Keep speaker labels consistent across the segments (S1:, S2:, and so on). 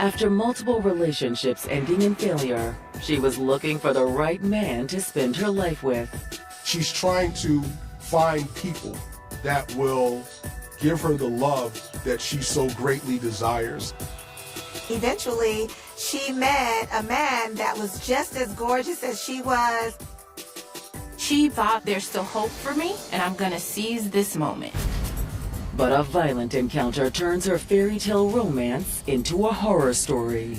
S1: After multiple relationships ending in failure, she was looking for the right man to spend her life with.
S2: She's trying to find people that will give her the love that she so greatly desires.
S3: Eventually, she met a man that was just as gorgeous as she was.
S4: She thought there's still hope for me, and I'm gonna seize this moment.
S1: But a violent encounter turns her fairy tale romance into a horror story.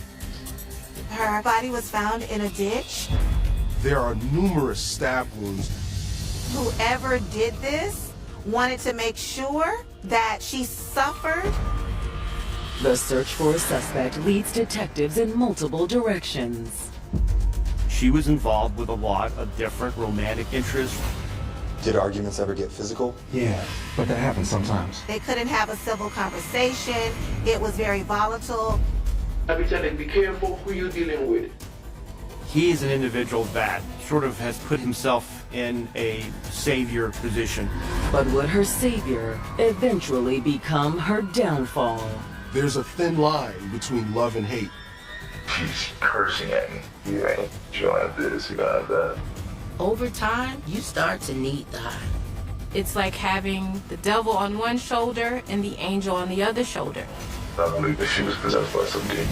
S3: Her body was found in a ditch.
S2: There are numerous stab wounds.
S3: Whoever did this wanted to make sure that she suffered.
S1: The search for a suspect leads detectives in multiple directions.
S5: She was involved with a lot of different romantic interests.
S6: Did arguments ever get physical?
S7: Yeah, but that happens sometimes.
S3: They couldn't have a civil conversation. It was very volatile.
S8: I be telling, be careful who you're dealing with.
S5: He is an individual that sort of has put himself in a savior position.
S1: But would her savior eventually become her downfall?
S2: There's a thin line between love and hate.
S8: She's cursing at me. You ain't enjoying this, you got that.
S9: Over time, you start to need God.
S4: It's like having the devil on one shoulder and the angel on the other shoulder.
S8: I believe that she was possessed by some demon.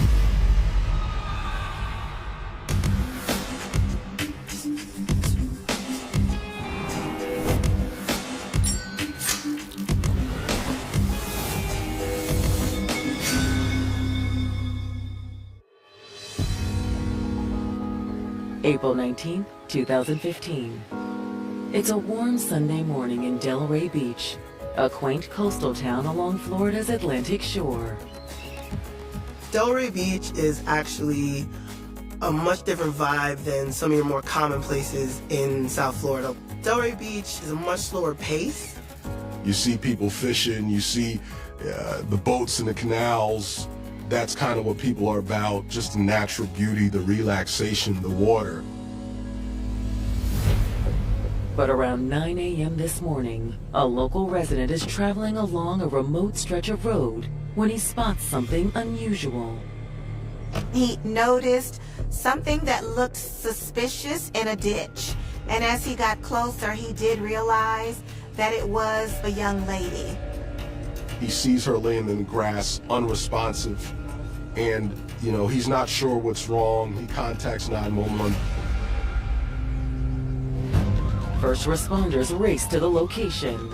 S1: April 19, 2015. It's a warm Sunday morning in Delray Beach, a quaint coastal town along Florida's Atlantic shore.
S10: Delray Beach is actually a much different vibe than some of your more common places in South Florida. Delray Beach is a much slower pace.
S2: You see people fishing, you see the boats in the canals. That's kind of what people are about, just the natural beauty, the relaxation, the water.
S1: But around 9 a.m. this morning, a local resident is traveling along a remote stretch of road when he spots something unusual.
S3: He noticed something that looked suspicious in a ditch. And as he got closer, he did realize that it was a young lady.
S2: He sees her laying in the grass, unresponsive, and, he's not sure what's wrong. He contacts 911.
S1: First responders race to the location.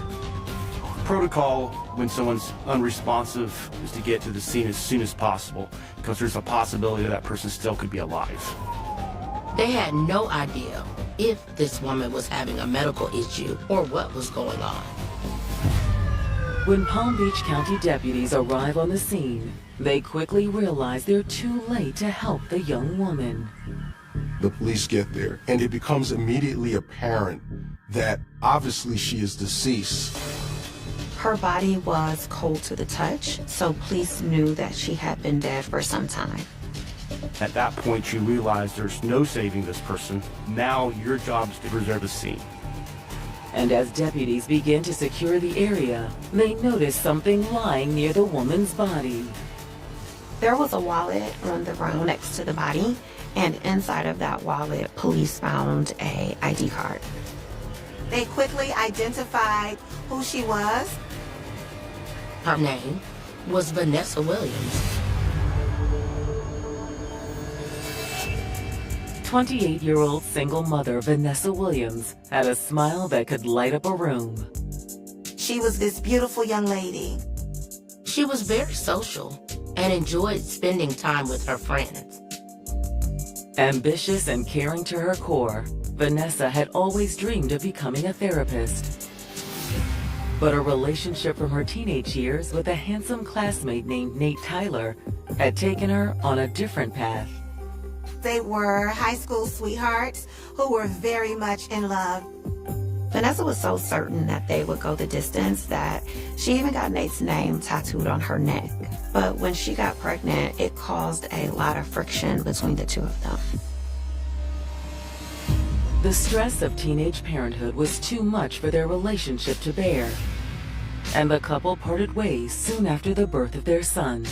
S5: Protocol when someone's unresponsive is to get to the scene as soon as possible, because there's a possibility that person still could be alive.
S9: They had no idea if this woman was having a medical issue or what was going on.
S1: When Palm Beach County deputies arrive on the scene, they quickly realize they're too late to help the young woman.
S2: The police get there, and it becomes immediately apparent that obviously she is deceased.
S11: Her body was cold to the touch, so police knew that she had been dead for some time.
S5: At that point, you realize there's no saving this person. Now your job is to preserve the scene.
S1: And as deputies begin to secure the area, they notice something lying near the woman's body.
S11: There was a wallet on the ground next to the body, and inside of that wallet, police found a ID card.
S3: They quickly identified who she was.
S9: Her name was Vanessa Williams.
S1: 28-year-old single mother Vanessa Williams had a smile that could light up a room.
S3: She was this beautiful young lady.
S9: She was very social and enjoyed spending time with her friends.
S1: Ambitious and caring to her core, Vanessa had always dreamed of becoming a therapist. But a relationship from her teenage years with a handsome classmate named Nate Tyler had taken her on a different path.
S3: They were high school sweethearts who were very much in love.
S11: Vanessa was so certain that they would go the distance that she even got Nate's name tattooed on her neck. But when she got pregnant, it caused a lot of friction between the two of them.
S1: The stress of teenage parenthood was too much for their relationship to bear, and the couple parted ways soon after the birth of their son.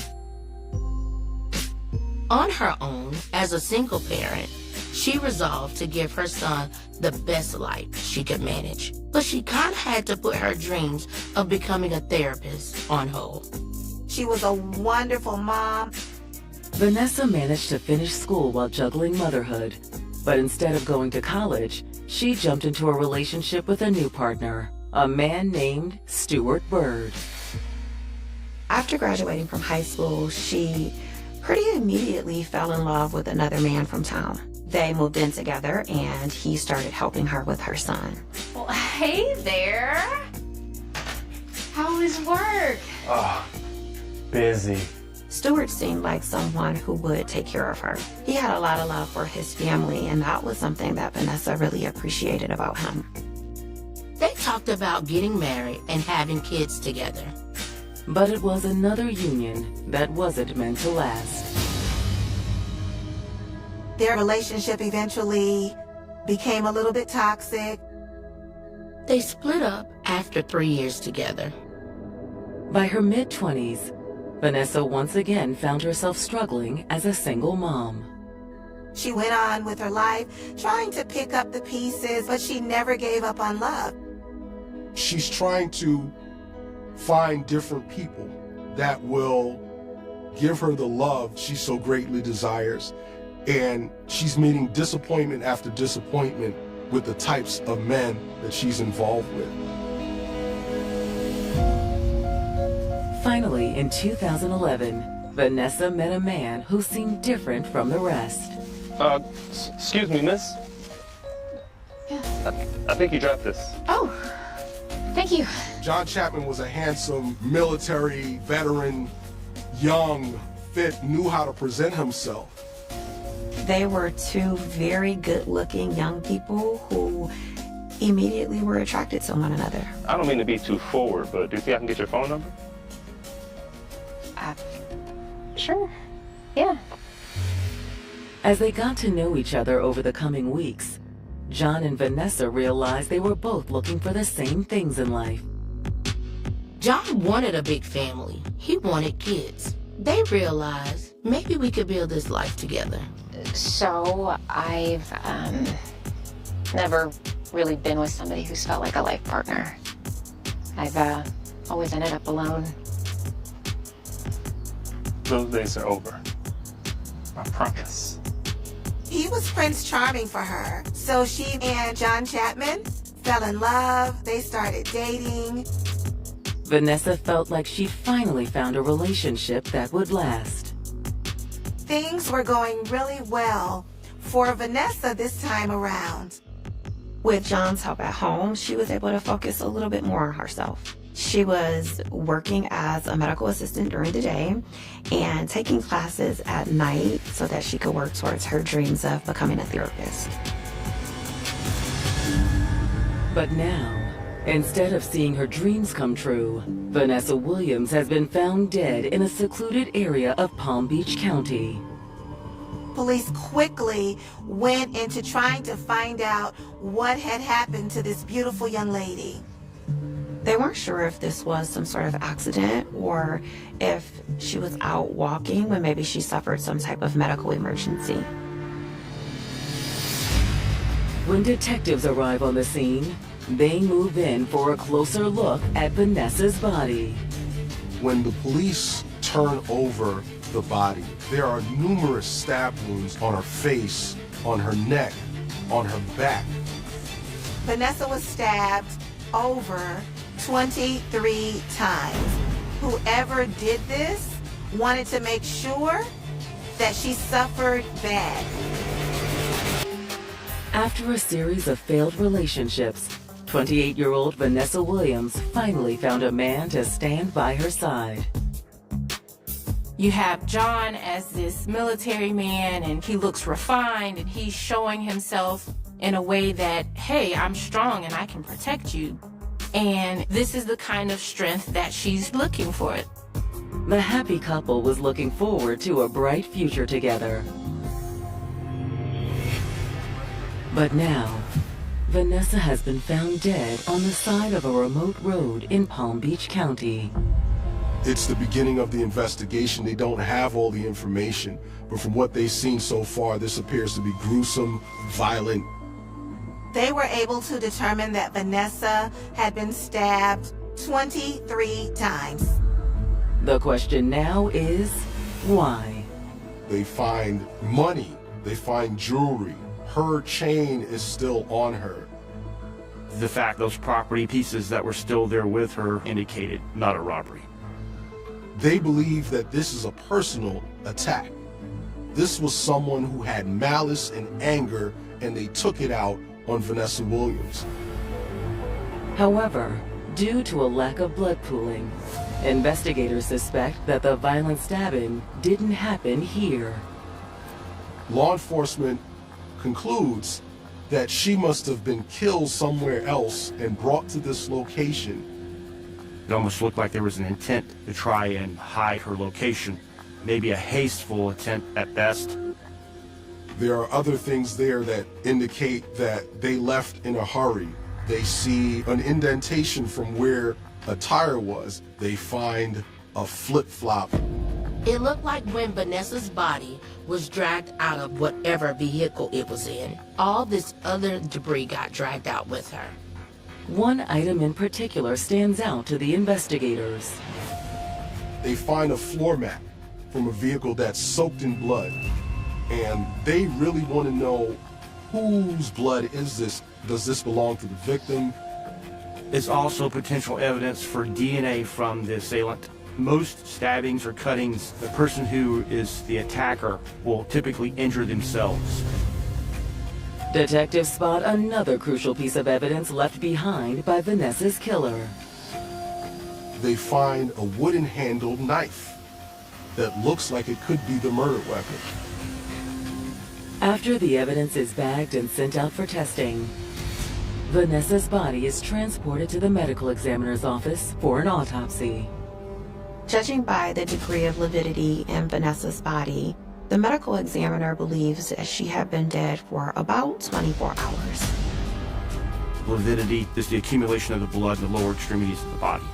S9: On her own, as a single parent, she resolved to give her son the best life she could manage. But she kind of had to put her dreams of becoming a therapist on hold.
S3: She was a wonderful mom.
S1: Vanessa managed to finish school while juggling motherhood. But instead of going to college, she jumped into a relationship with a new partner, a man named Stuart Bird.
S11: After graduating from high school, she pretty immediately fell in love with another man from town. They moved in together and he started helping her with her son.
S12: Well, hey there. How was work?
S13: Oh, busy.
S11: Stuart seemed like someone who would take care of her. He had a lot of love for his family, and that was something that Vanessa really appreciated about him.
S9: They talked about getting married and having kids together.
S1: But it was another union that wasn't meant to last.
S3: Their relationship eventually became a little bit toxic.
S9: They split up after 3 years together.
S1: By her mid-20s, Vanessa once again found herself struggling as a single mom.
S3: She went on with her life, trying to pick up the pieces, but she never gave up on love.
S2: She's trying to find different people that will give her the love she so greatly desires. And she's meeting disappointment after disappointment with the types of men that she's involved with.
S1: Finally, in 2011, Vanessa met a man who seemed different from the rest.
S13: Excuse me, miss?
S12: Yeah.
S13: I think you dropped this.
S12: Oh, thank you.
S2: John Chapman was a handsome military veteran, young, fit, knew how to present himself.
S11: They were two very good-looking young people who immediately were attracted to one another.
S13: I don't mean to be too forward, but do you think I can get your phone number?
S12: Sure. Yeah.
S1: As they got to know each other over the coming weeks, John and Vanessa realized they were both looking for the same things in life.
S9: John wanted a big family. He wanted kids. They realized maybe we could build this life together.
S12: So I've never really been with somebody who's felt like a life partner. I've always ended up alone.
S13: Those days are over. I promise.
S3: He was Prince Charming for her. So she and John Chapman fell in love. They started dating.
S1: Vanessa felt like she'd finally found a relationship that would last.
S3: Things were going really well for Vanessa this time around.
S11: With John's help at home, she was able to focus a little bit more on herself. She was working as a medical assistant during the day and taking classes at night so that she could work towards her dreams of becoming a therapist.
S1: But now, instead of seeing her dreams come true, Vanessa Williams has been found dead in a secluded area of Palm Beach County.
S3: Police quickly went into trying to find out what had happened to this beautiful young lady.
S11: They weren't sure if this was some sort of accident or if she was out walking when maybe she suffered some type of medical emergency.
S1: When detectives arrive on the scene, they move in for a closer look at Vanessa's body.
S2: When the police turn over the body, there are numerous stab wounds on her face, on her neck, on her back.
S3: Vanessa was stabbed over 23 times. Whoever did this wanted to make sure that she suffered bad.
S1: After a series of failed relationships, 28-year-old Vanessa Williams finally found a man to stand by her side.
S4: You have John as this military man, and he looks refined, and he's showing himself in a way that, hey, I'm strong and I can protect you. And this is the kind of strength that she's looking for.
S1: The happy couple was looking forward to a bright future together. But now, Vanessa has been found dead on the side of a remote road in Palm Beach County.
S2: It's the beginning of the investigation. They don't have all the information, but from what they've seen so far, this appears to be gruesome, violent.
S3: They were able to determine that Vanessa had been stabbed 23 times.
S1: The question now is, why?
S2: They find money, they find jewelry. Her chain is still on her.
S5: The fact those property pieces that were still there with her indicated not a robbery.
S2: They believe that this is a personal attack. This was someone who had malice and anger, and they took it out on Vanessa Williams.
S1: However, due to a lack of blood pooling, investigators suspect that the violent stabbing didn't happen here.
S2: Law enforcement concludes that she must have been killed somewhere else and brought to this location.
S5: It almost looked like there was an intent to try and hide her location, maybe a hasteful attempt at best.
S2: There are other things there that indicate that they left in a hurry. They see an indentation from where a tire was. They find a flip-flop.
S9: It looked like when Vanessa's body was dragged out of whatever vehicle it was in, all this other debris got dragged out with her.
S1: One item in particular stands out to the investigators.
S2: They find a floor mat from a vehicle that's soaked in blood, and they really want to know whose blood is this? Does this belong to the victim?
S5: It's also potential evidence for DNA from the assailant. Most stabbings or cuttings, the person who is the attacker will typically injure themselves.
S1: Detectives spot another crucial piece of evidence left behind by Vanessa's killer.
S2: They find a wooden-handled knife that looks like it could be the murder weapon.
S1: After the evidence is bagged and sent out for testing, Vanessa's body is transported to the medical examiner's office for an autopsy.
S11: Judging by the degree of lividity in Vanessa's body, the medical examiner believes that she had been dead for about 24 hours.
S5: Lividity is the accumulation of the blood in the lower extremities of the body.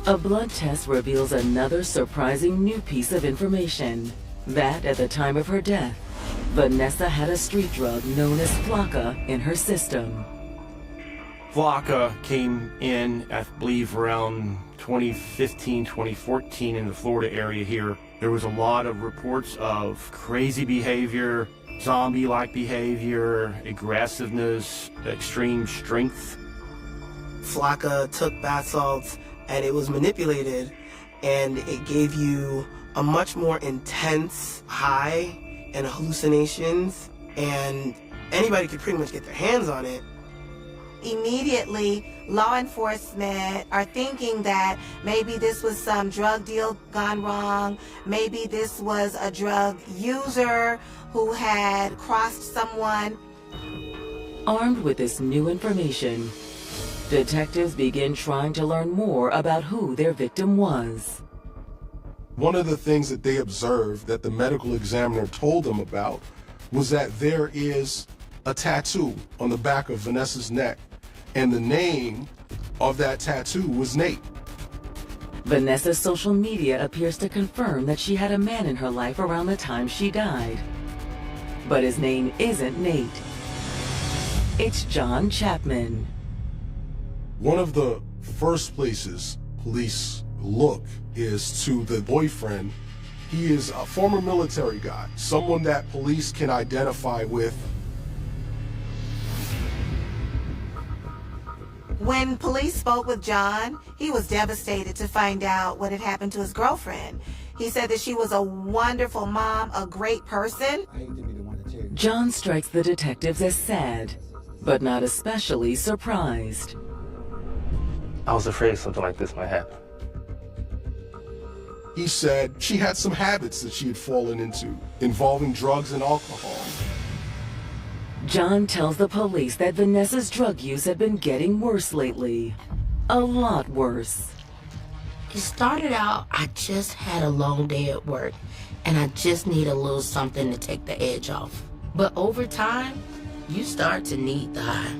S1: A blood test reveals another surprising new piece of information. That at the time of her death, Vanessa had a street drug known as Flocka in her system.
S5: Flocka came in, I believe, around 2015, 2014 in the Florida area here. There was a lot of reports of crazy behavior, zombie-like behavior, aggressiveness, extreme strength.
S10: Flocka took bath salts and it was manipulated, and it gave you a much more intense high and hallucinations, and anybody could pretty much get their hands on it.
S3: Immediately, law enforcement are thinking that maybe this was some drug deal gone wrong, maybe this was a drug user who had crossed someone.
S1: Armed with this new information, detectives begin trying to learn more about who their victim was.
S2: One of the things that they observed that the medical examiner told them about was that there is a tattoo on the back of Vanessa's neck, and the name of that tattoo was Nate.
S1: Vanessa's social media appears to confirm that she had a man in her life around the time she died. But his name isn't Nate. It's John Chapman.
S2: One of the first places police look is to the boyfriend. He is a former military guy, someone that police can identify with.
S3: When police spoke with John, he was devastated to find out what had happened to his girlfriend. He said that she was a wonderful mom, a great person.
S1: John strikes the detectives as sad, but not especially surprised.
S13: I was afraid something like this might happen.
S2: He said she had some habits that she had fallen into, involving drugs and alcohol.
S1: John tells the police that Vanessa's drug use had been getting worse lately. A lot worse.
S9: It started out, I just had a long day at work, and I just need a little something to take the edge off. But over time, you start to need the high.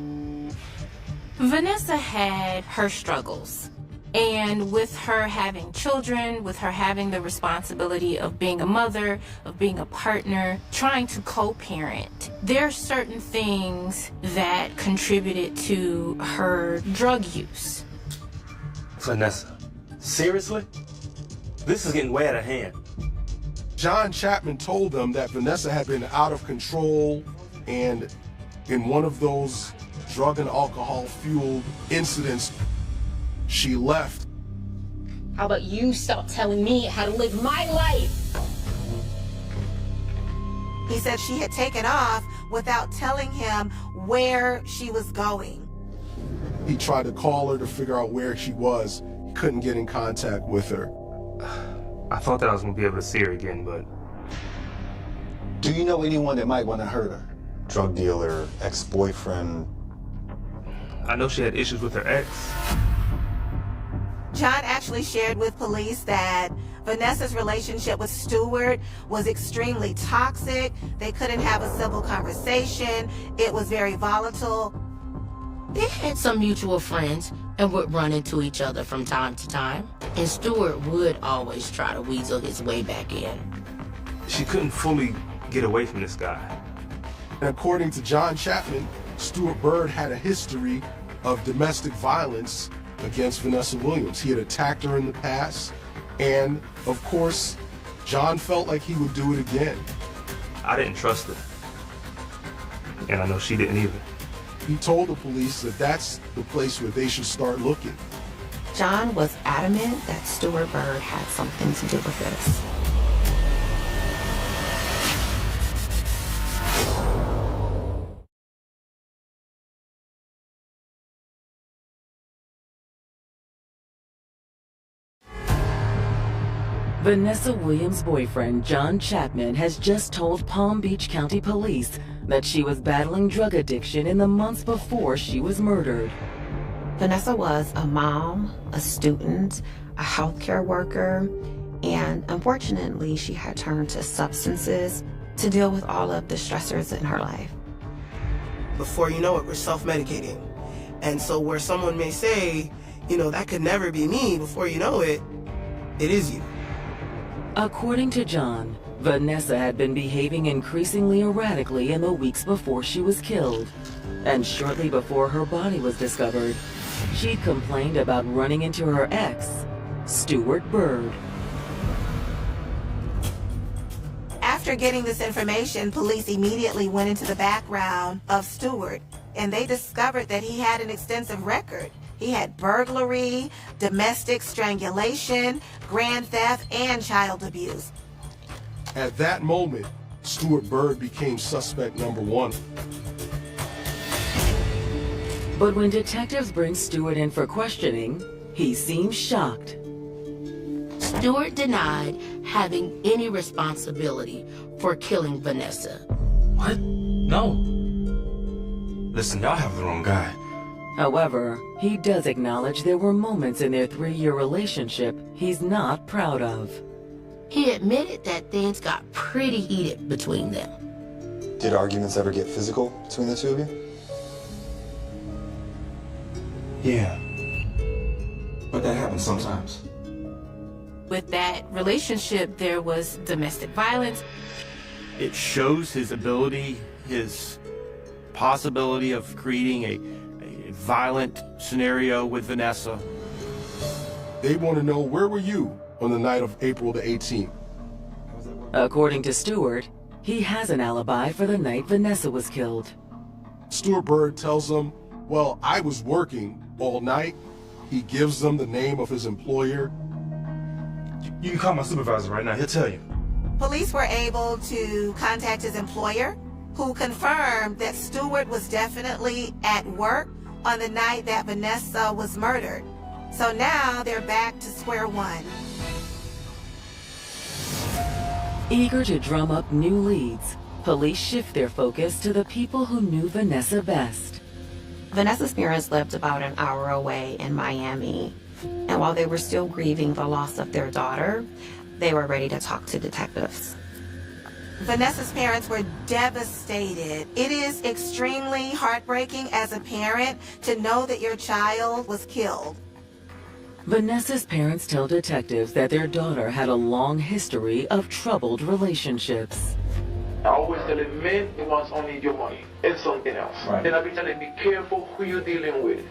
S4: Vanessa had her struggles. And with her having children, with her having the responsibility of being a mother, of being a partner, trying to co-parent, there are certain things that contributed to her drug use.
S14: Vanessa, seriously? This is getting way out of hand.
S2: John Chapman told them that Vanessa had been out of control and in one of those drug and alcohol-fueled incidents, she left.
S12: How about you stop telling me how to live my life?
S3: He said she had taken off without telling him where she was going.
S2: He tried to call her to figure out where she was. He couldn't get in contact with her.
S13: I thought that I was gonna be able to see her again, but...
S6: Do you know anyone that might want to hurt her? Drug dealer, ex-boyfriend?
S13: I know she had issues with her ex.
S3: John actually shared with police that Vanessa's relationship with Stewart was extremely toxic. They couldn't have a civil conversation. It was very volatile.
S9: They had some mutual friends and would run into each other from time to time. And Stewart would always try to weasel his way back in.
S13: She couldn't fully get away from this guy.
S2: And according to John Chapman, Stewart Bird had a history of domestic violence against Vanessa Williams. He had attacked her in the past, and of course, John felt like he would do it again.
S13: I didn't trust her. And I know she didn't either.
S2: He told the police that that's the place where they should start looking.
S11: John was adamant that Stewart Bird had something to do with this.
S1: Vanessa Williams' boyfriend, John Chapman, has just told Palm Beach County Police that she was battling drug addiction in the months before she was murdered.
S11: Vanessa was a mom, a student, a healthcare worker, and unfortunately, she had turned to substances to deal with all of the stressors in her life.
S10: Before you know it, we're self-medicating. And so where someone may say, you know, that could never be me, before you know it, it is you.
S1: According to John, Vanessa had been behaving increasingly erratically in the weeks before she was killed. And shortly before her body was discovered, she'd complained about running into her ex, Stewart Bird.
S3: After getting this information, police immediately went into the background of Stewart, and they discovered that he had an extensive record. He had burglary, domestic strangulation, grand theft, and child abuse.
S2: At that moment, Stewart Bird became suspect number one.
S1: But when detectives bring Stewart in for questioning, he seems shocked.
S9: Stewart denied having any responsibility for killing Vanessa.
S14: What? No. Listen, y'all have the wrong guy.
S1: However, he does acknowledge there were moments in their 3-year relationship he's not proud of.
S9: He admitted that things got pretty heated between them.
S6: Did arguments ever get physical between the two of you?
S7: Yeah. But that happens sometimes.
S4: With that relationship, there was domestic violence.
S5: It shows his ability, his possibility of creating a violent scenario with Vanessa.
S2: They want to know, where were you on the night of April the 18th?
S1: According to Stewart, he has an alibi for the night Vanessa was killed.
S2: Stewart Bird tells them, well, I was working all night. He gives them the name of his employer.
S14: You can call my supervisor right now, he'll tell you.
S3: Police were able to contact his employer, who confirmed that Stewart was definitely at work on the night that Vanessa was murdered. So now they're back to square one.
S1: Eager to drum up new leads, police shift their focus to the people who knew Vanessa best.
S11: Vanessa's parents lived about an hour away in Miami, and while they were still grieving the loss of their daughter, they were ready to talk to detectives.
S3: Vanessa's parents were devastated. It is extremely heartbreaking as a parent to know that your child was killed.
S1: Vanessa's parents tell detectives that their daughter had a long history of troubled relationships.
S15: I always tell them, men, it wants only your money and something else.
S7: Right.
S15: And I be telling them, be careful who you're dealing with.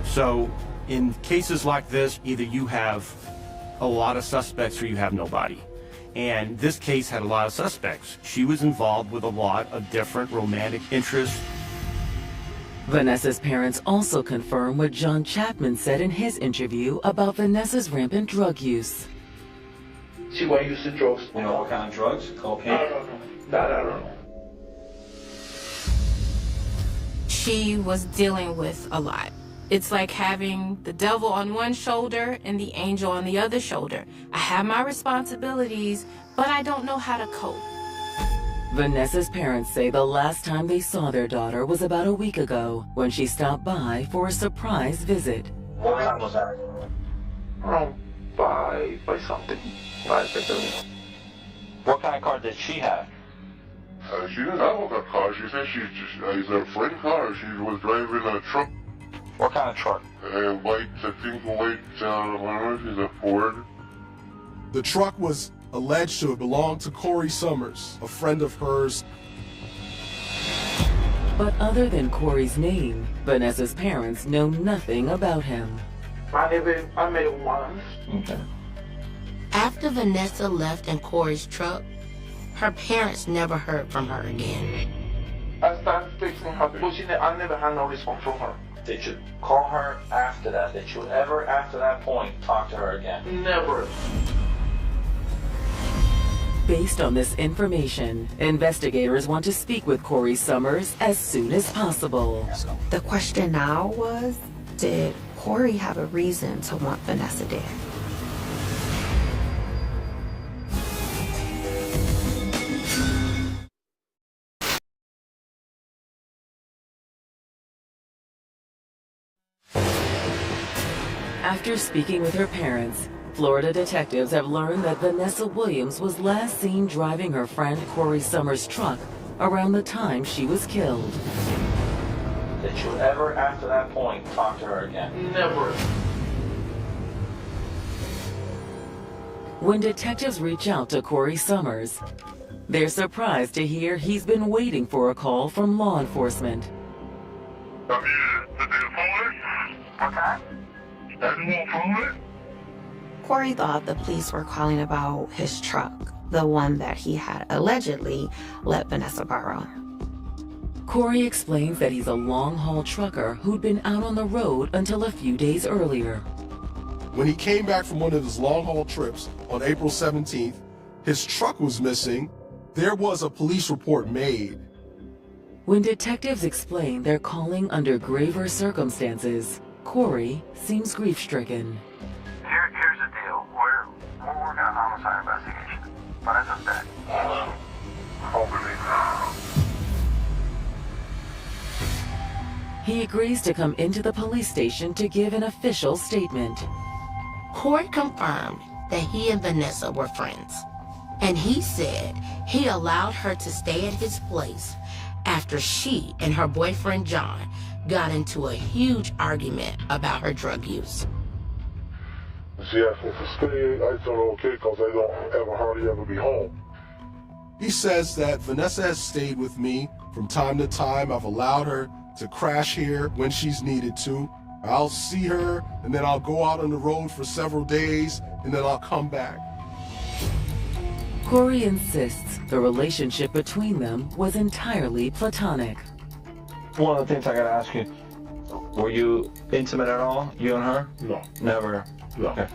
S5: So in cases like this, either you have a lot of suspects or you have nobody. And this case had a lot of suspects. She was involved with a lot of different romantic interests.
S1: Vanessa's parents also confirm what John Chapman said in his interview about Vanessa's rampant drug use.
S15: She was using drugs.
S7: You know what kind of drugs? Cocaine?
S15: I don't know. That I don't know.
S4: She was dealing with a lot. It's like having the devil on one shoulder and the angel on the other shoulder. I have my responsibilities, but I don't know how to cope.
S1: Vanessa's parents say the last time they saw their daughter was about a week ago when she stopped by for a surprise visit.
S7: What time was that?
S15: Around 5 something. 5:30.
S7: What kind of car did she have?
S8: She didn't have a car. She said it's a friend car. She was driving a truck.
S7: What kind of truck?
S8: White, I think white, she's a Ford.
S2: The truck was alleged to have belonged to Corey Summers, a friend of hers.
S1: But other than Corey's name, Vanessa's parents know nothing about him.
S15: I met him once.
S7: Okay.
S9: After Vanessa left in Corey's truck, her parents never heard from her again.
S15: I started texting her, but I never had no response from her.
S7: Did you call her after that? Did you ever, after that point, talk to her again?
S15: Never.
S1: Based on this information, investigators want to speak with Corey Summers as soon as possible.
S11: The question now was, did Corey have a reason to want Vanessa dead?
S1: After speaking with her parents, Florida detectives have learned that Vanessa Williams was last seen driving her friend Corey Summers' truck around the time she was killed.
S7: Did you ever, after that point, talk to her again?
S15: Never.
S1: When detectives reach out to Corey Summers, they're surprised to hear he's been waiting for a call from law enforcement.
S11: Corey thought the police were calling about his truck, the one that he had allegedly let Vanessa borrow.
S1: Corey explains that he's a long-haul trucker who'd been out on the road until a few days earlier.
S2: When he came back from one of his long-haul trips on April 17th, his truck was missing. There was a police report made.
S1: When detectives explain they're calling under graver circumstances, Corey seems grief-stricken.
S16: Here's the deal. We're working on homicide investigation, but it's okay.
S1: He agrees to come into the police station to give an official statement.
S9: Corey confirmed that he and Vanessa were friends, and he said he allowed her to stay at his place after she and her boyfriend John got into a huge argument about her drug use.
S8: She asked me to stay. I told her okay because I don't ever hardly ever be home.
S2: He says that Vanessa has stayed with me from time to time. I've allowed her to crash here when she's needed to. I'll see her, and then I'll go out on the road for several days, and then I'll come back.
S1: Corey insists the relationship between them was entirely platonic.
S7: One of the things I gotta ask you, were you intimate at all, you and her?
S8: No.
S7: Never?
S8: No.
S7: Okay.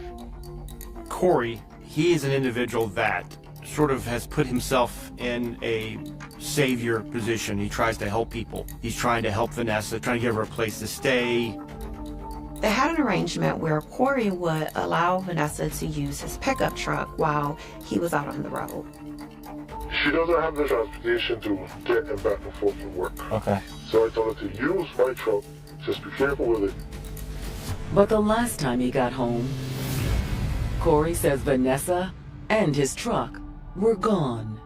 S5: Corey, he is an individual that sort of has put himself in a savior position. He tries to help people. He's trying to help Vanessa, trying to give her a place to stay.
S11: They had an arrangement where Corey would allow Vanessa to use his pickup truck while he was out on the road.
S8: She doesn't have the transportation to get and back and forth from work.
S7: Okay.
S8: So I told her to use my truck. Just be careful with it.
S1: But the last time he got home, Corey says Vanessa and his truck were gone.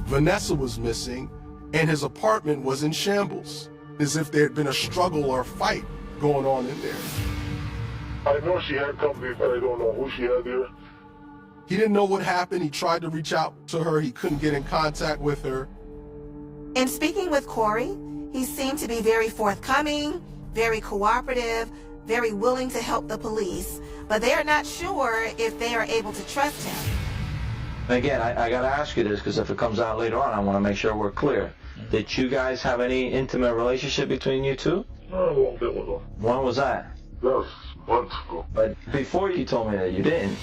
S2: Vanessa was missing, and his apartment was in shambles, as if there had been a struggle or fight going on in there.
S8: I know she had company, but I don't know who she had there.
S2: He didn't know what happened. He tried to reach out to her. He couldn't get in contact with her.
S3: In speaking with Corey, he seemed to be very forthcoming, very cooperative, very willing to help the police, but they are not sure if they are able to trust him.
S7: Again, I got to ask you this because if it comes out later on, I want to make sure we're clear. Did you guys have any intimate relationship between you two?
S8: No, a little bit ago.
S7: When was that?
S8: That was months ago.
S7: But before you told me that you didn't.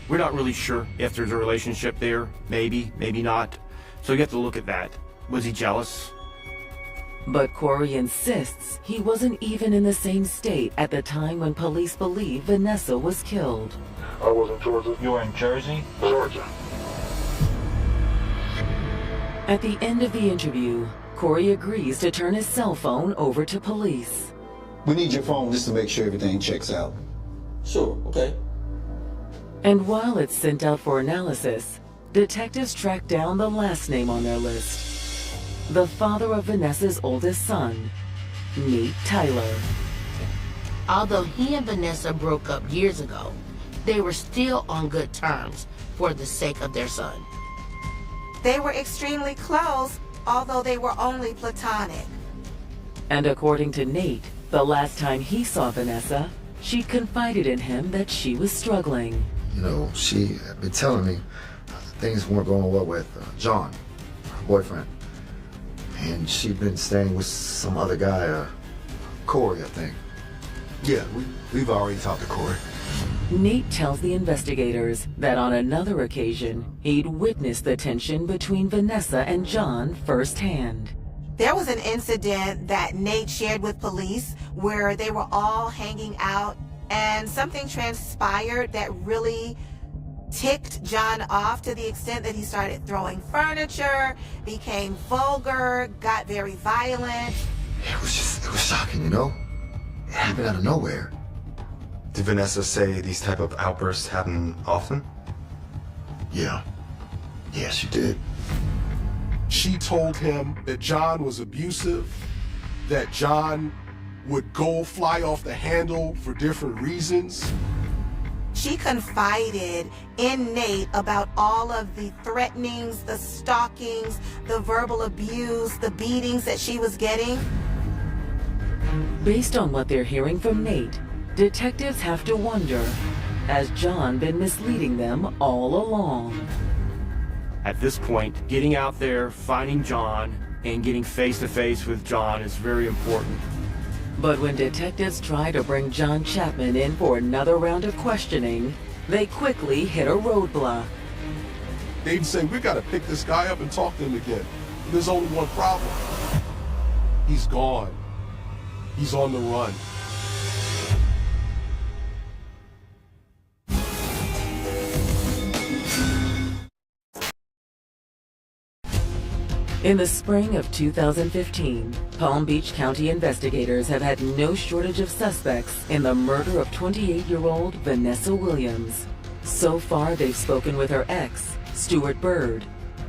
S5: We're not really sure if there's a relationship there. Maybe, maybe not. So you have to look at that. Was he jealous?
S1: But Corey insists he wasn't even in the same state at the time when police believe Vanessa was killed.
S8: I was in Georgia.
S7: You were in Jersey?
S8: Georgia.
S1: At the end of the interview, Corey agrees to turn his cell phone over to police.
S6: We need your phone just to make sure everything checks out.
S14: Sure, okay.
S1: And while it's sent out for analysis, detectives track down the last name on their list. The father of Vanessa's oldest son, Nate Tyler.
S9: Although he and Vanessa broke up years ago, they were still on good terms for the sake of their son.
S3: They were extremely close, although they were only platonic.
S1: And according to Nate, the last time he saw Vanessa, she confided in him that she was struggling.
S17: You know, she had been telling me things weren't going well with John, her boyfriend. And she'd been staying with some other guy, Corey, I think.
S6: Yeah, we've already talked to Corey.
S1: Nate tells the investigators that on another occasion, he'd witnessed the tension between Vanessa and John firsthand.
S3: There was an incident that Nate shared with police where they were all hanging out and something transpired that really ticked John off to the extent that he started throwing furniture, became vulgar, got very violent.
S17: It was shocking, you know? It happened out of nowhere.
S18: Did Vanessa say these type of outbursts happen often?
S17: Yeah, she did.
S2: She told him that John was abusive, that John would go fly off the handle for different reasons.
S3: She confided in Nate about all of the threatenings, the stalkings, the verbal abuse, the beatings that she was getting.
S1: Based on what they're hearing from Nate, detectives have to wonder, has John been misleading them all along?
S5: At this point, getting out there, finding John, and getting face-to-face with John is very important.
S1: But when detectives try to bring John Chapman in for another round of questioning, they quickly hit a roadblock.
S2: They'd say, we gotta pick this guy up and talk to him again. There's only one problem. He's gone. He's on the run.
S1: In the spring of 2015, Palm Beach County investigators have had no shortage of suspects in the murder of 28-year-old Vanessa Williams. So far, they've spoken with her ex, Stuart Bird,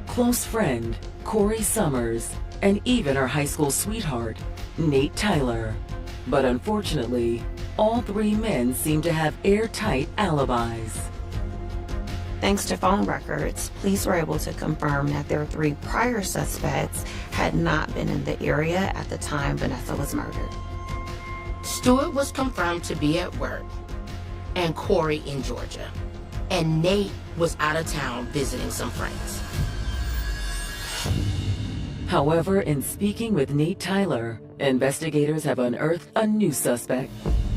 S1: close friend, Corey Summers, and even her high school sweetheart, Nate Tyler. But unfortunately, all three men seem to have airtight alibis.
S11: Thanks to phone records, police were able to confirm that their three prior suspects had not been in the area at the time Vanessa was murdered.
S9: Stewart was confirmed to be at work, and Corey in Georgia. And Nate was out of town visiting some friends.
S1: However, in speaking with Nate Tyler, investigators have unearthed a new suspect,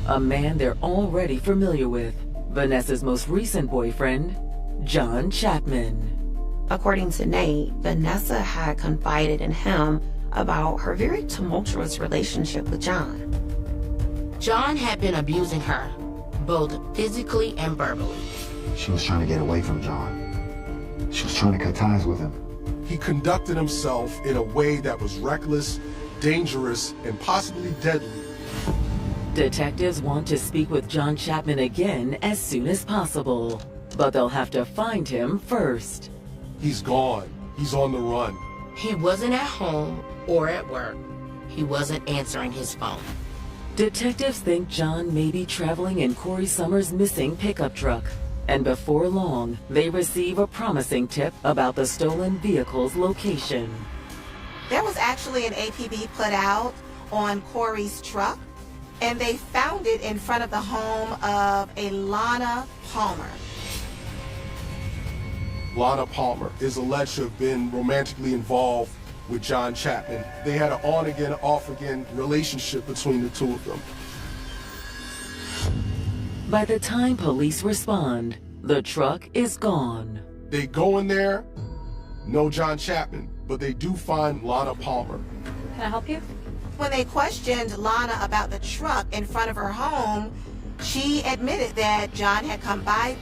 S1: a man they're already familiar with, Vanessa's most recent boyfriend, John Chapman.
S11: According to Nate, Vanessa had confided in him about her very tumultuous relationship with John.
S9: John had been abusing her, both physically and verbally.
S17: She was trying to get away from John. She was trying to cut ties with him.
S2: He conducted himself in a way that was reckless, dangerous, and possibly deadly.
S1: Detectives want to speak with John Chapman again as soon as possible, but they'll have to find him first.
S2: He's gone. He's on the run.
S9: He wasn't at home or at work. He wasn't answering his phone.
S1: Detectives think John may be traveling in Corey Summers' missing pickup truck. And before long, they receive a promising tip about the stolen vehicle's location.
S3: There was actually an APB put out on Corey's truck, and they found it in front of the home of a Lana Palmer.
S2: Lana Palmer is alleged to have been romantically involved with John Chapman. They had an on-again, off-again relationship between the two of them.
S1: By the time police respond, the truck is gone.
S2: They go in there, no John Chapman, but they do find Lana Palmer.
S12: Can I help you?
S3: When they questioned Lana about the truck in front of her home, she admitted that John had come by.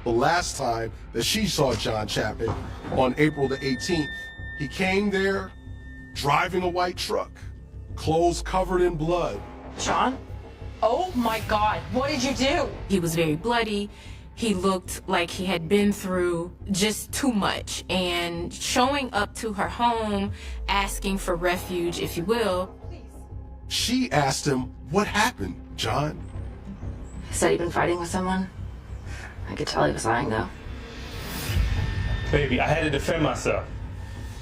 S2: The last time that she saw John Chapman, on April the 18th, he came there driving a white truck, clothes covered in blood.
S4: John? Oh my God, what did you do? He was very bloody. He looked like he had been through just too much. And showing up to her home, asking for refuge, if you will.
S2: She asked him, "What happened, John?"
S12: He said he'd been fighting with someone. I could tell he was lying, though.
S13: Baby, I had to defend myself.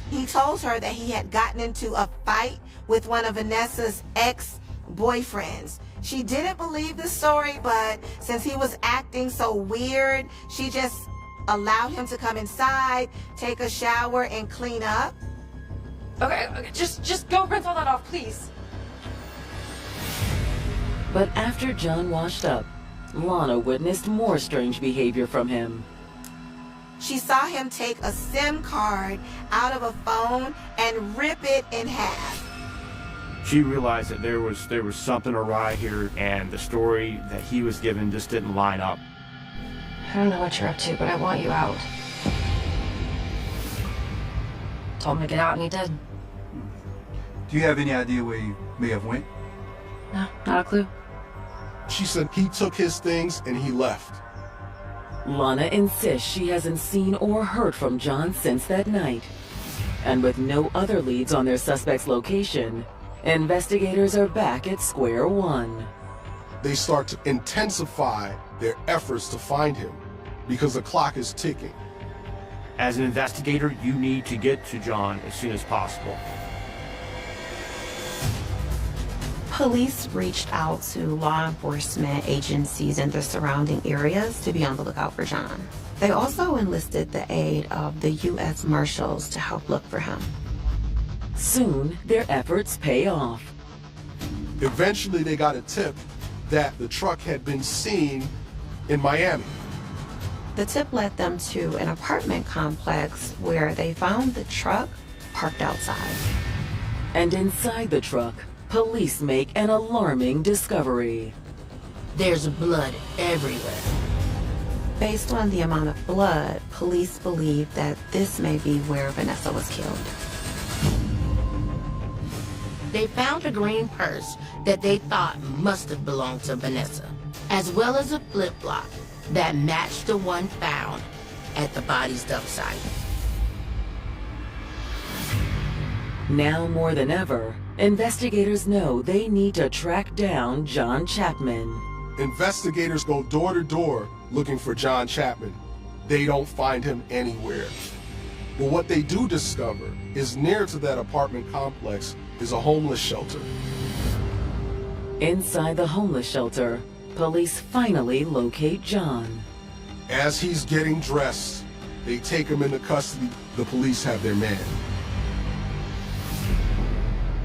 S3: He told her that he had gotten into a fight with one of Vanessa's ex-boyfriends. She didn't believe the story, but since he was acting so weird, she just allowed him to come inside, take a shower, and clean up.
S12: Okay, just go rinse all that off, please.
S1: But after John washed up, Lana witnessed more strange behavior from him.
S3: She saw him take a SIM card out of a phone and rip it in half.
S5: She realized that there was something awry here, and the story that he was given just didn't line up.
S12: I don't know what you're up to, but I want you out. Told him to get out, and he did.
S19: Do you have any idea where you may have went?
S12: No, not a clue.
S2: She said he took his things and he left.
S1: Lana insists she hasn't seen or heard from John since that night. And with no other leads on their suspect's location, investigators are back at square one.
S2: They start to intensify their efforts to find him because the clock is ticking.
S5: As an investigator, you need to get to John as soon as possible.
S11: Police reached out to law enforcement agencies in the surrounding areas to be on the lookout for John. They also enlisted the aid of the U.S. Marshals to help look for him.
S1: Soon, their efforts pay off.
S2: Eventually, they got a tip that the truck had been seen in Miami.
S11: The tip led them to an apartment complex where they found the truck parked outside.
S1: And inside the truck, police make an alarming discovery.
S9: There's blood everywhere.
S11: Based on the amount of blood, police believe that this may be where Vanessa was killed.
S9: They found a green purse that they thought must have belonged to Vanessa, as well as a flip-flop that matched the one found at the body's dump site.
S1: Now more than ever, investigators know they need to track down John Chapman.
S2: Investigators go door to door looking for John Chapman. They don't find him anywhere. But what they do discover is near to that apartment complex is a homeless shelter.
S1: Inside the homeless shelter, police finally locate John.
S2: As he's getting dressed, they take him into custody. The police have their man.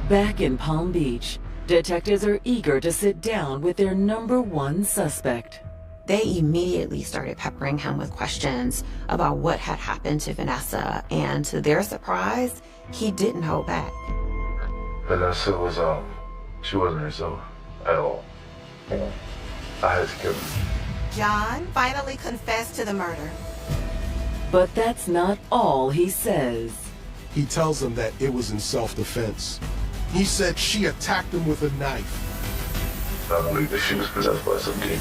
S1: Back in Palm Beach, detectives are eager to sit down with their #1 suspect.
S11: They immediately started peppering him with questions about what had happened to Vanessa, and to their surprise, he didn't hold back.
S8: Vanessa was, she wasn't herself at all. I had to kill her.
S3: John finally confessed to the murder.
S1: But that's not all he says.
S2: He tells them that it was in self-defense. He said she attacked him with a knife.
S8: I believe that she was possessed by some demon.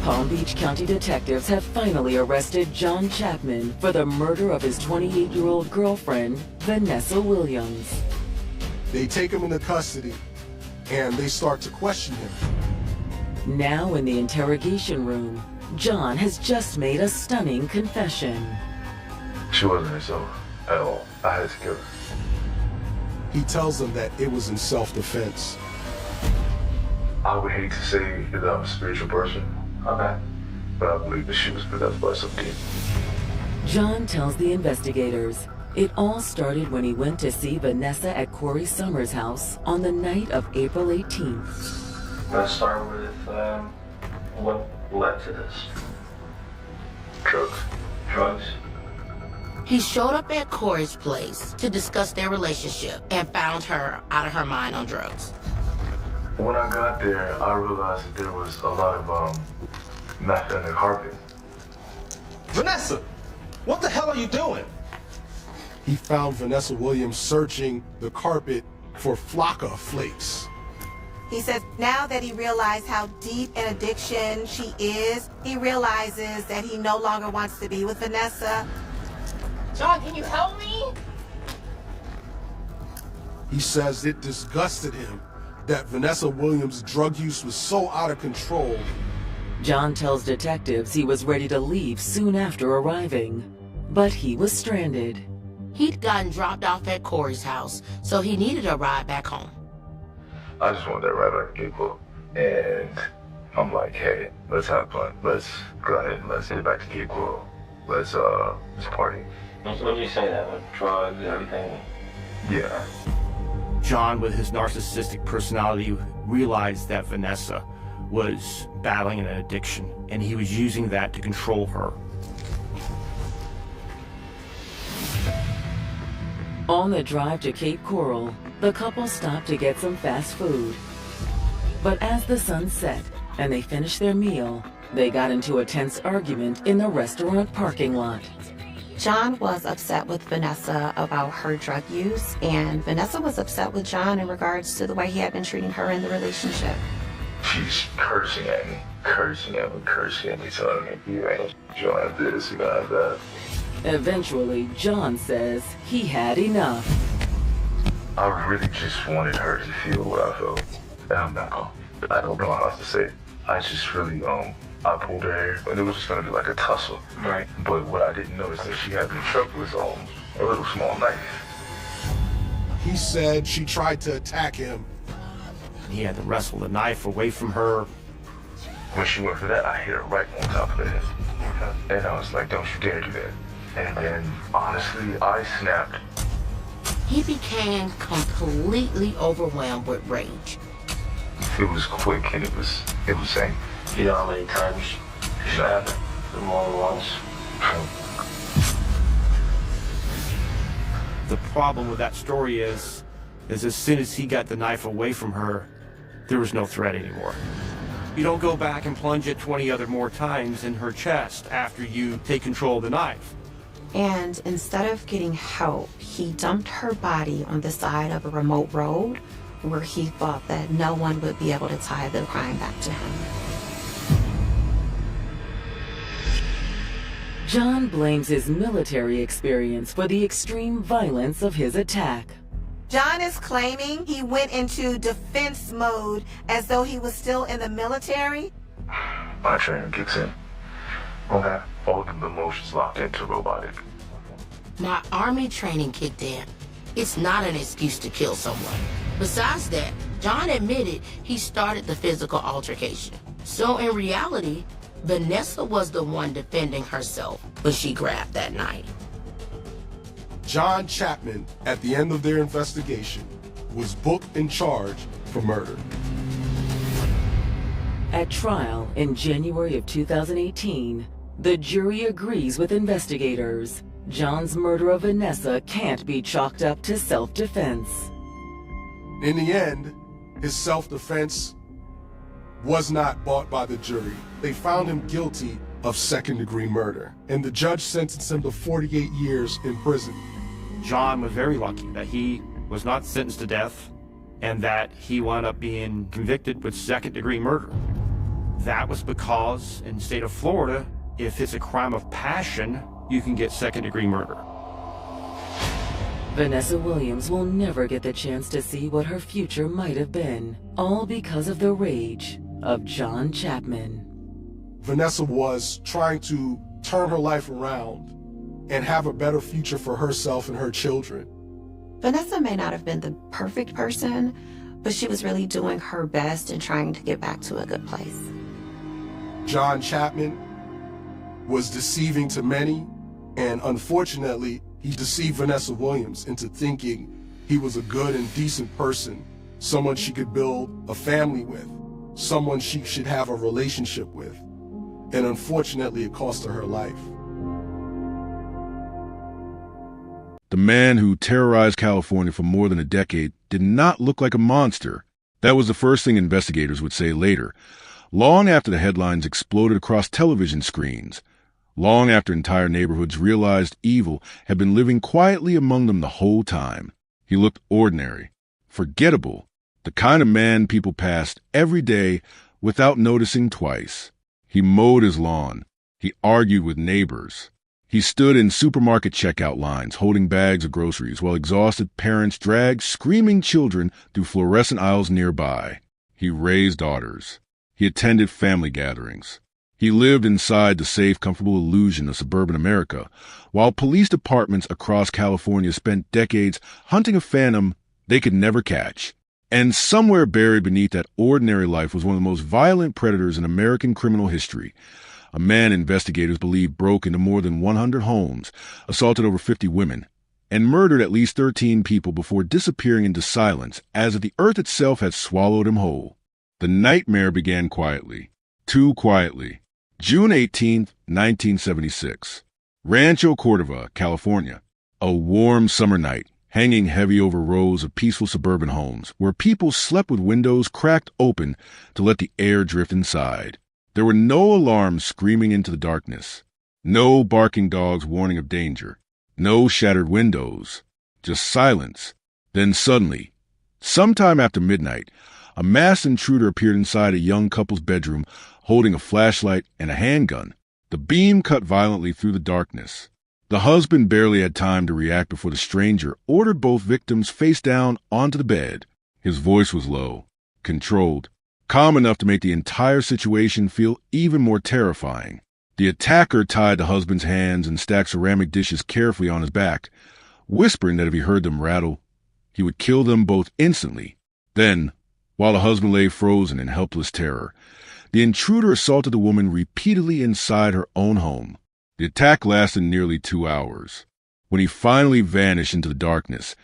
S1: Palm Beach County detectives have finally arrested John Chapman for the murder of his 28-year-old girlfriend, Vanessa Williams.
S2: They take him into custody and they start to question him.
S1: Now in the interrogation room, John has just made a stunning confession.
S8: She wasn't herself at all. I had to kill her.
S2: He tells them that it was in self-defense.
S8: I would hate to say that I'm a spiritual person. Okay. But I believe that she was possessed by something.
S1: John tells the investigators it all started when he went to see Vanessa at Corey Summers' house on the night of April 18th.
S16: Let's start with what led to this.
S8: Drugs.
S16: Drugs?
S9: He showed up at Corey's place to discuss their relationship and found her out of her mind on drugs.
S8: When I got there, I realized that there was a lot of meth in the carpet.
S14: Vanessa, what the hell are you doing?
S2: He found Vanessa Williams searching the carpet for Flocka flakes.
S3: He says now that he realized how deep in addiction she is, he realizes that he no longer wants to be with Vanessa.
S4: John, can you help me?
S2: He says it disgusted him that Vanessa Williams' drug use was so out of control.
S1: John tells detectives he was ready to leave soon after arriving, but he was stranded.
S9: He'd gotten dropped off at Corey's house, so he needed a ride back home.
S8: I just wanted that ride back to Cape. And I'm like, hey, let's have fun. Let's go ahead and let's head back to Cape. Let's party.
S16: What did you say that with drugs, everything?
S8: Yeah.
S5: John, with his narcissistic personality, realized that Vanessa was battling an addiction, and he was using that to control her.
S1: On the drive to Cape Coral, the couple stopped to get some fast food. But as the sun set and they finished their meal, they got into a tense argument in the restaurant parking lot.
S11: John was upset with Vanessa about her drug use, and Vanessa was upset with John in regards to the way he had been treating her in the relationship.
S8: She's cursing at me, telling me, you ain't doing this, you gotta have that.
S1: Eventually, John says he had enough.
S8: I really just wanted her to feel what I felt. And I'm not gonna, I don't know how else to say it. I just really, I pulled her hair, and it was just gonna be like a tussle. Right. But what I didn't notice that she had in the truck was a little small knife.
S2: He said she tried to attack him.
S5: He had to wrestle the knife away from her.
S8: When she went for that, I hit her right on top of the head. And I was like, don't you dare do that. And then, honestly, I snapped.
S9: He became completely overwhelmed with rage.
S8: It was quick and it was insane.
S16: You know how many times you snapped? More than once.
S5: The problem with that story is as soon as he got the knife away from her, there was no threat anymore. You don't go back and plunge it 20 other more times in her chest after you take control of the knife.
S11: And instead of getting help, he dumped her body on the side of a remote road where he thought that no one would be able to tie the crime back to him.
S1: John blames his military experience for the extreme violence of his attack.
S3: John is claiming he went into defense mode as though he was still in the military.
S8: My training kicks in. Okay. All the emotions locked into robotic.
S9: My army training kicked in. It's not an excuse to kill someone. Besides that, John admitted he started the physical altercation. So in reality, Vanessa was the one defending herself when she grabbed that knife.
S2: John Chapman, at the end of their investigation, was booked and charged for murder.
S1: At trial in January of 2018, the jury agrees with investigators. John's murder of Vanessa can't be chalked up to self-defense.
S2: In the end, his self-defense was not bought by the jury. They found him guilty of second-degree murder, and the judge sentenced him to 48 years in prison.
S5: John was very lucky that he was not sentenced to death and that he wound up being convicted with second-degree murder. That was because in the state of Florida, if it's a crime of passion, you can get second-degree murder.
S1: Vanessa Williams will never get the chance to see what her future might have been, all because of the rage of John Chapman.
S2: Vanessa was trying to turn her life around and have a better future for herself and her children.
S11: Vanessa may not have been the perfect person, but she was really doing her best and trying to get back to a good place.
S2: John Chapman was deceiving to many, and unfortunately, he deceived Vanessa Williams into thinking he was a good and decent person, someone she could build a family with, someone she should have a relationship with. And unfortunately, it cost her life.
S20: The man who terrorized California for more than a decade did not look like a monster. That was the first thing investigators would say later, long after the headlines exploded across television screens, long after entire neighborhoods realized evil had been living quietly among them the whole time. He looked ordinary, forgettable, the kind of man people passed every day without noticing twice. He mowed his lawn. He argued with neighbors. He stood in supermarket checkout lines holding bags of groceries while exhausted parents dragged screaming children through fluorescent aisles nearby. He raised daughters. He attended family gatherings. He lived inside the safe, comfortable illusion of suburban America, while police departments across California spent decades hunting a phantom they could never catch. And somewhere buried beneath that ordinary life was one of the most violent predators in American criminal history, a man investigators believe broke into more than 100 homes, assaulted over 50 women, and murdered at least 13 people before disappearing into silence as if the earth itself had swallowed him whole. The nightmare began quietly, too quietly. June 18, 1976. Rancho Cordova, California. A warm summer night, hanging heavy over rows of peaceful suburban homes where people slept with windows cracked open to let the air drift inside. There were no alarms screaming into the darkness, no barking dogs warning of danger, no shattered windows, just silence. Then suddenly, sometime after midnight, a masked intruder appeared inside a young couple's bedroom holding a flashlight and a handgun. The beam cut violently through the darkness. The husband barely had time to react before the stranger ordered both victims face down onto the bed. His voice was low, controlled, calm enough to make the entire situation feel even more terrifying. The attacker tied the husband's hands and stacked ceramic dishes carefully on his back, whispering that if he heard them rattle, he would kill them both instantly. Then, while the husband lay frozen in helpless terror, the intruder assaulted the woman repeatedly inside her own home. The attack lasted nearly 2 hours. When he finally vanished into the darkness,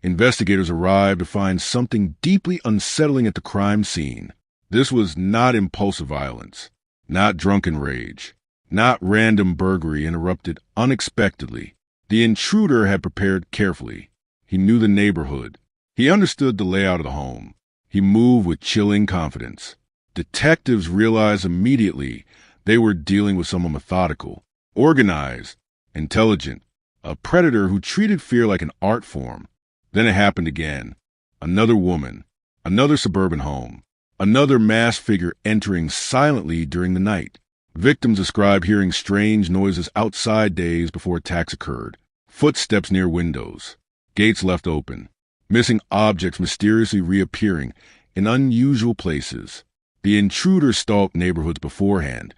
S20: investigators arrived to find something deeply unsettling at the crime scene. This was not impulsive violence, not drunken rage, not random burglary interrupted unexpectedly. The intruder had prepared carefully. He knew the neighborhood. He understood the layout of the home. He moved with chilling confidence. Detectives realized immediately they were dealing with someone methodical, organized, intelligent, a predator who treated fear like an art form. Then it happened again. Another woman, another suburban home, another masked figure entering silently during the night. Victims described hearing strange noises outside days before attacks occurred. Footsteps near windows, gates left open, missing objects mysteriously reappearing in unusual places. The intruder stalked neighborhoods beforehand,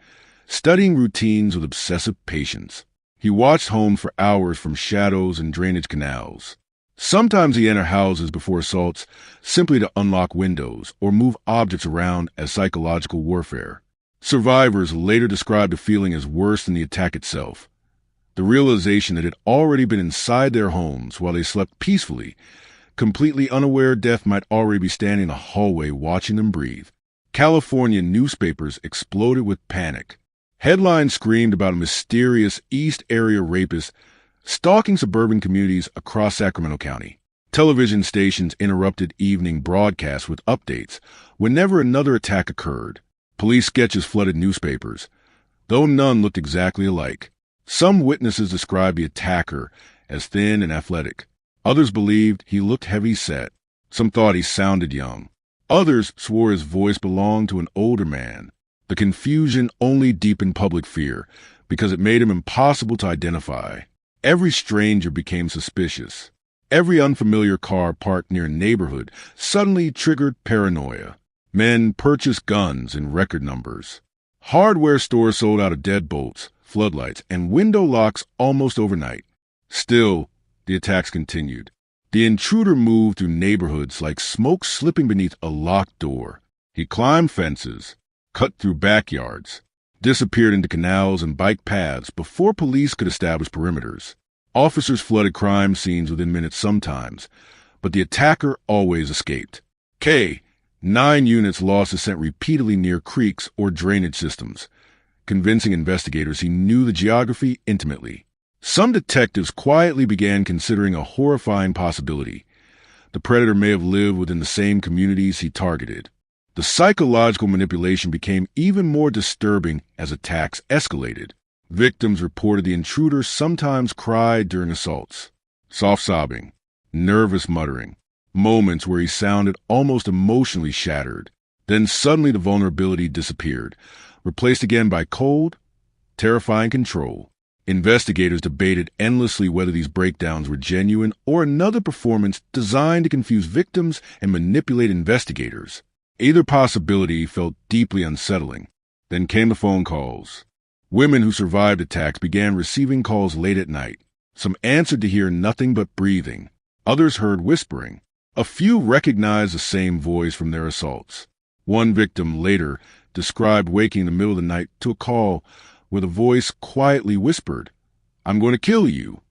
S20: studying routines with obsessive patience. He watched homes for hours from shadows and drainage canals. Sometimes he entered houses before assaults simply to unlock windows or move objects around as psychological warfare. Survivors later described the feeling as worse than the attack itself. The realization that it had already been inside their homes while they slept peacefully, completely unaware death might already be standing in the hallway watching them breathe. California newspapers exploded with panic. Headlines screamed about a mysterious East Area rapist stalking suburban communities across Sacramento County. Television stations interrupted evening broadcasts with updates whenever another attack occurred. Police sketches flooded newspapers, though none looked exactly alike. Some witnesses described the attacker as thin and athletic. Others believed he looked heavy-set. Some thought he sounded young. Others swore his voice belonged to an older man. The confusion only deepened public fear because it made him impossible to identify. Every stranger became suspicious. Every unfamiliar car parked near a neighborhood suddenly triggered paranoia. Men purchased guns in record numbers. Hardware stores sold out of deadbolts, floodlights, and window locks almost overnight. Still, the attacks continued. The intruder moved through neighborhoods like smoke slipping beneath a locked door. He climbed fences, cut through backyards, disappeared into canals and bike paths before police could establish perimeters. Officers flooded crime scenes within minutes sometimes, but the attacker always escaped. 9 units lost ascent repeatedly near creeks or drainage systems, convincing investigators he knew the geography intimately. Some detectives quietly began considering a horrifying possibility. The predator may have lived within the same communities he targeted. The psychological manipulation became even more disturbing as attacks escalated. Victims reported the intruder sometimes cried during assaults. Soft sobbing, nervous muttering, moments where he sounded almost emotionally shattered. Then suddenly the vulnerability disappeared, replaced again by cold, terrifying control. Investigators debated endlessly whether these breakdowns were genuine or another performance designed to confuse victims and manipulate investigators. Either possibility felt deeply unsettling. Then came the phone calls. Women who survived attacks began receiving calls late at night. Some answered to hear nothing but breathing. Others heard whispering. A few recognized the same voice from their assaults. One victim later described waking in the middle of the night to a call where the voice quietly whispered, "I'm going to kill you."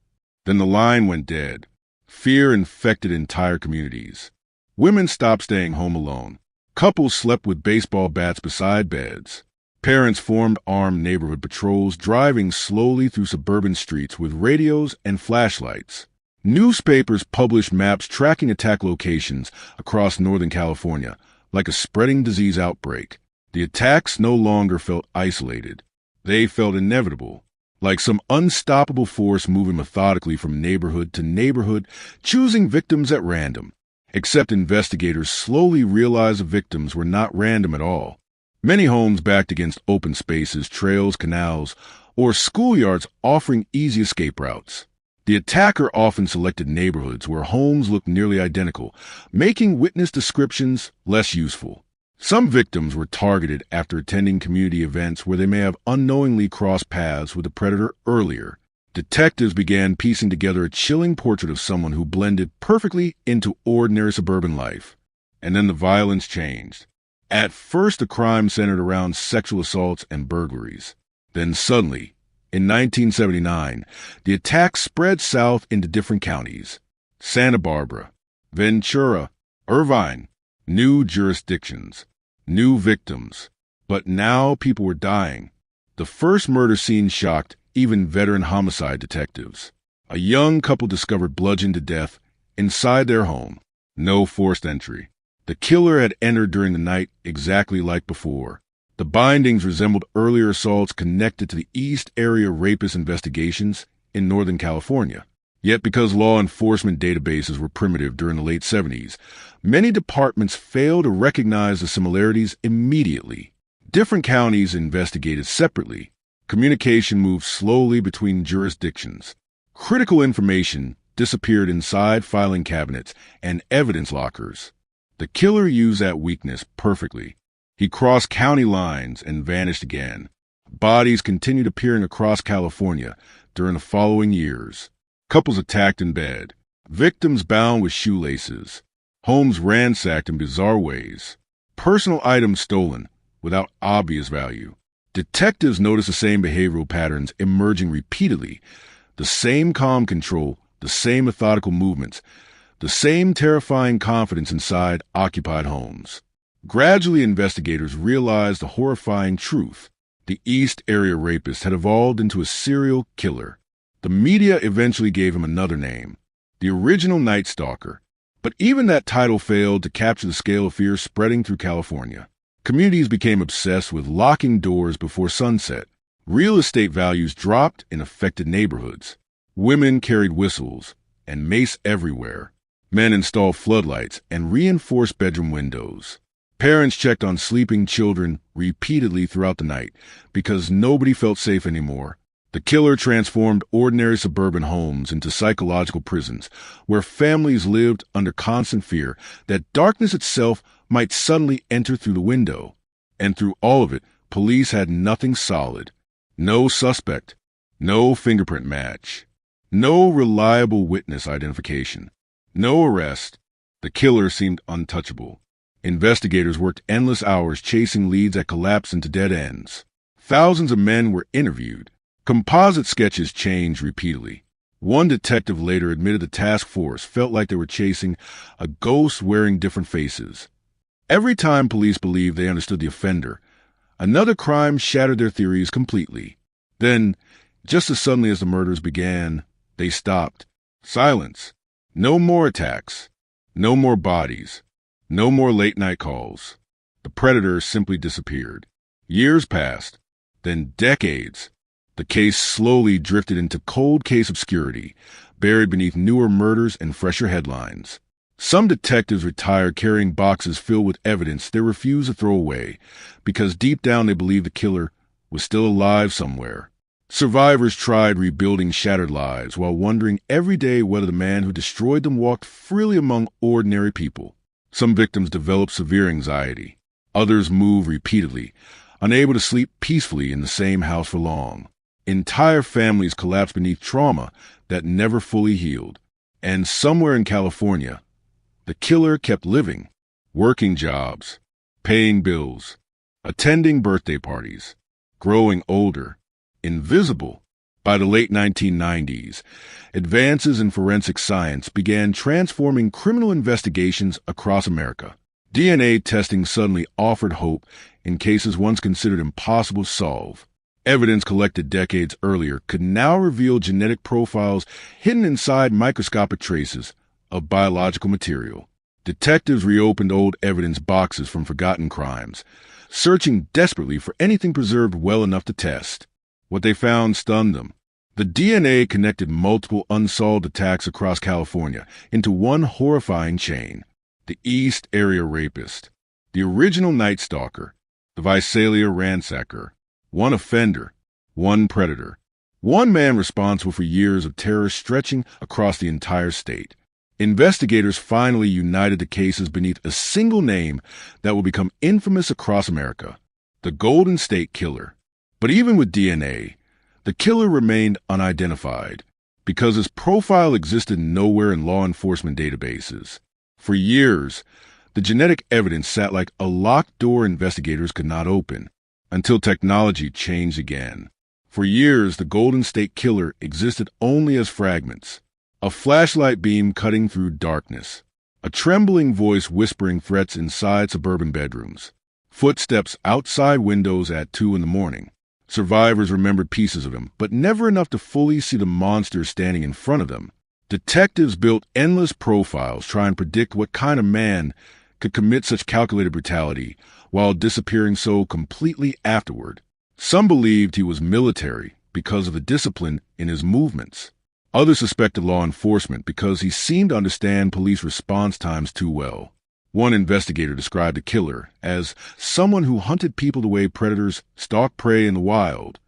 S20: Then the line went dead. Fear infected entire communities. Women stopped staying home alone. Couples slept with baseball bats beside beds. Parents formed armed neighborhood patrols, driving slowly through suburban streets with radios and flashlights. Newspapers published maps tracking attack locations across Northern California, like a spreading disease outbreak. The attacks no longer felt isolated. They felt inevitable, like some unstoppable force moving methodically from neighborhood to neighborhood, choosing victims at random. Except investigators slowly realized the victims were not random at all. Many homes backed against open spaces, trails, canals, or schoolyards offering easy escape routes. The attacker often selected neighborhoods where homes looked nearly identical, making witness descriptions less useful. Some victims were targeted after attending community events where they may have unknowingly crossed paths with the predator earlier. Detectives began piecing together a chilling portrait of someone who blended perfectly into ordinary suburban life. And then the violence changed. At first, the crime centered around sexual assaults and burglaries. Then suddenly, in 1979, the attacks spread south into different counties. Santa Barbara, Ventura, Irvine, new jurisdictions, new victims. But now people were dying. The first murder scene shocked even veteran homicide detectives. A young couple discovered bludgeoned to death inside their home. No forced entry. The killer had entered during the night exactly like before. The bindings resembled earlier assaults connected to the East Area Rapist investigations in Northern California. Yet because law enforcement databases were primitive during the late 70s, many departments failed to recognize the similarities immediately. Different counties investigated separately. Communication moved slowly between jurisdictions. Critical information disappeared inside filing cabinets and evidence lockers. The killer used that weakness perfectly. He crossed county lines and vanished again. Bodies continued appearing across California during the following years. Couples attacked in bed. Victims bound with shoelaces. Homes ransacked in bizarre ways. Personal items stolen without obvious value. Detectives noticed the same behavioral patterns emerging repeatedly. The same calm control, the same methodical movements, the same terrifying confidence inside occupied homes. Gradually, investigators realized the horrifying truth. The East Area Rapist had evolved into a serial killer. The media eventually gave him another name, the original Night Stalker. But even that title failed to capture the scale of fear spreading through California. Communities became obsessed with locking doors before sunset. Real estate values dropped in affected neighborhoods. Women carried whistles and mace everywhere. Men installed floodlights and reinforced bedroom windows. Parents checked on sleeping children repeatedly throughout the night because nobody felt safe anymore. The killer transformed ordinary suburban homes into psychological prisons where families lived under constant fear that darkness itself might suddenly enter through the window. And through all of it, police had nothing solid. No suspect, no fingerprint match, no reliable witness identification, no arrest. The killer seemed untouchable. Investigators worked endless hours chasing leads that collapsed into dead ends. Thousands of men were interviewed. Composite sketches changed repeatedly. One detective later admitted the task force felt like they were chasing a ghost wearing different faces. Every time police believed they understood the offender, another crime shattered their theories completely. Then, just as suddenly as the murders began, they stopped. Silence. No more attacks. No more bodies. No more late-night calls. The predator simply disappeared. Years passed, then decades. The case slowly drifted into cold case obscurity, buried beneath newer murders and fresher headlines. Some detectives retired carrying boxes filled with evidence they refused to throw away because deep down they believed the killer was still alive somewhere. Survivors tried rebuilding shattered lives while wondering every day whether the man who destroyed them walked freely among ordinary people. Some victims developed severe anxiety. Others moved repeatedly, unable to sleep peacefully in the same house for long. Entire families collapsed beneath trauma that never fully healed. And somewhere in California, the killer kept living, working jobs, paying bills, attending birthday parties, growing older, invisible. By the late 1990s, advances in forensic science began transforming criminal investigations across America. DNA testing suddenly offered hope in cases once considered impossible to solve. Evidence collected decades earlier could now reveal genetic profiles hidden inside microscopic traces of biological material. Detectives reopened old evidence boxes from forgotten crimes, searching desperately for anything preserved well enough to test. What they found stunned them. The DNA connected multiple unsolved attacks across California into one horrifying chain. The East Area Rapist, the original Night Stalker, the Visalia Ransacker, one offender, one predator, one man responsible for years of terror stretching across the entire state. Investigators finally united the cases beneath a single name that will become infamous across America, the Golden State Killer. But even with DNA, the killer remained unidentified because his profile existed nowhere in law enforcement databases. For years, the genetic evidence sat like a locked door investigators could not open, until technology changed again. For years, the Golden State Killer existed only as fragments, a flashlight beam cutting through darkness, a trembling voice whispering threats inside suburban bedrooms, footsteps outside windows at 2 a.m. Survivors remembered pieces of him, but never enough to fully see the monster standing in front of them. Detectives built endless profiles trying to predict what kind of man could commit such calculated brutality while disappearing so completely afterward. Some believed he was military because of the discipline in his movements. Others suspected law enforcement because he seemed to understand police response times too well. One investigator described the killer as someone who hunted people the way predators stalk prey in the wild.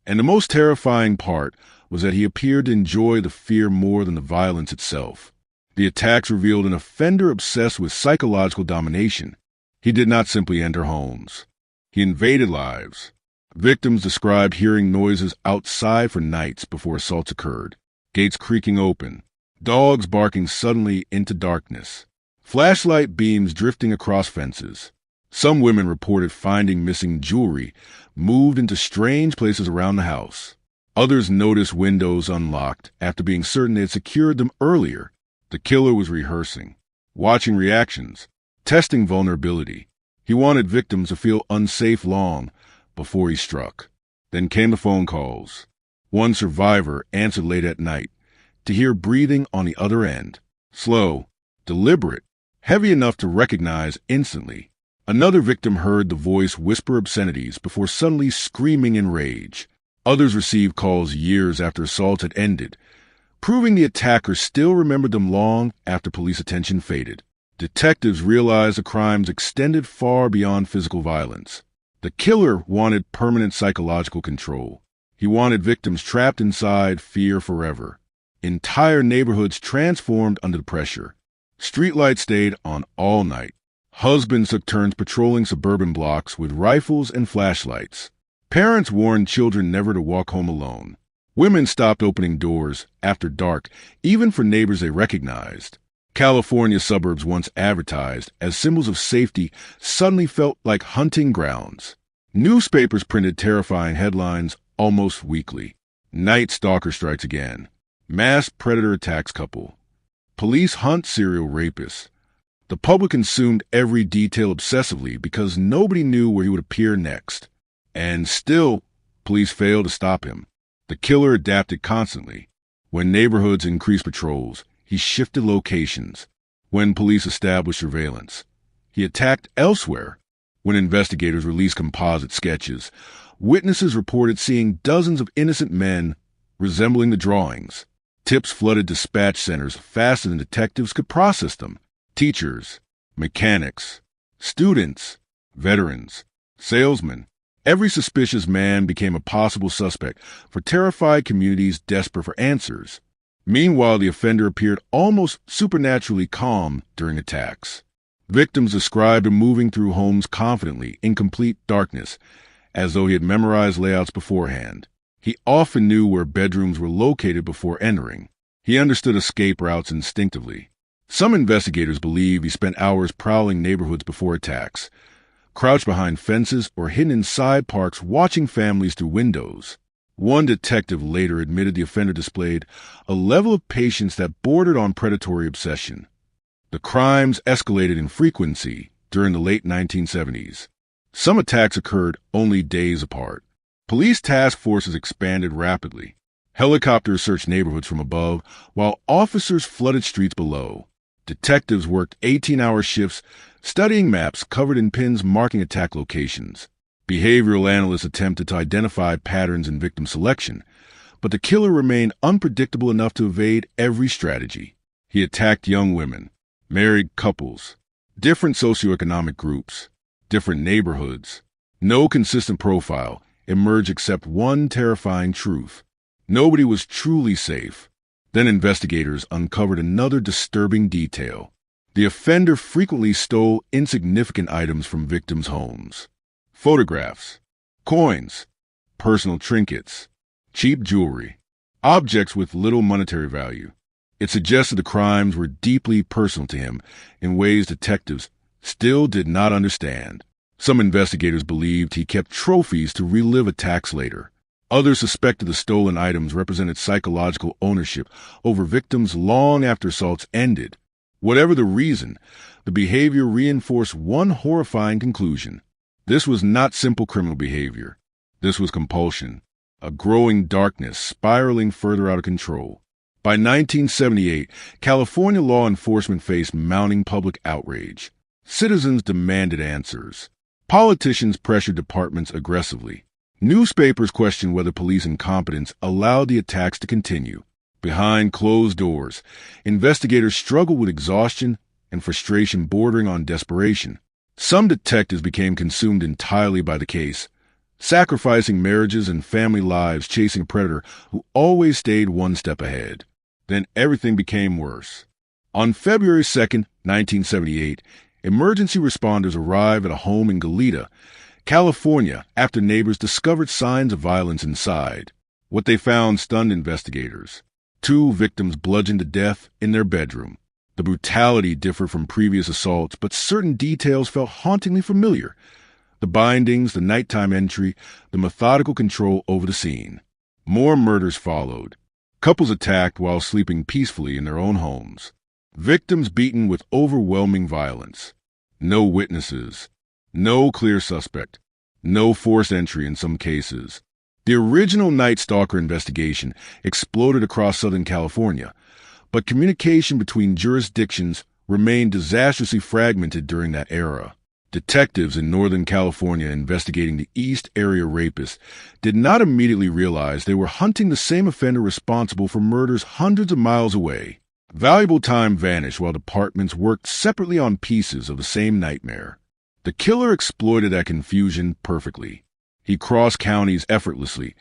S20: And the most terrifying part was that he appeared to enjoy the fear more than the violence itself. The attacks revealed an offender obsessed with psychological domination. He did not simply enter homes. He invaded lives. Victims described hearing noises outside for nights before assaults occurred. Gates creaking open. Dogs barking suddenly into darkness. Flashlight beams drifting across fences. Some women reported finding missing jewelry moved into strange places around the house. Others noticed windows unlocked after being certain they had secured them earlier. The killer was rehearsing, watching reactions, testing vulnerability. He wanted victims to feel unsafe long before he struck. Then came the phone calls. One survivor answered late at night to hear breathing on the other end. Slow, deliberate, heavy enough to recognize instantly. Another victim heard the voice whisper obscenities before suddenly screaming in rage. Others received calls years after assaults had ended, proving the attacker still remembered them long after police attention faded. Detectives realized the crimes extended far beyond physical violence. The killer wanted permanent psychological control. He wanted victims trapped inside fear forever. Entire neighborhoods transformed under the pressure. Streetlights stayed on all night. Husbands took turns patrolling suburban blocks with rifles and flashlights. Parents warned children never to walk home alone. Women stopped opening doors after dark, even for neighbors they recognized. California suburbs, once advertised as symbols of safety, suddenly felt like hunting grounds. Newspapers printed terrifying headlines almost weekly. Night stalker strikes again. Mass predator attacks couple. Police hunt serial rapists. The public consumed every detail obsessively because nobody knew where he would appear next. And still, police failed to stop him. The killer adapted constantly. When neighborhoods increased patrols, he shifted locations. When police established surveillance, he attacked elsewhere. When investigators released composite sketches, witnesses reported seeing dozens of innocent men resembling the drawings. Tips flooded dispatch centers faster than detectives could process them. Teachers, mechanics, students, veterans, salesmen. Every suspicious man became a possible suspect for terrified communities desperate for answers. Meanwhile, the offender appeared almost supernaturally calm during attacks. Victims described him moving through homes confidently in complete darkness, as though he had memorized layouts beforehand. He often knew where bedrooms were located before entering. He understood escape routes instinctively. Some investigators believe he spent hours prowling neighborhoods before attacks, crouched behind fences or hidden inside parks watching families through windows. One detective later admitted the offender displayed a level of patience that bordered on predatory obsession. The crimes escalated in frequency during the late 1970s. Some attacks occurred only days apart. Police task forces expanded rapidly. Helicopters searched neighborhoods from above, while officers flooded streets below. Detectives worked 18-hour shifts, studying maps covered in pins marking attack locations. Behavioral analysts attempted to identify patterns in victim selection, but the killer remained unpredictable enough to evade every strategy. He attacked young women, married couples, different socioeconomic groups, different neighborhoods. No consistent profile emerged except one terrifying truth. Nobody was truly safe. Then investigators uncovered another disturbing detail. The offender frequently stole insignificant items from victims' homes. Photographs, coins, personal trinkets, cheap jewelry, objects with little monetary value. It suggested the crimes were deeply personal to him in ways detectives still did not understand. Some investigators believed he kept trophies to relive attacks later. Others suspected the stolen items represented psychological ownership over victims long after assaults ended. Whatever the reason, the behavior reinforced one horrifying conclusion. This was not simple criminal behavior. This was compulsion, a growing darkness spiraling further out of control. By 1978, California law enforcement faced mounting public outrage. Citizens demanded answers. Politicians pressured departments aggressively. Newspapers questioned whether police incompetence allowed the attacks to continue. Behind closed doors, investigators struggled with exhaustion and frustration bordering on desperation. Some detectives became consumed entirely by the case, sacrificing marriages and family lives chasing a predator who always stayed one step ahead. Then everything became worse. On February 2, 1978, emergency responders arrived at a home in Goleta, California, after neighbors discovered signs of violence inside. What they found stunned investigators. 2 victims bludgeoned to death in their bedroom. The brutality differed from previous assaults, but certain details felt hauntingly familiar. The bindings, the nighttime entry, the methodical control over the scene. More murders followed. Couples attacked while sleeping peacefully in their own homes. Victims beaten with overwhelming violence. No witnesses. No clear suspect. No forced entry in some cases. The original Night Stalker investigation exploded across Southern California, but communication between jurisdictions remained disastrously fragmented during that era. Detectives in Northern California investigating the East Area rapists did not immediately realize they were hunting the same offender responsible for murders hundreds of miles away. Valuable time vanished while departments worked separately on pieces of the same nightmare. The killer exploited that confusion perfectly. He crossed counties effortlessly,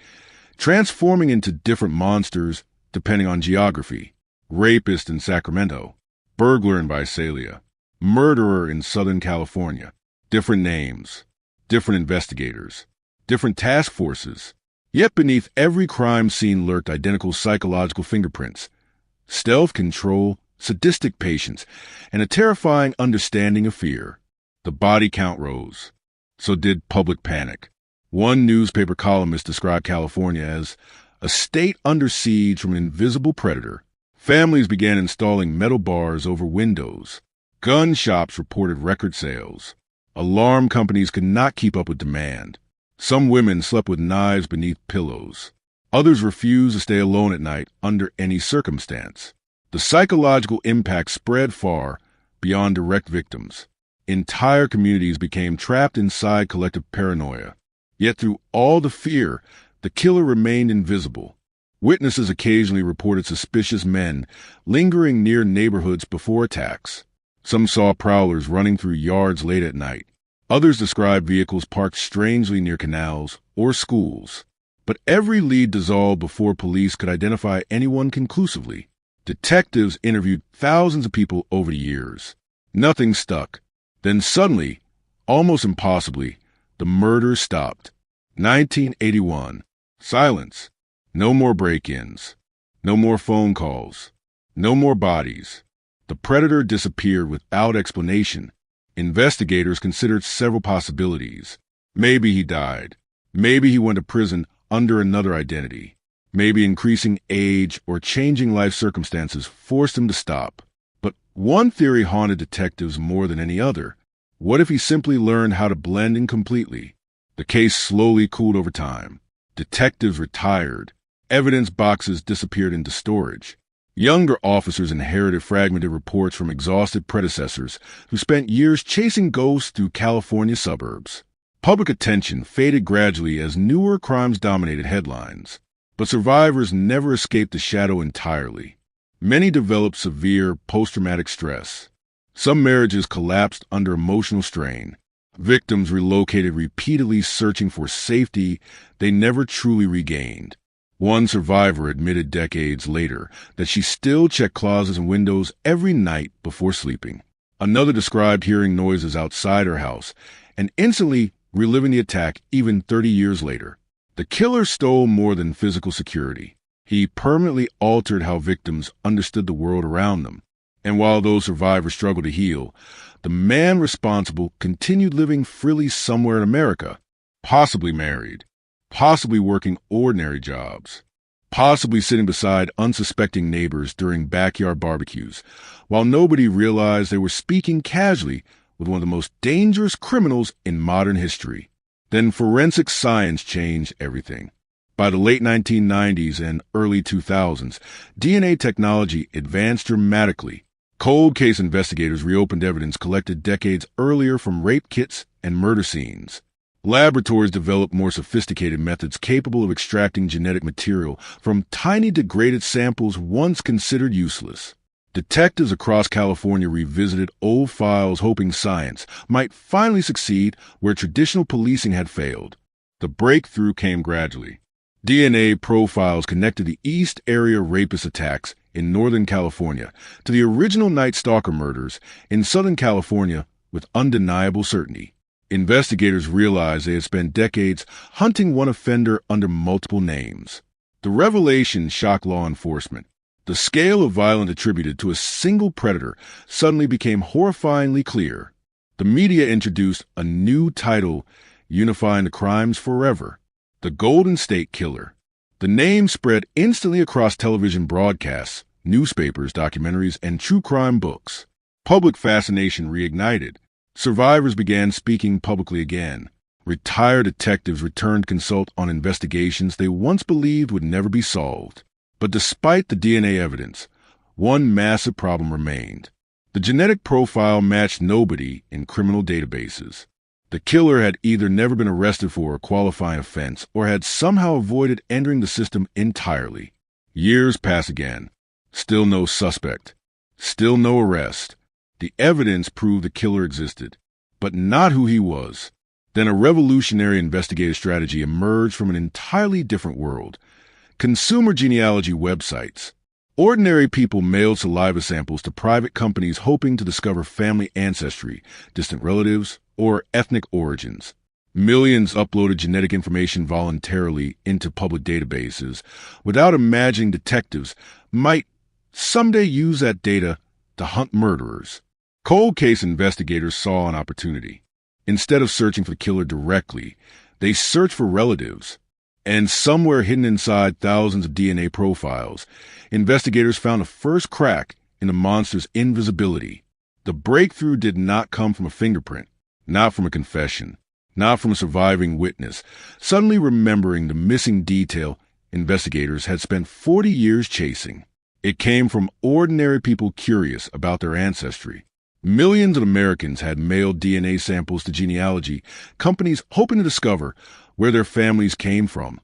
S20: transforming into different monsters depending on geography. Rapist in Sacramento, burglar in Visalia, murderer in Southern California. Different names, different investigators, different task forces. Yet beneath every crime scene lurked identical psychological fingerprints, stealth control, sadistic patience, and a terrifying understanding of fear. The body count rose. So did public panic. One newspaper columnist described California as a state under siege from an invisible predator. Families began installing metal bars over windows. Gun shops reported record sales. Alarm companies could not keep up with demand. Some women slept with knives beneath pillows. Others refused to stay alone at night under any circumstance. The psychological impact spread far beyond direct victims. Entire communities became trapped inside collective paranoia. Yet through all the fear, the killer remained invisible. Witnesses occasionally reported suspicious men lingering near neighborhoods before attacks. Some saw prowlers running through yards late at night. Others described vehicles parked strangely near canals or schools. But every lead dissolved before police could identify anyone conclusively. Detectives interviewed thousands of people over the years. Nothing stuck. Then suddenly, almost impossibly, the murder stopped. 1981. Silence. No more break-ins. No more phone calls. No more bodies. The predator disappeared without explanation. Investigators considered several possibilities. Maybe he died. Maybe he went to prison under another identity. Maybe increasing age or changing life circumstances forced him to stop. But one theory haunted detectives more than any other. What if he simply learned how to blend in completely? The case slowly cooled over time. Detectives retired. Evidence boxes disappeared into storage. Younger officers inherited fragmented reports from exhausted predecessors who spent years chasing ghosts through California suburbs. Public attention faded gradually as newer crimes dominated headlines. But survivors never escaped the shadow entirely. Many developed severe post-traumatic stress. Some marriages collapsed under emotional strain. Victims relocated repeatedly, searching for safety they never truly regained. One survivor admitted decades later that she still checked closets and windows every night before sleeping. Another described hearing noises outside her house and instantly reliving the attack even 30 years later. The killer stole more than physical security. He permanently altered how victims understood the world around them. And while those survivors struggled to heal, the man responsible continued living freely somewhere in America, possibly married, possibly working ordinary jobs, possibly sitting beside unsuspecting neighbors during backyard barbecues, while nobody realized they were speaking casually with one of the most dangerous criminals in modern history. Then forensic science changed everything. By the late 1990s and early 2000s, DNA technology advanced dramatically. Cold case investigators reopened evidence collected decades earlier from rape kits and murder scenes. Laboratories developed more sophisticated methods capable of extracting genetic material from tiny degraded samples once considered useless. Detectives across California revisited old files hoping science might finally succeed where traditional policing had failed. The breakthrough came gradually. DNA profiles connected the East Area rapist attacks in Northern California to the original Night Stalker murders in Southern California with undeniable certainty. Investigators realized they had spent decades hunting one offender under multiple names. The revelation shocked law enforcement. The scale of violence attributed to a single predator suddenly became horrifyingly clear. The media introduced a new title unifying the crimes forever: the Golden State Killer. The name spread instantly across television broadcasts, newspapers, documentaries, and true crime books. Public fascination reignited. Survivors began speaking publicly again. Retired detectives returned to consult on investigations they once believed would never be solved. But despite the DNA evidence, one massive problem remained. The genetic profile matched nobody in criminal databases. The killer had either never been arrested for a qualifying offense or had somehow avoided entering the system entirely. Years passed again. Still no suspect. Still no arrest. The evidence proved the killer existed, but not who he was. Then a revolutionary investigative strategy emerged from an entirely different world. Consumer genealogy websites. Ordinary people mailed saliva samples to private companies hoping to discover family ancestry, distant relatives, or ethnic origins. Millions uploaded genetic information voluntarily into public databases without imagining detectives might someday use that data to hunt murderers. Cold case investigators saw an opportunity. Instead of searching for the killer directly, they searched for relatives. And somewhere hidden inside thousands of DNA profiles, investigators found the first crack in the monster's invisibility. The breakthrough did not come from a fingerprint, not from a confession, not from a surviving witness, suddenly remembering the missing detail investigators had spent 40 years chasing. It came from ordinary people curious about their ancestry. Millions of Americans had mailed DNA samples to genealogy companies hoping to discover where their families came from,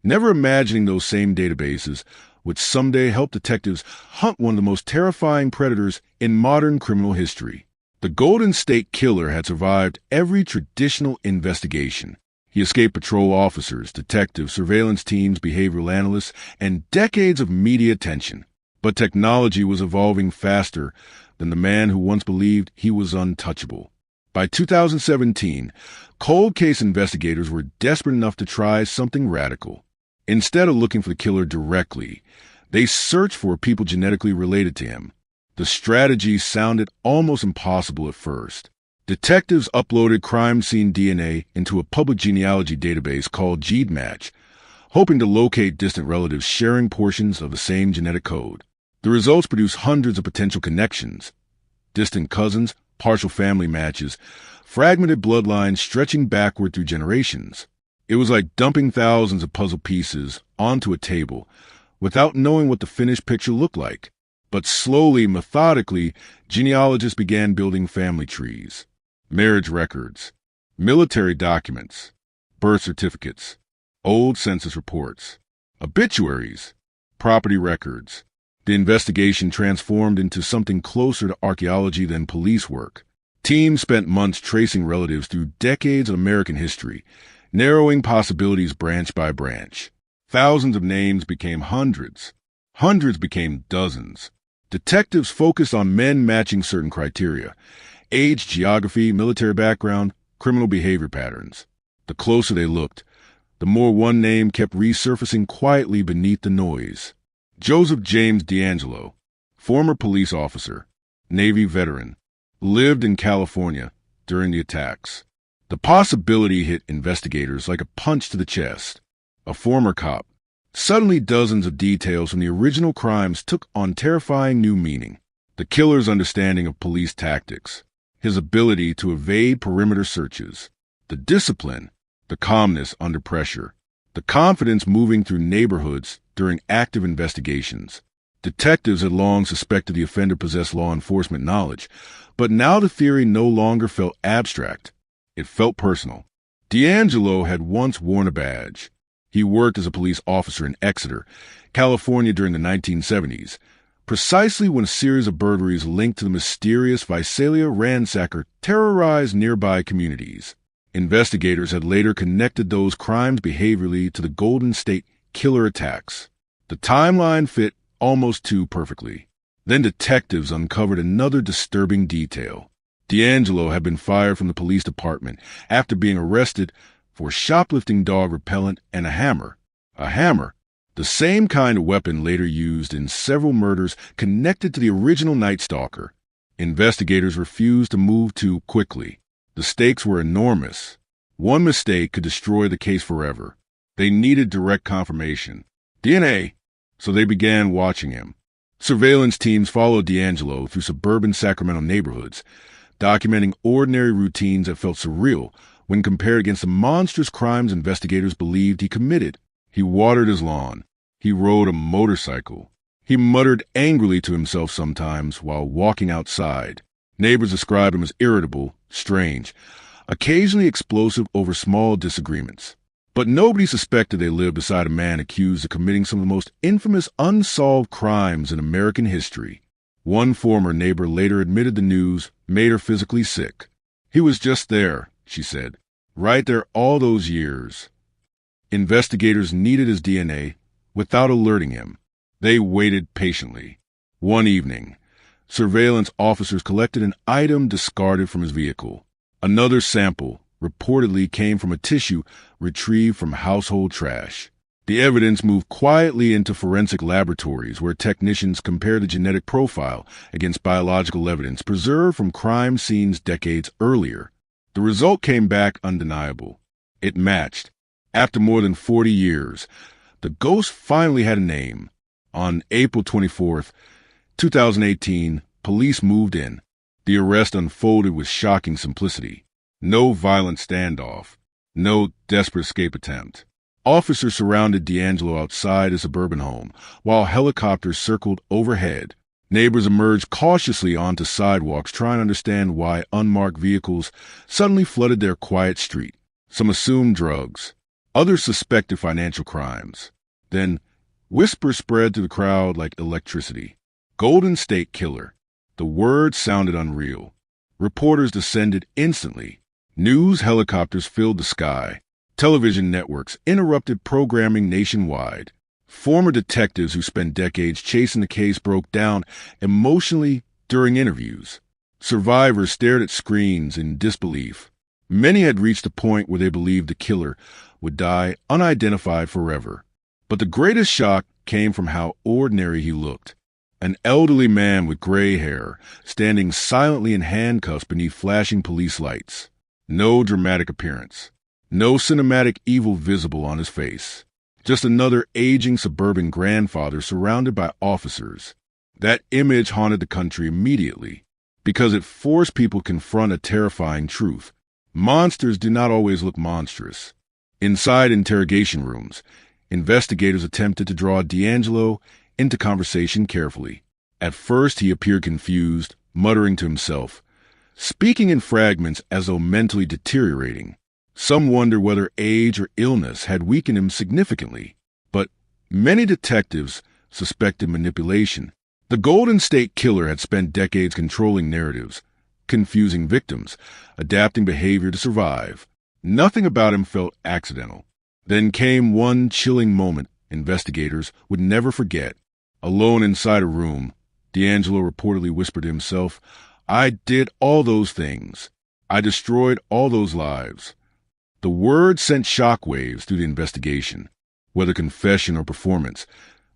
S20: never imagining those same databases would someday help detectives hunt one of the most terrifying predators in modern criminal history. The Golden State Killer had survived every traditional investigation. He escaped patrol officers, detectives, surveillance teams, behavioral analysts, and decades of media attention. But technology was evolving faster than the man who once believed he was untouchable. By 2017, cold case investigators were desperate enough to try something radical. Instead of looking for the killer directly, they searched for people genetically related to him. The strategy sounded almost impossible at first. Detectives uploaded crime scene DNA into a public genealogy database called GeneMatch, hoping to locate distant relatives sharing portions of the same genetic code. The results produced hundreds of potential connections: distant cousins, partial family matches, fragmented bloodlines stretching backward through generations. It was like dumping thousands of puzzle pieces onto a table without knowing what the finished picture looked like. But slowly, methodically, genealogists began building family trees, marriage records, military documents, birth certificates, old census reports, obituaries, property records. The investigation transformed into something closer to archaeology than police work. Teams spent months tracing relatives through decades of American history, narrowing possibilities branch by branch. Thousands of names became hundreds. Hundreds became dozens. Detectives focused on men matching certain criteria: age, geography, military background, criminal behavior patterns. The closer they looked, the more one name kept resurfacing quietly beneath the noise. Joseph James D'Angelo, former police officer, Navy veteran, lived in California during the attacks. The possibility hit investigators like a punch to the chest. A former cop. Suddenly dozens of details from the original crimes took on terrifying new meaning. The killer's understanding of police tactics, his ability to evade perimeter searches, the discipline, the calmness under pressure, the confidence moving through neighborhoods during active investigations. Detectives had long suspected the offender possessed law enforcement knowledge, but now the theory no longer felt abstract. It felt personal. D'Angelo had once worn a badge. He worked as a police officer in Exeter, California during the 1970s, precisely when a series of burglaries linked to the mysterious Visalia ransacker terrorized nearby communities. Investigators had later connected those crimes behaviorally to the Golden State Killer attacks. The timeline fit almost too perfectly. Then detectives uncovered another disturbing detail. D'Angelo had been fired from the police department after being arrested for shoplifting dog repellent and a hammer. A hammer, the same kind of weapon later used in several murders connected to the original Night Stalker. Investigators refused to move too quickly. The stakes were enormous. One mistake could destroy the case forever. They needed direct confirmation. DNA. So they began watching him. Surveillance teams followed D'Angelo through suburban Sacramento neighborhoods, documenting ordinary routines that felt surreal when compared against the monstrous crimes investigators believed he committed. He watered his lawn. He rode a motorcycle. He muttered angrily to himself sometimes while walking outside. Neighbors described him as irritable, strange, occasionally explosive over small disagreements. But nobody suspected they lived beside a man accused of committing some of the most infamous unsolved crimes in American history. One former neighbor later admitted the news made her physically sick. He was just there, she said, right there all those years. Investigators needed his DNA without alerting him. They waited patiently. One evening, surveillance officers collected an item discarded from his vehicle. Another sample reportedly came from a tissue retrieved from household trash. The evidence moved quietly into forensic laboratories where technicians compared the genetic profile against biological evidence preserved from crime scenes decades earlier. The result came back undeniable. It matched. After more than 40 years, the ghost finally had a name. On April 24th, 2018, police moved in. The arrest unfolded with shocking simplicity. No violent standoff. No desperate escape attempt. Officers surrounded D'Angelo outside his suburban home, while helicopters circled overhead. Neighbors emerged cautiously onto sidewalks, trying to understand why unmarked vehicles suddenly flooded their quiet street. Some assumed drugs. Others suspected financial crimes. Then, whispers spread through the crowd like electricity. Golden State Killer. The word sounded unreal. Reporters descended instantly. News helicopters filled the sky. Television networks interrupted programming nationwide. Former detectives who spent decades chasing the case broke down emotionally during interviews. Survivors stared at screens in disbelief. Many had reached a point where they believed the killer would die unidentified forever. But the greatest shock came from how ordinary he looked. An elderly man with gray hair, standing silently in handcuffs beneath flashing police lights. No dramatic appearance. No cinematic evil visible on his face. Just another aging suburban grandfather surrounded by officers. That image haunted the country immediately, because it forced people to confront a terrifying truth. Monsters do not always look monstrous. Inside interrogation rooms, investigators attempted to draw D'Angelo into conversation carefully. At first, he appeared confused, muttering to himself, speaking in fragments as though mentally deteriorating. Some wondered whether age or illness had weakened him significantly, but many detectives suspected manipulation. The Golden State Killer had spent decades controlling narratives, confusing victims, adapting behavior to survive. Nothing about him felt accidental. Then came one chilling moment investigators would never forget. Alone inside a room, D'Angelo reportedly whispered to himself, "I did all those things. I destroyed all those lives." The word sent shockwaves through the investigation. Whether confession or performance,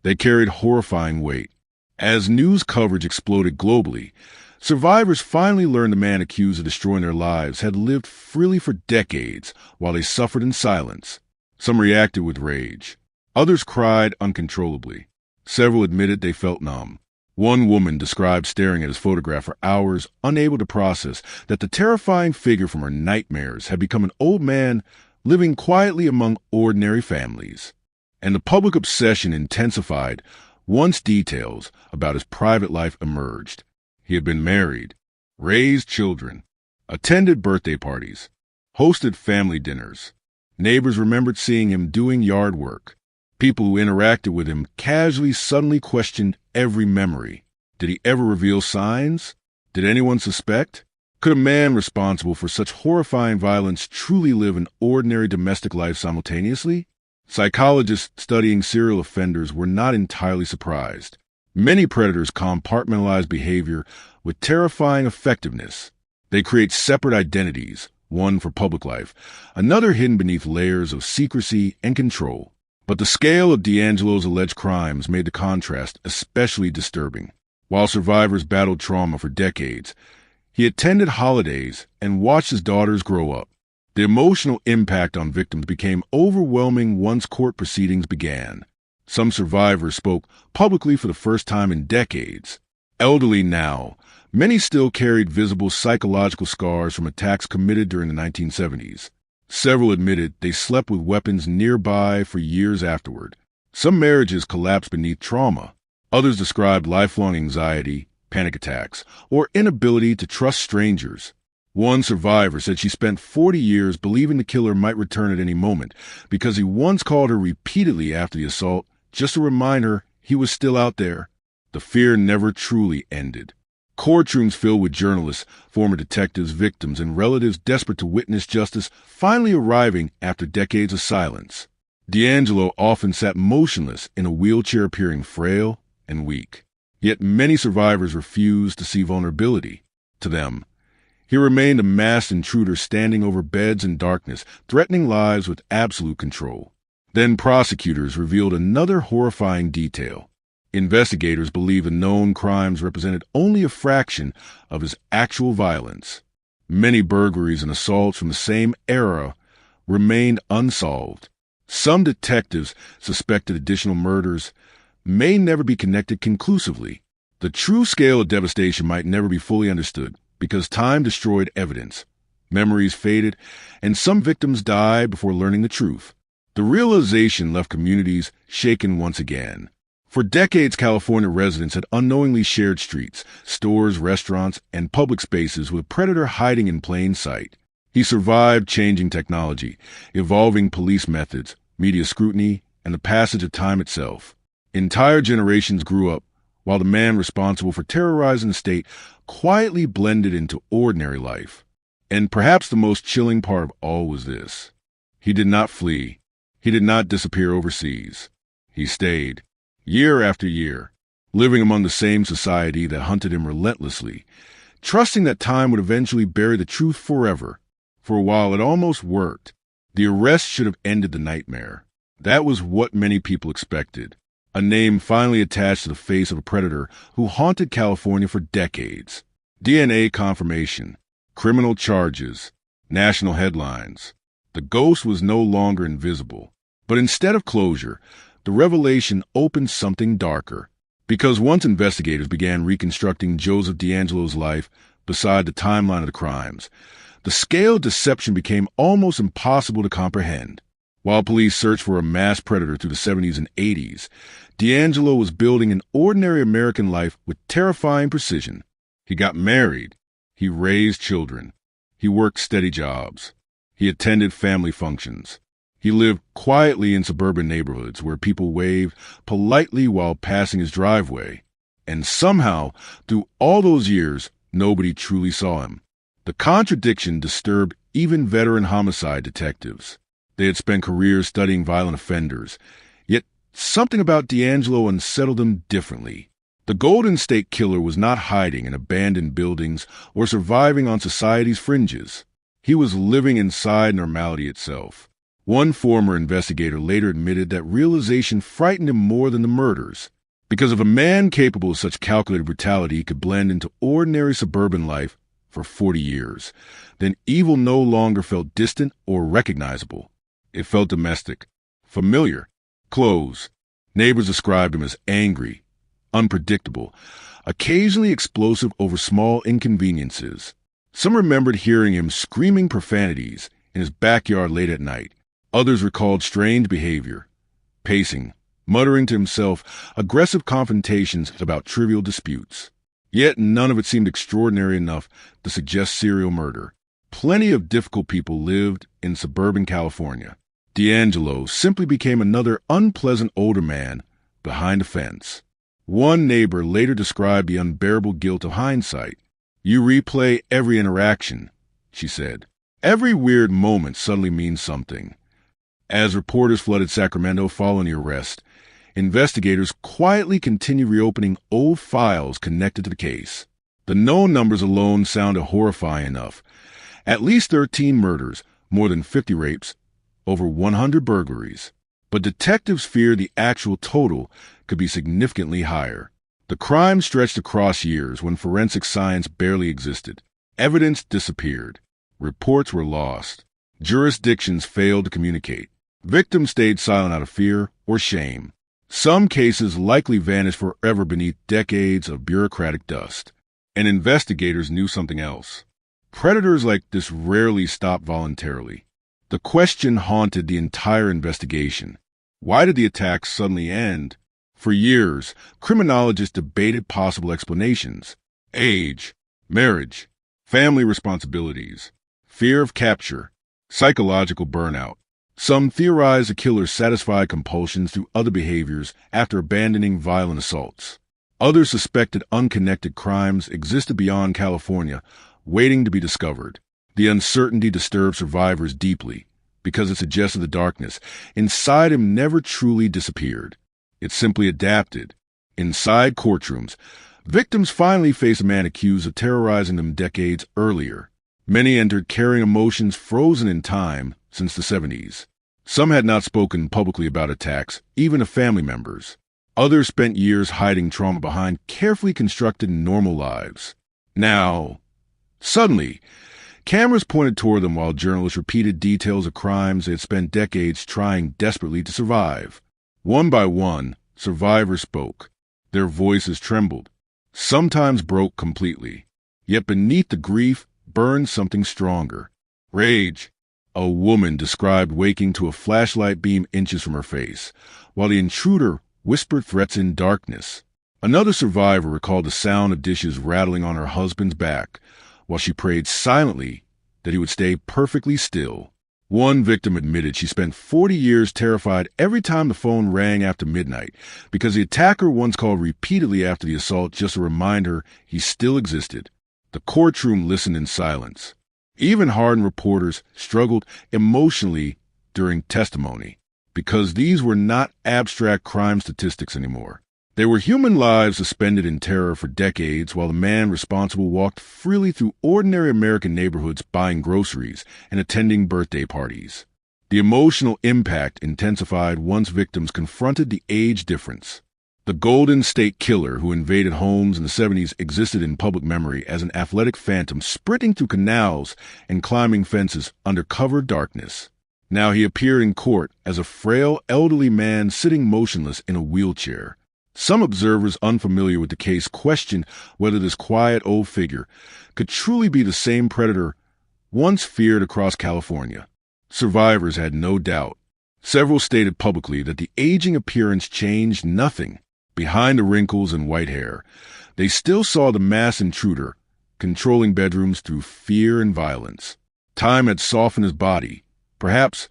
S20: they carried horrifying weight. As news coverage exploded globally, survivors finally learned the man accused of destroying their lives had lived freely for decades while they suffered in silence. Some reacted with rage. Others cried uncontrollably. Several admitted they felt numb. One woman described staring at his photograph for hours, unable to process that the terrifying figure from her nightmares had become an old man living quietly among ordinary families. And the public obsession intensified once details about his private life emerged. He had been married, raised children, attended birthday parties, hosted family dinners. Neighbors remembered seeing him doing yard work. People who interacted with him casually suddenly questioned every memory. Did he ever reveal signs? Did anyone suspect? Could a man responsible for such horrifying violence truly live an ordinary domestic life simultaneously? Psychologists studying serial offenders were not entirely surprised. Many predators compartmentalize behavior with terrifying effectiveness. They create separate identities, one for public life, another hidden beneath layers of secrecy and control. But the scale of D'Angelo's alleged crimes made the contrast especially disturbing. While survivors battled trauma for decades, he attended holidays and watched his daughters grow up. The emotional impact on victims became overwhelming once court proceedings began. Some survivors spoke publicly for the first time in decades. Elderly now, many still carried visible psychological scars from attacks committed during the 1970s. Several admitted they slept with weapons nearby for years afterward. Some marriages collapsed beneath trauma. Others described lifelong anxiety, panic attacks, or inability to trust strangers. One survivor said she spent 40 years believing the killer might return at any moment because he once called her repeatedly after the assault just to remind her he was still out there. The fear never truly ended. Courtrooms filled with journalists, former detectives, victims, and relatives desperate to witness justice finally arriving after decades of silence. D'Angelo often sat motionless in a wheelchair, appearing frail and weak. Yet many survivors refused to see vulnerability. To them, he remained a masked intruder standing over beds in darkness, threatening lives with absolute control. Then prosecutors revealed another horrifying detail. Investigators believe the known crimes represented only a fraction of his actual violence. Many burglaries and assaults from the same era remained unsolved. Some detectives suspected additional murders may never be connected conclusively. The true scale of devastation might never be fully understood because time destroyed evidence. Memories faded, and some victims died before learning the truth. The realization left communities shaken once again. For decades, California residents had unknowingly shared streets, stores, restaurants, and public spaces with a predator hiding in plain sight. He survived changing technology, evolving police methods, media scrutiny, and the passage of time itself. Entire generations grew up, while the man responsible for terrorizing the state quietly blended into ordinary life. And perhaps the most chilling part of all was this. He did not flee. He did not disappear overseas. He stayed, year after year, living among the same society that hunted him relentlessly, trusting that time would eventually bury the truth forever. For a while, it almost worked. The arrest should have ended the nightmare. That was what many people expected. A name finally attached to the face of a predator who haunted California for decades. DNA confirmation, criminal charges, national headlines. The ghost was no longer invisible. But instead of closure, the revelation opened something darker. Because once investigators began reconstructing Joseph D'Angelo's life beside the timeline of the crimes, the scale of deception became almost impossible to comprehend. While police searched for a mass predator through the 70s and 80s, D'Angelo was building an ordinary American life with terrifying precision. He got married. He raised children. He worked steady jobs. He attended family functions. He lived quietly in suburban neighborhoods where people waved politely while passing his driveway. And somehow, through all those years, nobody truly saw him. The contradiction disturbed even veteran homicide detectives. They had spent careers studying violent offenders, yet something about D'Angelo unsettled them differently. The Golden State Killer was not hiding in abandoned buildings or surviving on society's fringes. He was living inside normality itself. One former investigator later admitted that realization frightened him more than the murders. Because if a man capable of such calculated brutality could blend into ordinary suburban life for 40 years, then evil no longer felt distant or recognizable. It felt domestic, familiar, close. Neighbors described him as angry, unpredictable, occasionally explosive over small inconveniences. Some remembered hearing him screaming profanities in his backyard late at night. Others recalled strange behavior, pacing, muttering to himself, aggressive confrontations about trivial disputes. Yet none of it seemed extraordinary enough to suggest serial murder. Plenty of difficult people lived in suburban California. D'Angelo simply became another unpleasant older man behind a fence. One neighbor later described the unbearable guilt of hindsight. "You replay every interaction," she said. "Every weird moment suddenly means something." As reporters flooded Sacramento following the arrest, investigators quietly continued reopening old files connected to the case. The known numbers alone sounded horrifying enough. At least 13 murders, more than 50 rapes, over 100 burglaries. But detectives feared the actual total could be significantly higher. The crime stretched across years when forensic science barely existed. Evidence disappeared. Reports were lost. Jurisdictions failed to communicate. Victims stayed silent out of fear or shame. Some cases likely vanished forever beneath decades of bureaucratic dust. And investigators knew something else. Predators like this rarely stop voluntarily. The question haunted the entire investigation. Why did the attack suddenly end? For years, criminologists debated possible explanations. Age, marriage, family responsibilities, fear of capture, psychological burnout. Some theorize the killer satisfied compulsions through other behaviors after abandoning violent assaults. Others suspected unconnected crimes existed beyond California, waiting to be discovered. The uncertainty disturbed survivors deeply because it suggested the darkness inside him never truly disappeared. It simply adapted. Inside courtrooms, victims finally faced a man accused of terrorizing them decades earlier. Many entered carrying emotions frozen in time since the 70s. Some had not spoken publicly about attacks, even to family members. Others spent years hiding trauma behind carefully constructed normal lives. Now, suddenly, cameras pointed toward them while journalists repeated details of crimes they had spent decades trying desperately to survive. One by one, survivors spoke. Their voices trembled, sometimes broke completely. Yet beneath the grief burned something stronger. Rage. A woman described waking to a flashlight beam inches from her face, while the intruder whispered threats in darkness. Another survivor recalled the sound of dishes rattling on her husband's back, while she prayed silently that he would stay perfectly still. One victim admitted she spent 40 years terrified every time the phone rang after midnight, because the attacker once called repeatedly after the assault just to remind her he still existed. The courtroom listened in silence. Even hardened reporters struggled emotionally during testimony, because these were not abstract crime statistics anymore. They were human lives suspended in terror for decades while the man responsible walked freely through ordinary American neighborhoods buying groceries and attending birthday parties. The emotional impact intensified once victims confronted the age difference. The Golden State Killer who invaded homes in the 70s existed in public memory as an athletic phantom sprinting through canals and climbing fences under cover darkness. Now he appeared in court as a frail, elderly man sitting motionless in a wheelchair. Some observers unfamiliar with the case questioned whether this quiet old figure could truly be the same predator once feared across California. Survivors had no doubt. Several stated publicly that the aging appearance changed nothing. Behind the wrinkles and white hair, they still saw the mass intruder, controlling bedrooms through fear and violence. Time had softened his body, perhaps,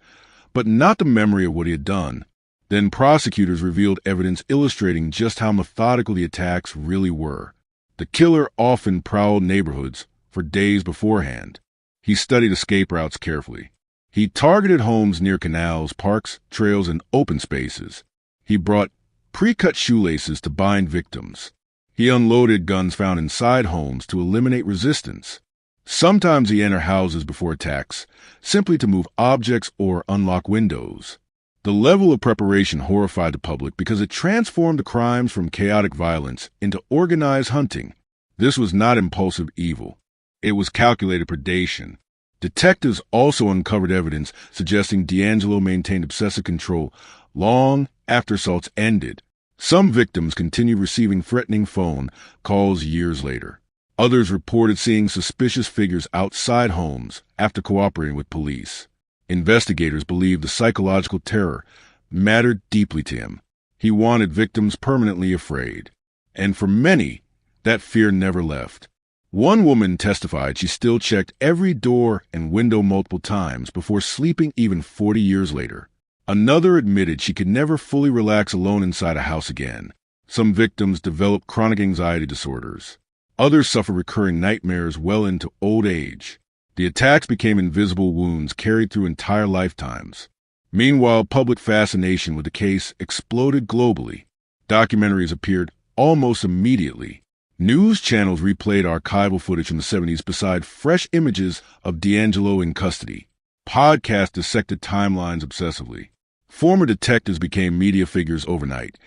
S20: but not the memory of what he had done. Then prosecutors revealed evidence illustrating just how methodical the attacks really were. The killer often prowled neighborhoods for days beforehand. He studied escape routes carefully. He targeted homes near canals, parks, trails, and open spaces. He brought pre-cut shoelaces to bind victims. He unloaded guns found inside homes to eliminate resistance. Sometimes he entered houses before attacks, simply to move objects or unlock windows. The level of preparation horrified the public because it transformed the crimes from chaotic violence into organized hunting. This was not impulsive evil. It was calculated predation. Detectives also uncovered evidence suggesting D'Angelo maintained obsessive control long after assaults ended. Some victims continued receiving threatening phone calls years later. Others reported seeing suspicious figures outside homes after cooperating with police. Investigators believed the psychological terror mattered deeply to him. He wanted victims permanently afraid. And for many, that fear never left. One woman testified she still checked every door and window multiple times before sleeping even 40 years later. Another admitted she could never fully relax alone inside a house again. Some victims developed chronic anxiety disorders. Others suffered recurring nightmares well into old age. The attacks became invisible wounds carried through entire lifetimes. Meanwhile, public fascination with the case exploded globally. Documentaries appeared almost immediately. News channels replayed archival footage from the 70s beside fresh images of D'Angelo in custody. Podcasts dissected timelines obsessively. Former detectives became media figures overnight,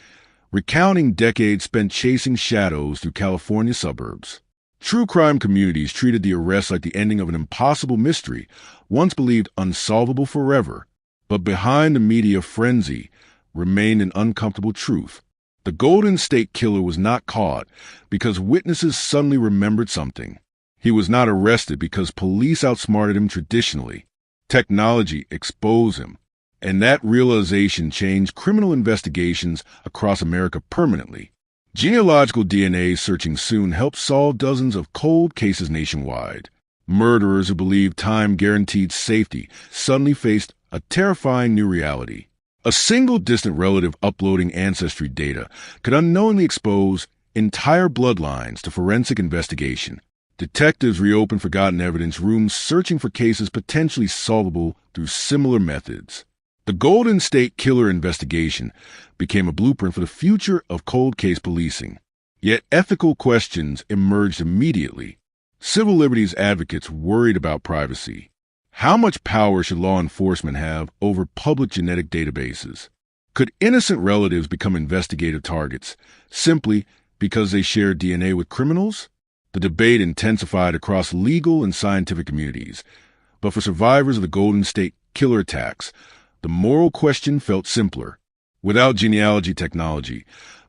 S20: recounting decades spent chasing shadows through California suburbs. True crime communities treated the arrest like the ending of an impossible mystery, once believed unsolvable forever. But behind the media frenzy remained an uncomfortable truth. The Golden State Killer was not caught because witnesses suddenly remembered something. He was not arrested because police outsmarted him traditionally. Technology exposed him. And that realization changed criminal investigations across America permanently. Genealogical DNA searching soon helped solve dozens of cold cases nationwide. Murderers who believed time guaranteed safety suddenly faced a terrifying new reality. A single distant relative uploading ancestry data could unknowingly expose entire bloodlines to forensic investigation. Detectives reopened forgotten evidence rooms searching for cases potentially solvable through similar methods. The Golden State Killer investigation became a blueprint for the future of cold case policing. Yet ethical questions emerged immediately. Civil liberties advocates worried about privacy. How much power should law enforcement have over public genetic databases? Could innocent relatives become investigative targets simply because they share DNA with criminals? The debate intensified across legal and scientific communities. But for survivors of the Golden State Killer attacks, the moral question felt simpler. Without genealogy technology,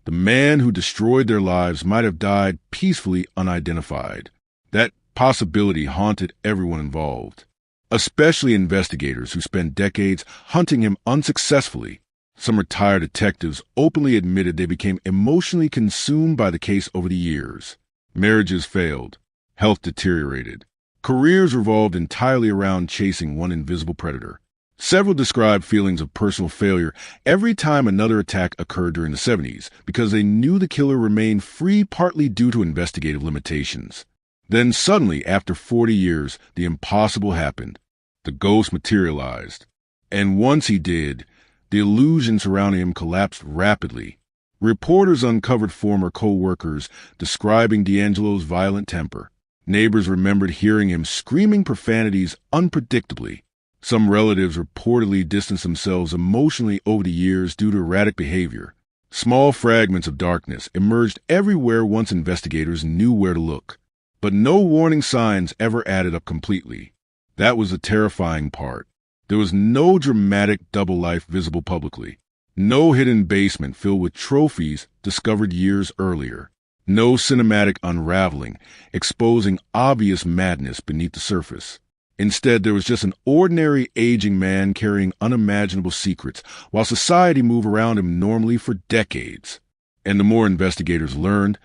S20: the man who destroyed their lives might have died peacefully unidentified. That possibility haunted everyone involved, especially investigators who spent decades hunting him unsuccessfully. Some retired detectives openly admitted they became emotionally consumed by the case over the years. Marriages failed, health deteriorated, careers revolved entirely around chasing one invisible predator. Several described feelings of personal failure every time another attack occurred during the 70s because they knew the killer remained free partly due to investigative limitations. Then suddenly, after 40 years, the impossible happened. The ghost materialized. And once he did, the illusion surrounding him collapsed rapidly. Reporters uncovered former co-workers describing D'Angelo's violent temper. Neighbors remembered hearing him screaming profanities unpredictably. Some relatives reportedly distanced themselves emotionally over the years due to erratic behavior. Small fragments of darkness emerged everywhere once investigators knew where to look. But no warning signs ever added up completely. That was the terrifying part. There was no dramatic double life visible publicly. No hidden basement filled with trophies discovered years earlier. No cinematic unraveling exposing obvious madness beneath the surface. Instead, there was just an ordinary aging man carrying unimaginable secrets while society moved around him normally for decades. And the more investigators learned,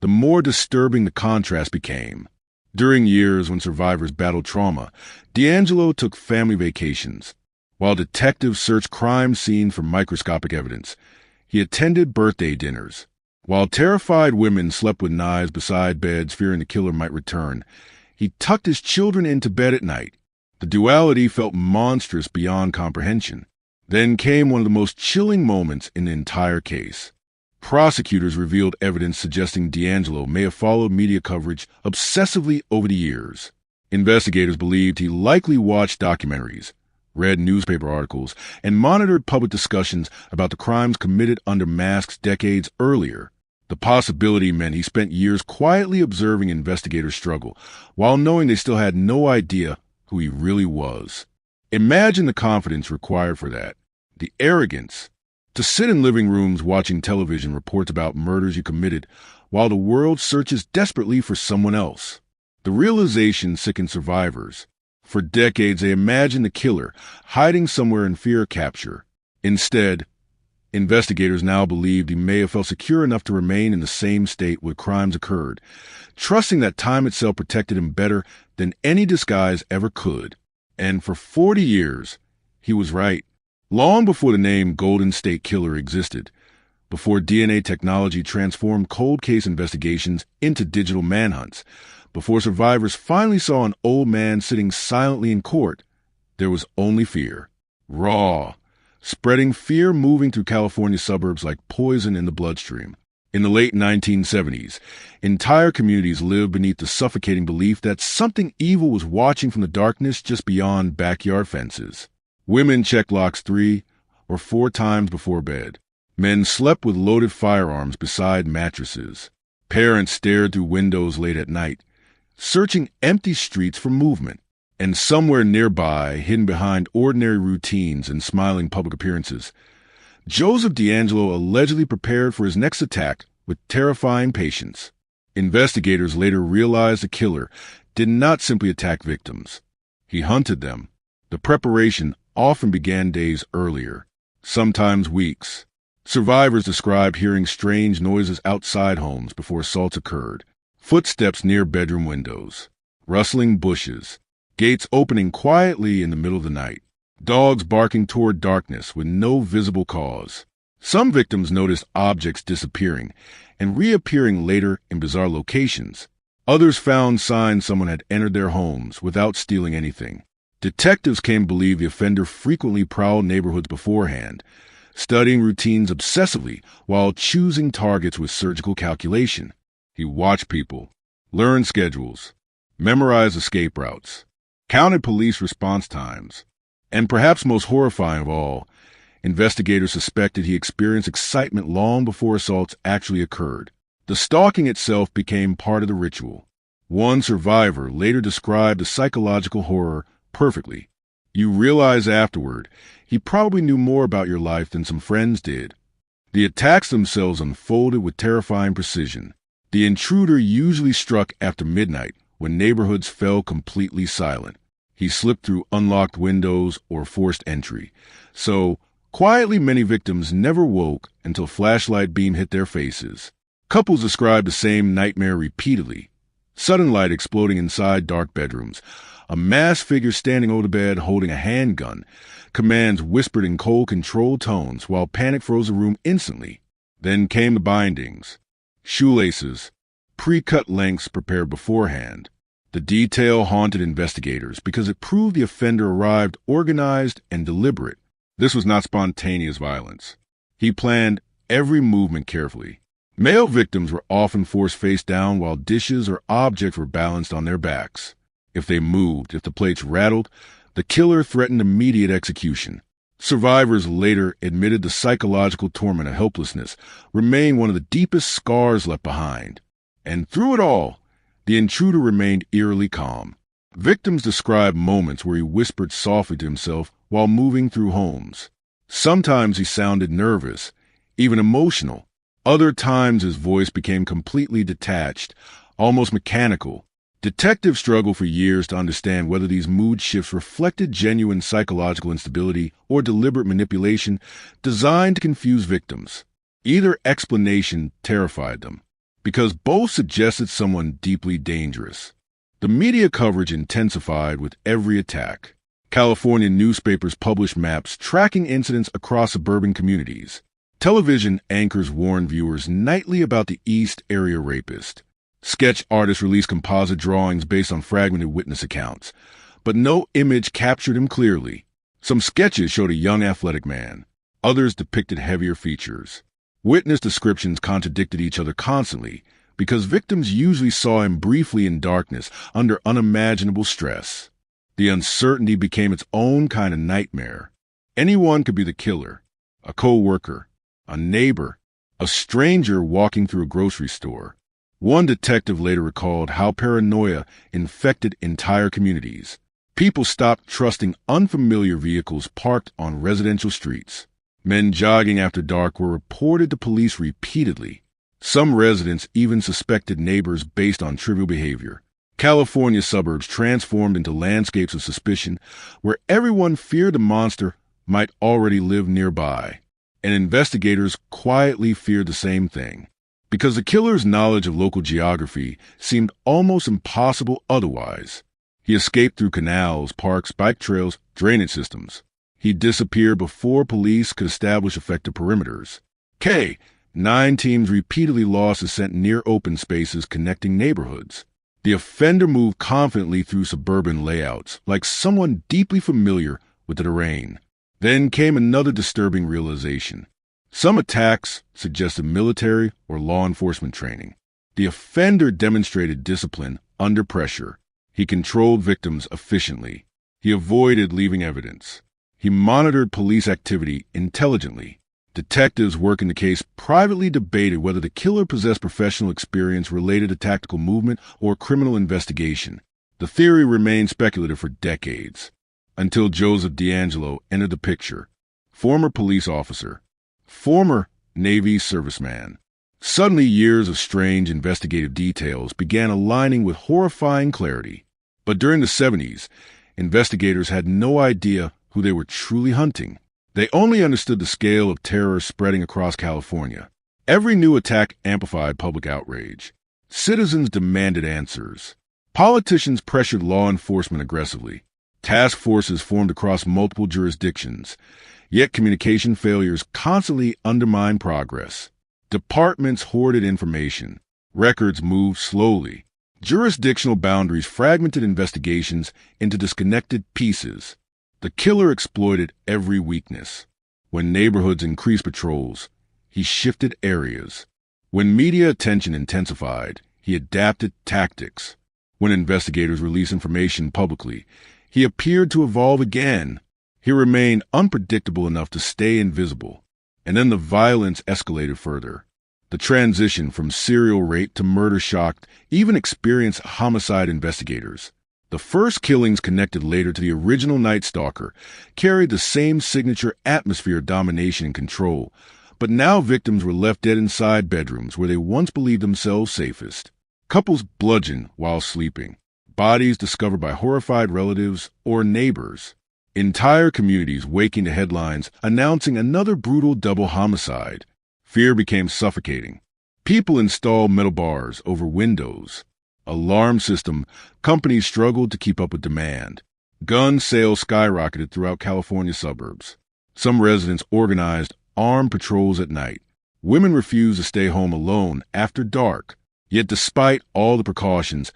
S20: the more disturbing the contrast became. During years when survivors battled trauma, D'Angelo took family vacations. While detectives searched crime scenes for microscopic evidence, he attended birthday dinners. While terrified women slept with knives beside beds fearing the killer might return, he tucked his children into bed at night. The duality felt monstrous beyond comprehension. Then came one of the most chilling moments in the entire case. Prosecutors revealed evidence suggesting D'Angelo may have followed media coverage obsessively over the years. Investigators believed he likely watched documentaries, read newspaper articles, and monitored public discussions about the crimes committed under masks decades earlier. The possibility meant he spent years quietly observing investigators struggle, while knowing they still had no idea who he really was. Imagine the confidence required for that, the arrogance, to sit in living rooms watching television reports about murders you committed while the world searches desperately for someone else. The realization sickened survivors. For decades, they imagined the killer hiding somewhere in fear of capture. Instead, investigators now believed he may have felt secure enough to remain in the same state where crimes occurred, trusting that time itself protected him better than any disguise ever could. And for 40 years, he was right. Long before the name Golden State Killer existed, before DNA technology transformed cold case investigations into digital manhunts, before survivors finally saw an old man sitting silently in court, there was only fear. Raw, spreading fear moving through California suburbs like poison in the bloodstream. In the late 1970s, entire communities lived beneath the suffocating belief that something evil was watching from the darkness just beyond backyard fences. Women checked locks 3 or 4 times before bed. Men slept with loaded firearms beside mattresses. Parents stared through windows late at night, searching empty streets for movement. And somewhere nearby, hidden behind ordinary routines and smiling public appearances, Joseph D'Angelo allegedly prepared for his next attack with terrifying patience. Investigators later realized the killer did not simply attack victims. He hunted them. The preparation often began days earlier, sometimes weeks. Survivors described hearing strange noises outside homes before assaults occurred, footsteps near bedroom windows. rustling bushes, gates opening quietly in the middle of the night, dogs barking toward darkness with no visible cause. Some victims noticed objects disappearing and reappearing later in bizarre locations. Others found signs someone had entered their homes without stealing anything. Detectives came to believe the offender frequently prowled neighborhoods beforehand, studying routines obsessively while choosing targets with surgical calculation. He watched people, learned schedules, memorized escape routes, counted police response times, and perhaps most horrifying of all, investigators suspected he experienced excitement long before assaults actually occurred. The stalking itself became part of the ritual. One survivor later described the psychological horror perfectly. You realize afterward he probably knew more about your life than some friends did. The attacks themselves unfolded with terrifying precision. The intruder usually struck after midnight when neighborhoods fell completely silent. He slipped through unlocked windows or forced entry. So, quietly, many victims never woke until flashlight beam hit their faces. Couples described the same nightmare repeatedly. Sudden light exploding inside dark bedrooms. A masked figure standing over the bed holding a handgun. Commands whispered in cold, controlled tones while panic froze the room instantly. Then came the bindings. Shoelaces, pre-cut lengths prepared beforehand. The detail haunted investigators because it proved the offender arrived organized and deliberate. This was not spontaneous violence. He planned every movement carefully. Male victims were often forced face down while dishes or objects were balanced on their backs. If they moved, if the plates rattled, the killer threatened immediate execution. Survivors later admitted the psychological torment of helplessness remained one of the deepest scars left behind. And through it all, the intruder remained eerily calm. Victims described moments where he whispered softly to himself while moving through homes. Sometimes he sounded nervous, even emotional. Other times his voice became completely detached, almost mechanical. Detectives struggled for years to understand whether these mood shifts reflected genuine psychological instability or deliberate manipulation designed to confuse victims. Either explanation terrified them, because both suggested someone deeply dangerous. The media coverage intensified with every attack. California newspapers published maps tracking incidents across suburban communities. Television anchors warned viewers nightly about the East Area rapist. Sketch artists released composite drawings based on fragmented witness accounts, but no image captured him clearly. Some sketches showed a young athletic man. Others depicted heavier features. Witness descriptions contradicted each other constantly because victims usually saw him briefly in darkness under unimaginable stress. The uncertainty became its own kind of nightmare. Anyone could be the killer, a co-worker, a neighbor, a stranger walking through a grocery store. One detective later recalled how paranoia infected entire communities. People stopped trusting unfamiliar vehicles parked on residential streets. Men jogging after dark were reported to police repeatedly. Some residents even suspected neighbors based on trivial behavior. California suburbs transformed into landscapes of suspicion where everyone feared the monster might already live nearby. And investigators quietly feared the same thing, because the killer's knowledge of local geography seemed almost impossible otherwise. He escaped through canals, parks, bike trails, drainage systems. He disappeared before police could establish effective perimeters. 9 teams repeatedly lost ascent near open spaces connecting neighborhoods. The offender moved confidently through suburban layouts, like someone deeply familiar with the terrain. Then came another disturbing realization. Some attacks suggested military or law enforcement training. The offender demonstrated discipline under pressure. He controlled victims efficiently. He avoided leaving evidence. He monitored police activity intelligently. Detectives working the case privately debated whether the killer possessed professional experience related to tactical movement or criminal investigation. The theory remained speculative for decades, until Joseph D'Angelo entered the picture. Former police officer, former Navy serviceman. Suddenly, years of strange investigative details began aligning with horrifying clarity. But during the 70s, investigators had no idea who they were truly hunting. They only understood the scale of terror spreading across California. Every new attack amplified public outrage. Citizens demanded answers. Politicians pressured law enforcement aggressively. Task forces formed across multiple jurisdictions. Yet communication failures constantly undermined progress. Departments hoarded information. Records moved slowly. Jurisdictional boundaries fragmented investigations into disconnected pieces. The killer exploited every weakness. When neighborhoods increased patrols, he shifted areas. When media attention intensified, he adapted tactics. When investigators released information publicly, he appeared to evolve again. He remained unpredictable enough to stay invisible. And then the violence escalated further. The transition from serial rape to murder shocked even experienced homicide investigators. The first killings connected later to the original Night Stalker carried the same signature atmosphere of domination and control, but now victims were left dead inside bedrooms where they once believed themselves safest. Couples bludgeoned while sleeping. Bodies discovered by horrified relatives or neighbors. Entire communities waking to headlines announcing another brutal double homicide. Fear became suffocating. People installed metal bars over windows. Alarm system, companies struggled to keep up with demand. Gun sales skyrocketed throughout California suburbs. Some residents organized armed patrols at night. Women refused to stay home alone after dark. Yet despite all the precautions,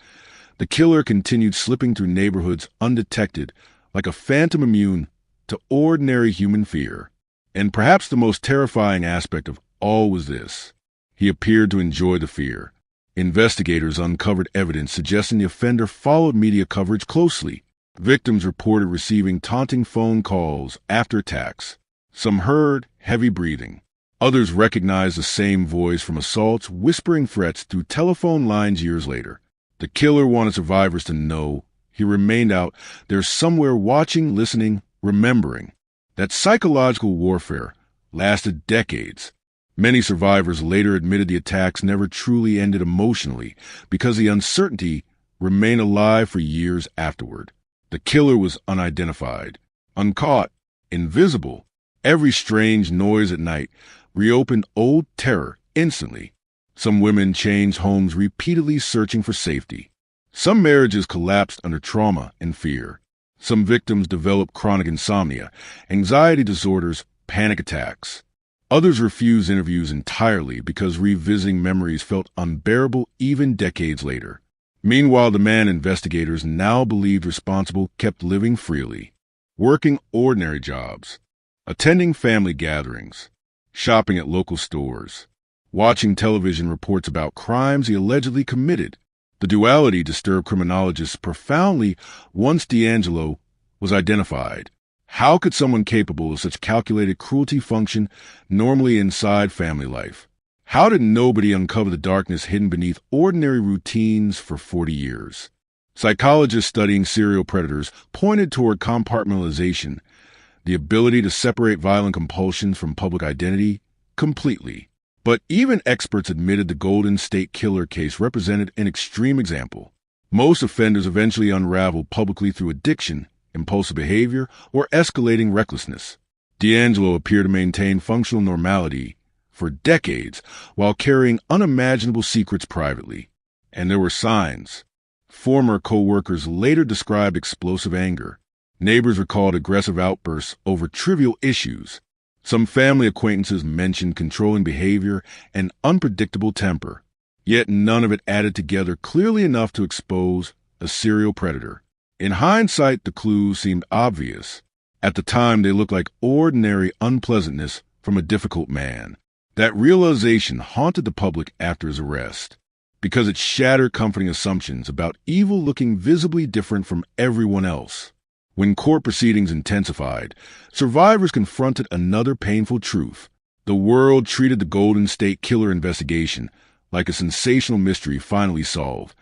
S20: the killer continued slipping through neighborhoods undetected, like a phantom immune to ordinary human fear. And perhaps the most terrifying aspect of all was this. He appeared to enjoy the fear. Investigators uncovered evidence suggesting the offender followed media coverage closely. Victims reported receiving taunting phone calls after attacks. Some heard heavy breathing. Others recognized the same voice from assaults, whispering threats through telephone lines years later. The killer wanted survivors to know he remained out there somewhere watching, listening, remembering. That psychological warfare lasted decades. Many survivors later admitted the attacks never truly ended emotionally because the uncertainty remained alive for years afterward. The killer was unidentified, uncaught, invisible. Every strange noise at night reopened old terror instantly. Some women changed homes repeatedly searching for safety. Some marriages collapsed under trauma and fear. Some victims developed chronic insomnia, anxiety disorders, panic attacks. Others refused interviews entirely because revisiting memories felt unbearable even decades later. Meanwhile, the man investigators now believed responsible kept living freely, working ordinary jobs, attending family gatherings, shopping at local stores, watching television reports about crimes he allegedly committed. The duality disturbed criminologists profoundly once D'Angelo was identified. How could someone capable of such calculated cruelty function normally inside family life? How did nobody uncover the darkness hidden beneath ordinary routines for 40 years? Psychologists studying serial predators pointed toward compartmentalization, the ability to separate violent compulsions from public identity completely. But even experts admitted the Golden State Killer case represented an extreme example. Most offenders eventually unraveled publicly through addiction, impulsive behavior, or escalating recklessness. D'Angelo appeared to maintain functional normality for decades while carrying unimaginable secrets privately. And there were signs. Former co-workers later described explosive anger. Neighbors recalled aggressive outbursts over trivial issues. Some family acquaintances mentioned controlling behavior and unpredictable temper. Yet none of it added together clearly enough to expose a serial predator. In hindsight, the clues seemed obvious. At the time, they looked like ordinary unpleasantness from a difficult man. That realization haunted the public after his arrest, because it shattered comforting assumptions about evil looking visibly different from everyone else. When court proceedings intensified, survivors confronted another painful truth. The world treated the Golden State Killer investigation like a sensational mystery finally solved.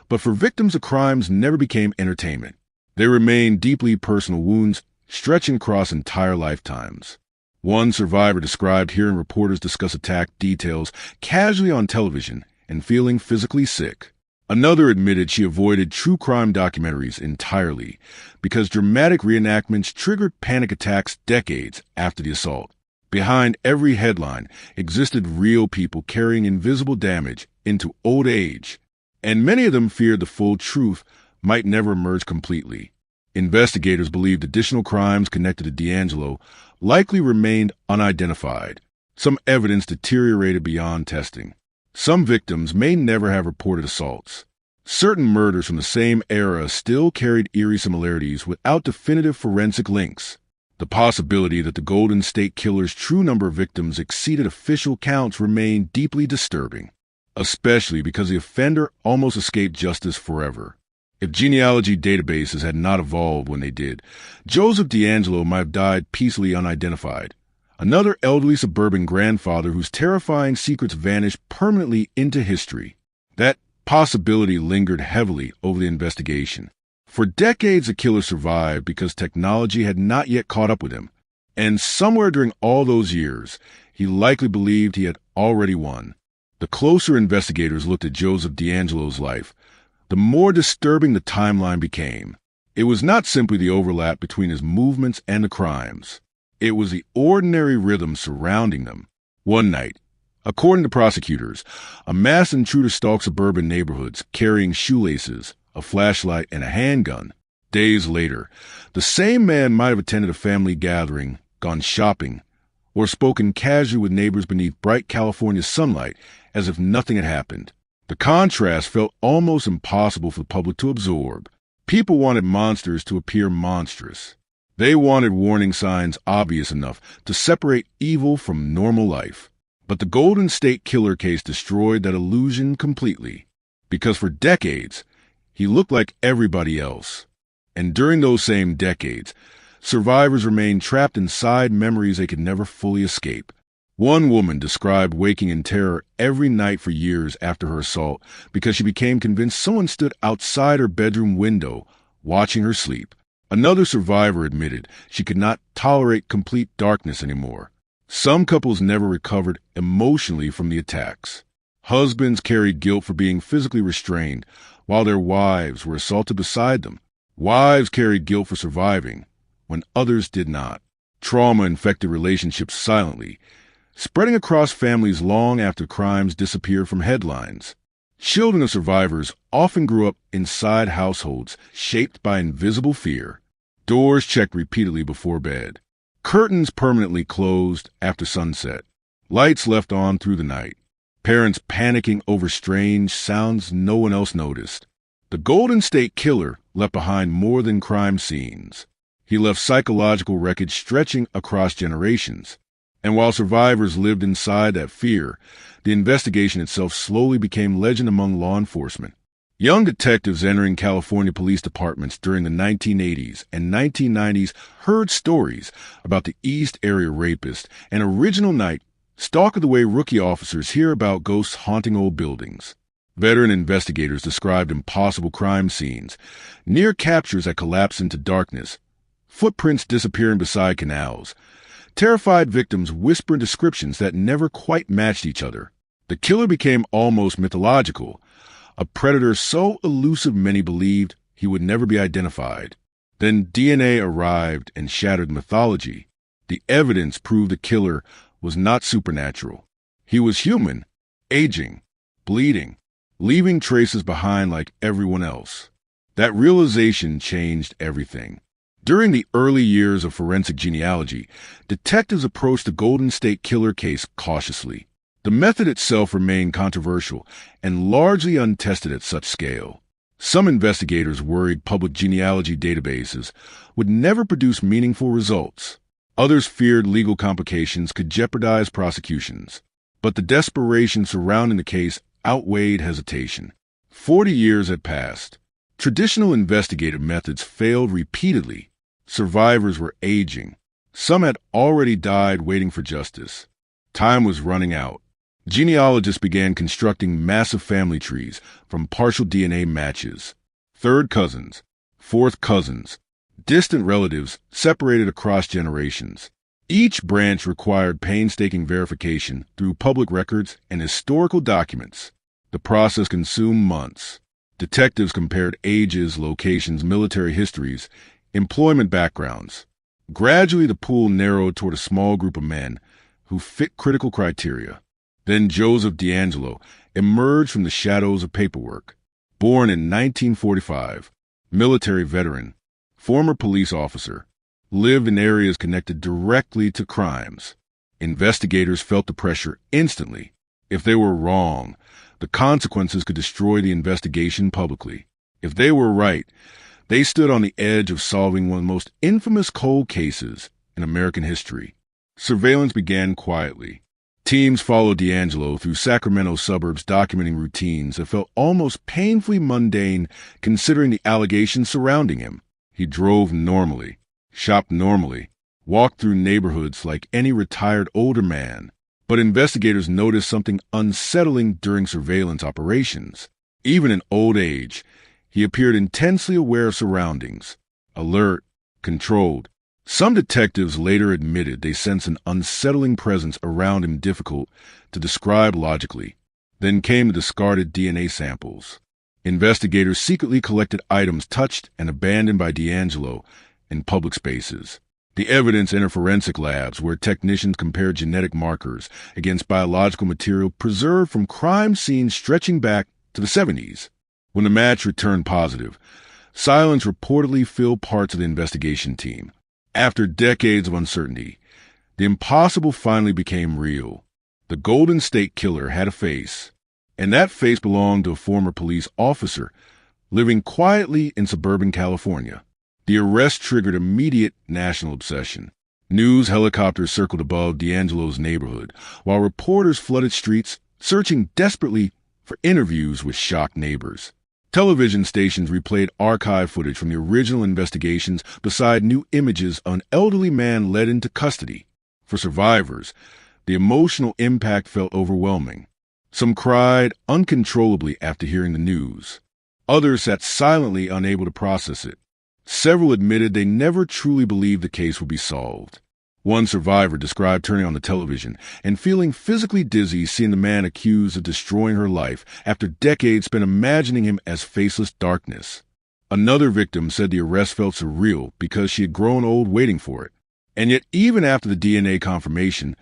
S20: But for victims of crimes never became entertainment. They remained deeply personal wounds stretching across entire lifetimes. One survivor described hearing reporters discuss attack details casually on television and feeling physically sick. Another admitted she avoided true crime documentaries entirely because dramatic reenactments triggered panic attacks decades after the assault. Behind every headline existed real people carrying invisible damage into old age. and many of them feared the full truth might never emerge completely. Investigators believed additional crimes connected to D'Angelo likely remained unidentified. Some evidence deteriorated beyond testing. Some victims may never have reported assaults. Certain murders from the same era still carried eerie similarities without definitive forensic links. The possibility that the Golden State Killer's true number of victims exceeded official counts remained deeply disturbing, especially because the offender almost escaped justice forever. If genealogy databases had not evolved when they did, Joseph D'Angelo might have died peacefully unidentified. Another elderly suburban grandfather whose terrifying secrets vanished permanently into history. That possibility lingered heavily over the investigation. For decades, the killer survived because technology had not yet caught up with him. And somewhere during all those years, he likely believed he had already won. The closer investigators looked at Joseph D'Angelo's life, the more disturbing the timeline became. It was not simply the overlap between his movements and the crimes. It was the ordinary rhythm surrounding them. One night, according to prosecutors, a masked intruder stalked suburban neighborhoods carrying shoelaces, a flashlight, and a handgun. Days later, the same man might have attended a family gathering, gone shopping, or spoken casually with neighbors beneath bright California sunlight as if nothing had happened. The contrast felt almost impossible for the public to absorb. People wanted monsters to appear monstrous. They wanted warning signs obvious enough to separate evil from normal life. But the Golden State Killer case destroyed that illusion completely. Because for decades, he looked like everybody else. And during those same decades, survivors remained trapped inside memories they could never fully escape. One woman described waking in terror every night for years after her assault because she became convinced someone stood outside her bedroom window watching her sleep. Another survivor admitted she could not tolerate complete darkness anymore. Some couples never recovered emotionally from the attacks. Husbands carried guilt for being physically restrained, while their wives were assaulted beside them. Wives carried guilt for surviving, when others did not. Trauma infected relationships silently, spreading across families long after crimes disappeared from headlines. Children of survivors often grew up inside households shaped by invisible fear. Doors checked repeatedly before bed. Curtains permanently closed after sunset. Lights left on through the night. Parents panicking over strange sounds no one else noticed. The Golden State Killer left behind more than crime scenes. He left psychological wreckage stretching across generations. And while survivors lived inside that fear, the investigation itself slowly became legend among law enforcement. Young detectives entering California police departments during the 1980s and 1990s heard stories about the East Area Rapist, an original night stalker the way rookie officers hear about ghosts haunting old buildings. Veteran investigators described impossible crime scenes, near captures that collapsed into darkness, footprints disappearing beside canals. Terrified victims whispered descriptions that never quite matched each other. The killer became almost mythological, a predator so elusive many believed he would never be identified. Then DNA arrived and shattered mythology. The evidence proved the killer was not supernatural. He was human, aging, bleeding, leaving traces behind like everyone else. That realization changed everything. During the early years of forensic genealogy, detectives approached the Golden State Killer case cautiously. The method itself remained controversial and largely untested at such scale. Some investigators worried public genealogy databases would never produce meaningful results. Others feared legal complications could jeopardize prosecutions. But the desperation surrounding the case outweighed hesitation. 40 years had passed. Traditional investigative methods failed repeatedly. Survivors were aging. Some had already died waiting for justice. Time was running out. Genealogists began constructing massive family trees from partial DNA matches. Third cousins, fourth cousins, distant relatives separated across generations. Each branch required painstaking verification through public records and historical documents. The process consumed months. Detectives compared ages, locations, military histories, employment backgrounds. Gradually, the pool narrowed toward a small group of men who fit critical criteria. Then Joseph D'Angelo emerged from the shadows of paperwork. Born in 1945, military veteran, former police officer, lived in areas connected directly to crimes. Investigators felt the pressure instantly. If they were wrong, the consequences could destroy the investigation publicly. If they were right, they stood on the edge of solving one of the most infamous cold cases in American history. Surveillance began quietly. Teams followed D'Angelo through Sacramento suburbs documenting routines that felt almost painfully mundane considering the allegations surrounding him. He drove normally, shopped normally, walked through neighborhoods like any retired older man. But investigators noticed something unsettling during surveillance operations. Even in old age, he appeared intensely aware of surroundings, alert, controlled. Some detectives later admitted they sensed an unsettling presence around him difficult to describe logically. Then came the discarded DNA samples. Investigators secretly collected items touched and abandoned by D'Angelo in public spaces. The evidence entered forensic labs where technicians compared genetic markers against biological material preserved from crime scenes stretching back to the 70s. When the match returned positive, silence reportedly filled parts of the investigation team. After decades of uncertainty, the impossible finally became real. The Golden State Killer had a face, and that face belonged to a former police officer living quietly in suburban California. The arrest triggered immediate national obsession. News helicopters circled above D'Angelo's neighborhood, while reporters flooded streets, searching desperately for interviews with shocked neighbors. Television stations replayed archive footage from the original investigations beside new images of an elderly man led into custody. For survivors, the emotional impact felt overwhelming. Some cried uncontrollably after hearing the news. Others sat silently, unable to process it. Several admitted they never truly believed the case would be solved. One survivor described turning on the television and feeling physically dizzy seeing the man accused of destroying her life after decades spent imagining him as faceless darkness. Another victim said the arrest felt surreal because she had grown old waiting for it. And yet, even after the DNA confirmation,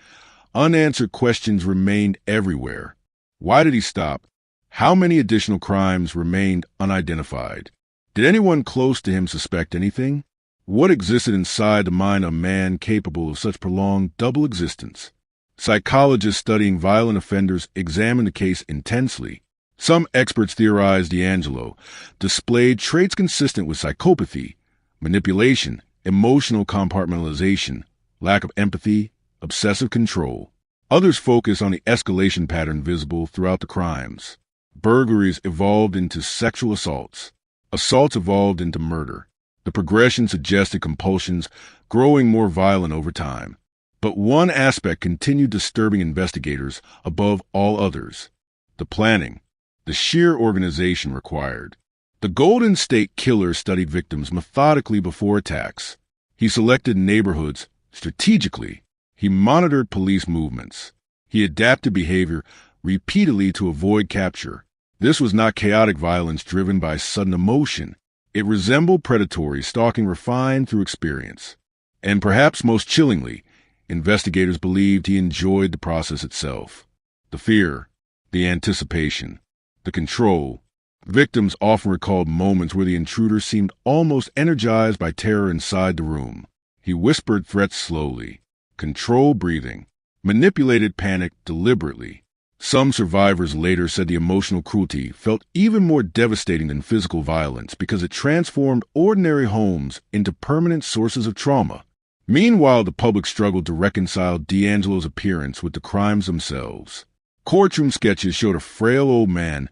S20: unanswered questions remained everywhere. Why did he stop? How many additional crimes remained unidentified? Did anyone close to him suspect anything? What existed inside the mind of a man capable of such prolonged double existence? Psychologists studying violent offenders examined the case intensely. Some experts theorized D'Angelo displayed traits consistent with psychopathy, manipulation, emotional compartmentalization, lack of empathy, obsessive control. Others focus on the escalation pattern visible throughout the crimes. Burglaries evolved into sexual assaults. Assaults evolved into murder. The progression suggested compulsions growing more violent over time. But one aspect continued disturbing investigators above all others: the planning, the sheer organization required. The Golden State Killer studied victims methodically before attacks. He selected neighborhoods strategically. He monitored police movements. He adapted behavior repeatedly to avoid capture. This was not chaotic violence driven by sudden emotion. It resembled predatory stalking refined through experience. And perhaps most chillingly, investigators believed he enjoyed the process itself. The fear, the anticipation, the control. Victims often recalled moments where the intruder seemed almost energized by terror inside the room. He whispered threats slowly, controlled breathing, manipulated panic deliberately. Some survivors later said the emotional cruelty felt even more devastating than physical violence because it transformed ordinary homes into permanent sources of trauma. Meanwhile, the public struggled to reconcile D'Angelo's appearance with the crimes themselves. Courtroom sketches showed a frail old man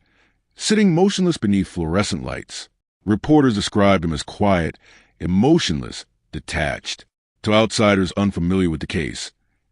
S20: sitting motionless beneath fluorescent lights. Reporters described him as quiet, emotionless, detached. To outsiders unfamiliar with the case,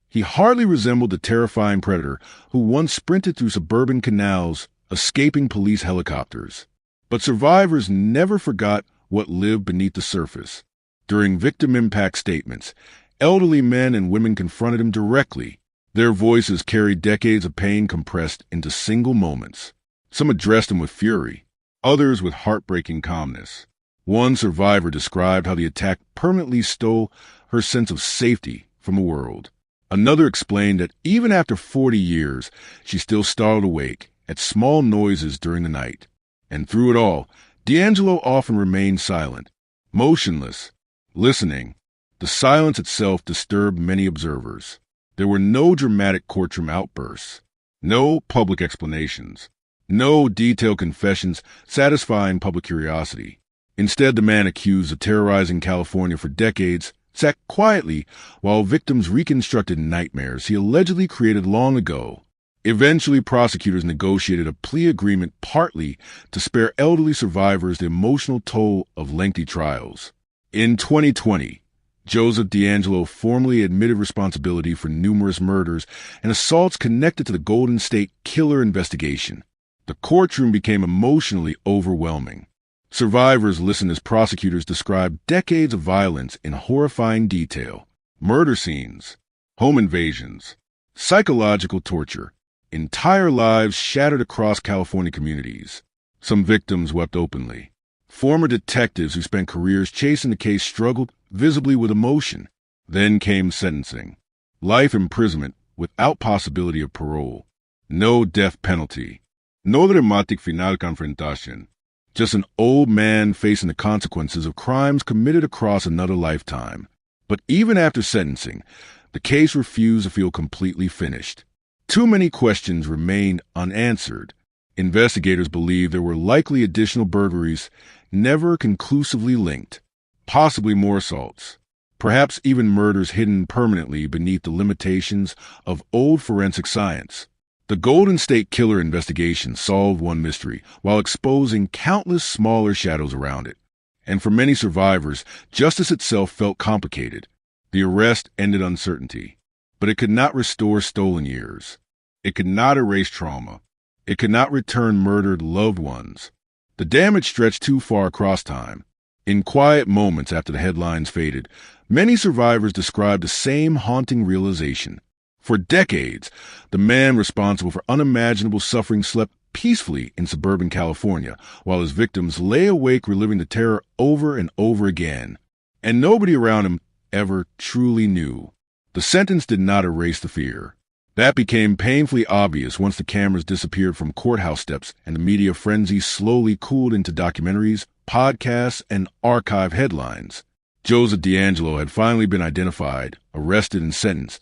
S20: he hardly resembled the terrifying predator who once sprinted through suburban canals, escaping police helicopters. But survivors never forgot what lived beneath the surface. During victim impact statements, elderly men and women confronted him directly. Their voices carried decades of pain compressed into single moments. Some addressed him with fury, others with heartbreaking calmness. One survivor described how the attack permanently stole her sense of safety from the world. Another explained that even after 40 years, she still startled awake at small noises during the night. And through it all, D'Angelo often remained silent, motionless, listening. The silence itself disturbed many observers. There were no dramatic courtroom outbursts, no public explanations, no detailed confessions satisfying public curiosity. Instead, the man accused of terrorizing California for decades sat quietly while victims reconstructed nightmares he allegedly created long ago. Eventually, prosecutors negotiated a plea agreement partly to spare elderly survivors the emotional toll of lengthy trials. In 2020, Joseph D'Angelo formally admitted responsibility for numerous murders and assaults connected to the Golden State Killer investigation. The courtroom became emotionally overwhelming. Survivors listened as prosecutors described decades of violence in horrifying detail: murder scenes, home invasions, psychological torture, entire lives shattered across California communities. Some victims wept openly. Former detectives who spent careers chasing the case struggled visibly with emotion. Then came sentencing. Life imprisonment without possibility of parole. No death penalty. No dramatic final confrontation. Just an old man facing the consequences of crimes committed across another lifetime. But even after sentencing, the case refused to feel completely finished. Too many questions remained unanswered. Investigators believed there were likely additional burglaries never conclusively linked, possibly more assaults, perhaps even murders hidden permanently beneath the limitations of old forensic science. The Golden State Killer investigation solved one mystery while exposing countless smaller shadows around it. And for many survivors, justice itself felt complicated. The arrest ended uncertainty, but it could not restore stolen years. It could not erase trauma. It could not return murdered loved ones. The damage stretched too far across time. In quiet moments after the headlines faded, many survivors described the same haunting realization. For decades, the man responsible for unimaginable suffering slept peacefully in suburban California, while his victims lay awake reliving the terror over and over again. And nobody around him ever truly knew. The sentence did not erase the fear. That became painfully obvious once the cameras disappeared from courthouse steps and the media frenzy slowly cooled into documentaries, podcasts, and archive headlines. Joseph D'Angelo had finally been identified, arrested, and sentenced,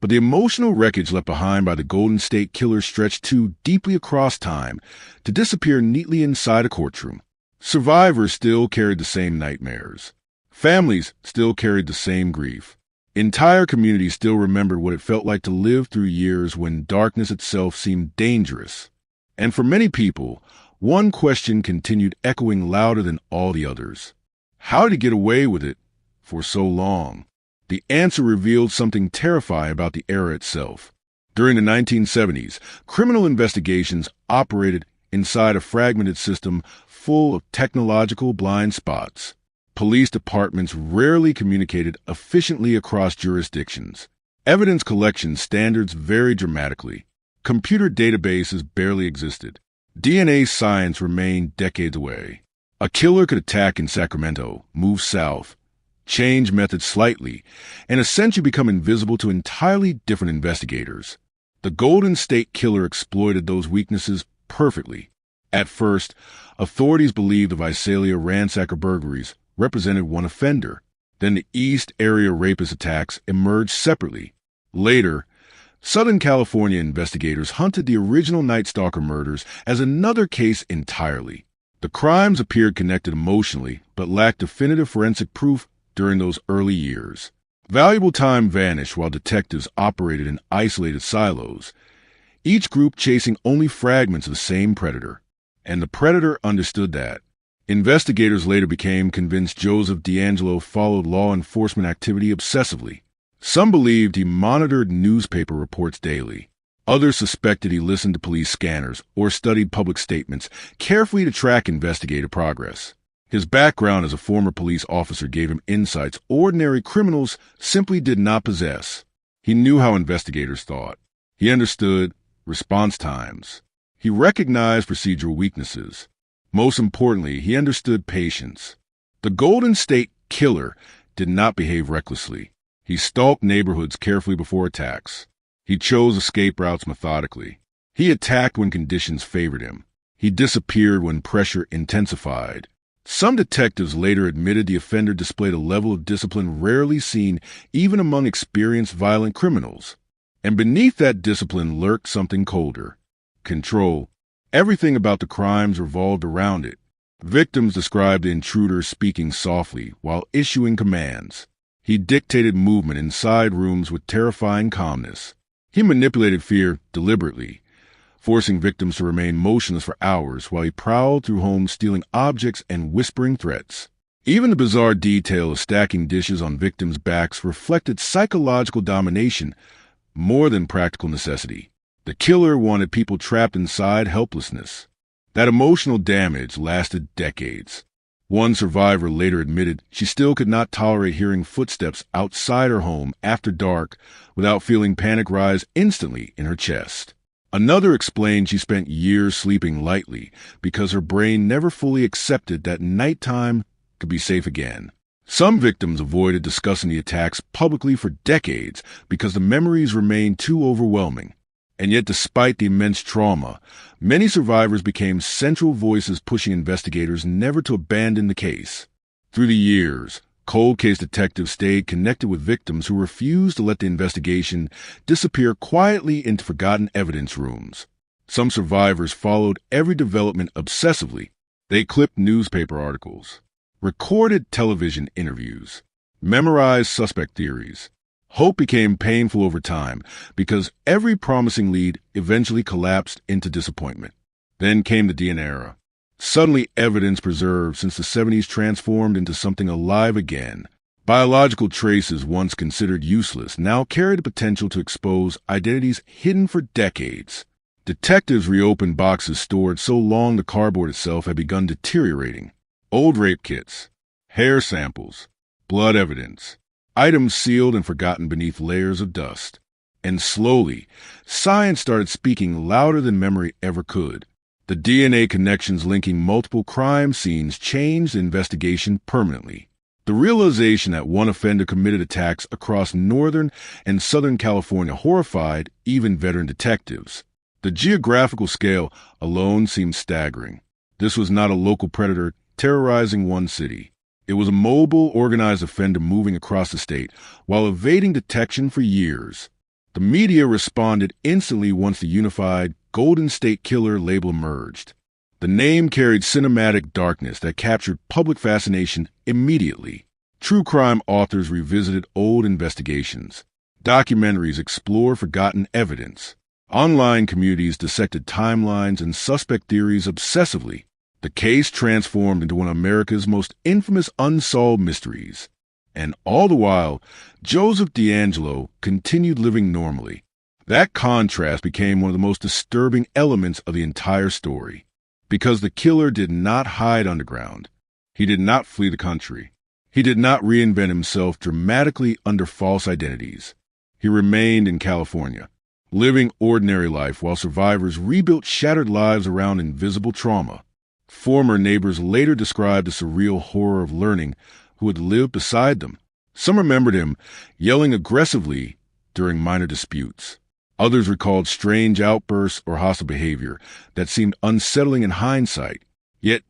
S20: but the emotional wreckage left behind by the Golden State Killer stretched too deeply across time to disappear neatly inside a courtroom. Survivors still carried the same nightmares. Families still carried the same grief. Entire communities still remembered what it felt like to live through years when darkness itself seemed dangerous. And for many people, one question continued echoing louder than all the others. How did he get away with it for so long? The answer revealed something terrifying about the era itself. During the 1970s, criminal investigations operated inside a fragmented system full of technological blind spots. Police departments rarely communicated efficiently across jurisdictions. Evidence collection standards varied dramatically. Computer databases barely existed. DNA science remained decades away. A killer could attack in Sacramento, move south, change methods slightly, and essentially become invisible to entirely different investigators. The Golden State Killer exploited those weaknesses perfectly. At first, authorities believed the Visalia ransacker burglaries represented one offender. Then the East Area rapist attacks emerged separately. Later, Southern California investigators hunted the original Night Stalker murders as another case entirely. The crimes appeared connected emotionally, but lacked definitive forensic proof during those early years. Valuable time vanished while detectives operated in isolated silos, each group chasing only fragments of the same predator. And the predator understood that. Investigators later became convinced Joseph D'Angelo followed law enforcement activity obsessively. Some believed he monitored newspaper reports daily. Others suspected he listened to police scanners or studied public statements carefully to track investigative progress. His background as a former police officer gave him insights ordinary criminals simply did not possess. He knew how investigators thought. He understood response times. He recognized procedural weaknesses. Most importantly, he understood patience. The Golden State Killer did not behave recklessly. He stalked neighborhoods carefully before attacks. He chose escape routes methodically. He attacked when conditions favored him. He disappeared when pressure intensified. Some detectives later admitted the offender displayed a level of discipline rarely seen even among experienced violent criminals. And beneath that discipline lurked something colder: control. Everything about the crimes revolved around it. Victims described the intruder speaking softly while issuing commands. He dictated movement inside rooms with terrifying calmness. He manipulated fear deliberately, forcing victims to remain motionless for hours while he prowled through homes stealing objects and whispering threats. Even the bizarre detail of stacking dishes on victims' backs reflected psychological domination more than practical necessity. The killer wanted people trapped inside helplessness. That emotional damage lasted decades. One survivor later admitted she still could not tolerate hearing footsteps outside her home after dark without feeling panic rise instantly in her chest. Another explained she spent years sleeping lightly because her brain never fully accepted that nighttime could be safe again. Some victims avoided discussing the attacks publicly for decades because the memories remained too overwhelming. And yet, despite the immense trauma, many survivors became central voices pushing investigators never to abandon the case. Through the years, cold case detectives stayed connected with victims who refused to let the investigation disappear quietly into forgotten evidence rooms. Some survivors followed every development obsessively. They clipped newspaper articles, recorded television interviews, memorized suspect theories. Hope became painful over time because every promising lead eventually collapsed into disappointment. Then came the DNA era. Suddenly, evidence preserved since the 70s transformed into something alive again. Biological traces once considered useless now carried the potential to expose identities hidden for decades. Detectives reopened boxes stored so long the cardboard itself had begun deteriorating. Old rape kits, hair samples, blood evidence. Items sealed and forgotten beneath layers of dust. And slowly, science started speaking louder than memory ever could. The DNA connections linking multiple crime scenes changed the investigation permanently. The realization that one offender committed attacks across Northern and Southern California horrified even veteran detectives. The geographical scale alone seemed staggering. This was not a local predator terrorizing one city. It was a mobile, organized offender moving across the state while evading detection for years. The media responded instantly once the unified Golden State Killer label emerged. The name carried cinematic darkness that captured public fascination immediately. True crime authors revisited old investigations. Documentaries explored forgotten evidence. Online communities dissected timelines and suspect theories obsessively. The case transformed into one of America's most infamous unsolved mysteries. And all the while, Joseph DeAngelo continued living normally. That contrast became one of the most disturbing elements of the entire story. Because the killer did not hide underground. He did not flee the country. He did not reinvent himself dramatically under false identities. He remained in California, living ordinary life while survivors rebuilt shattered lives around invisible trauma. Former neighbors later described the surreal horror of learning who had lived beside them. Some remembered him yelling aggressively during minor disputes. Others recalled strange outbursts or hostile behavior that seemed unsettling in hindsight. Yet,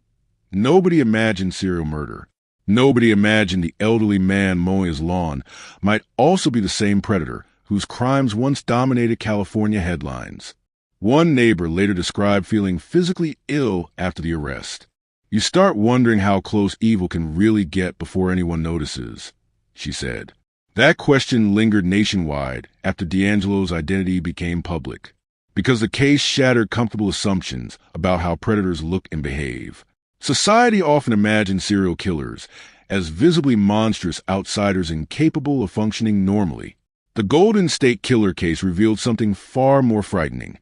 S20: nobody imagined serial murder. Nobody imagined the elderly man mowing his lawn might also be the same predator whose crimes once dominated California headlines. One neighbor later described feeling physically ill after the arrest. You start wondering how close evil can really get before anyone notices, she said. That question lingered nationwide after DeAngelo's identity became public, because the case shattered comfortable assumptions about how predators look and behave. Society often imagines serial killers as visibly monstrous outsiders incapable of functioning normally. The Golden State Killer case revealed something far more frightening.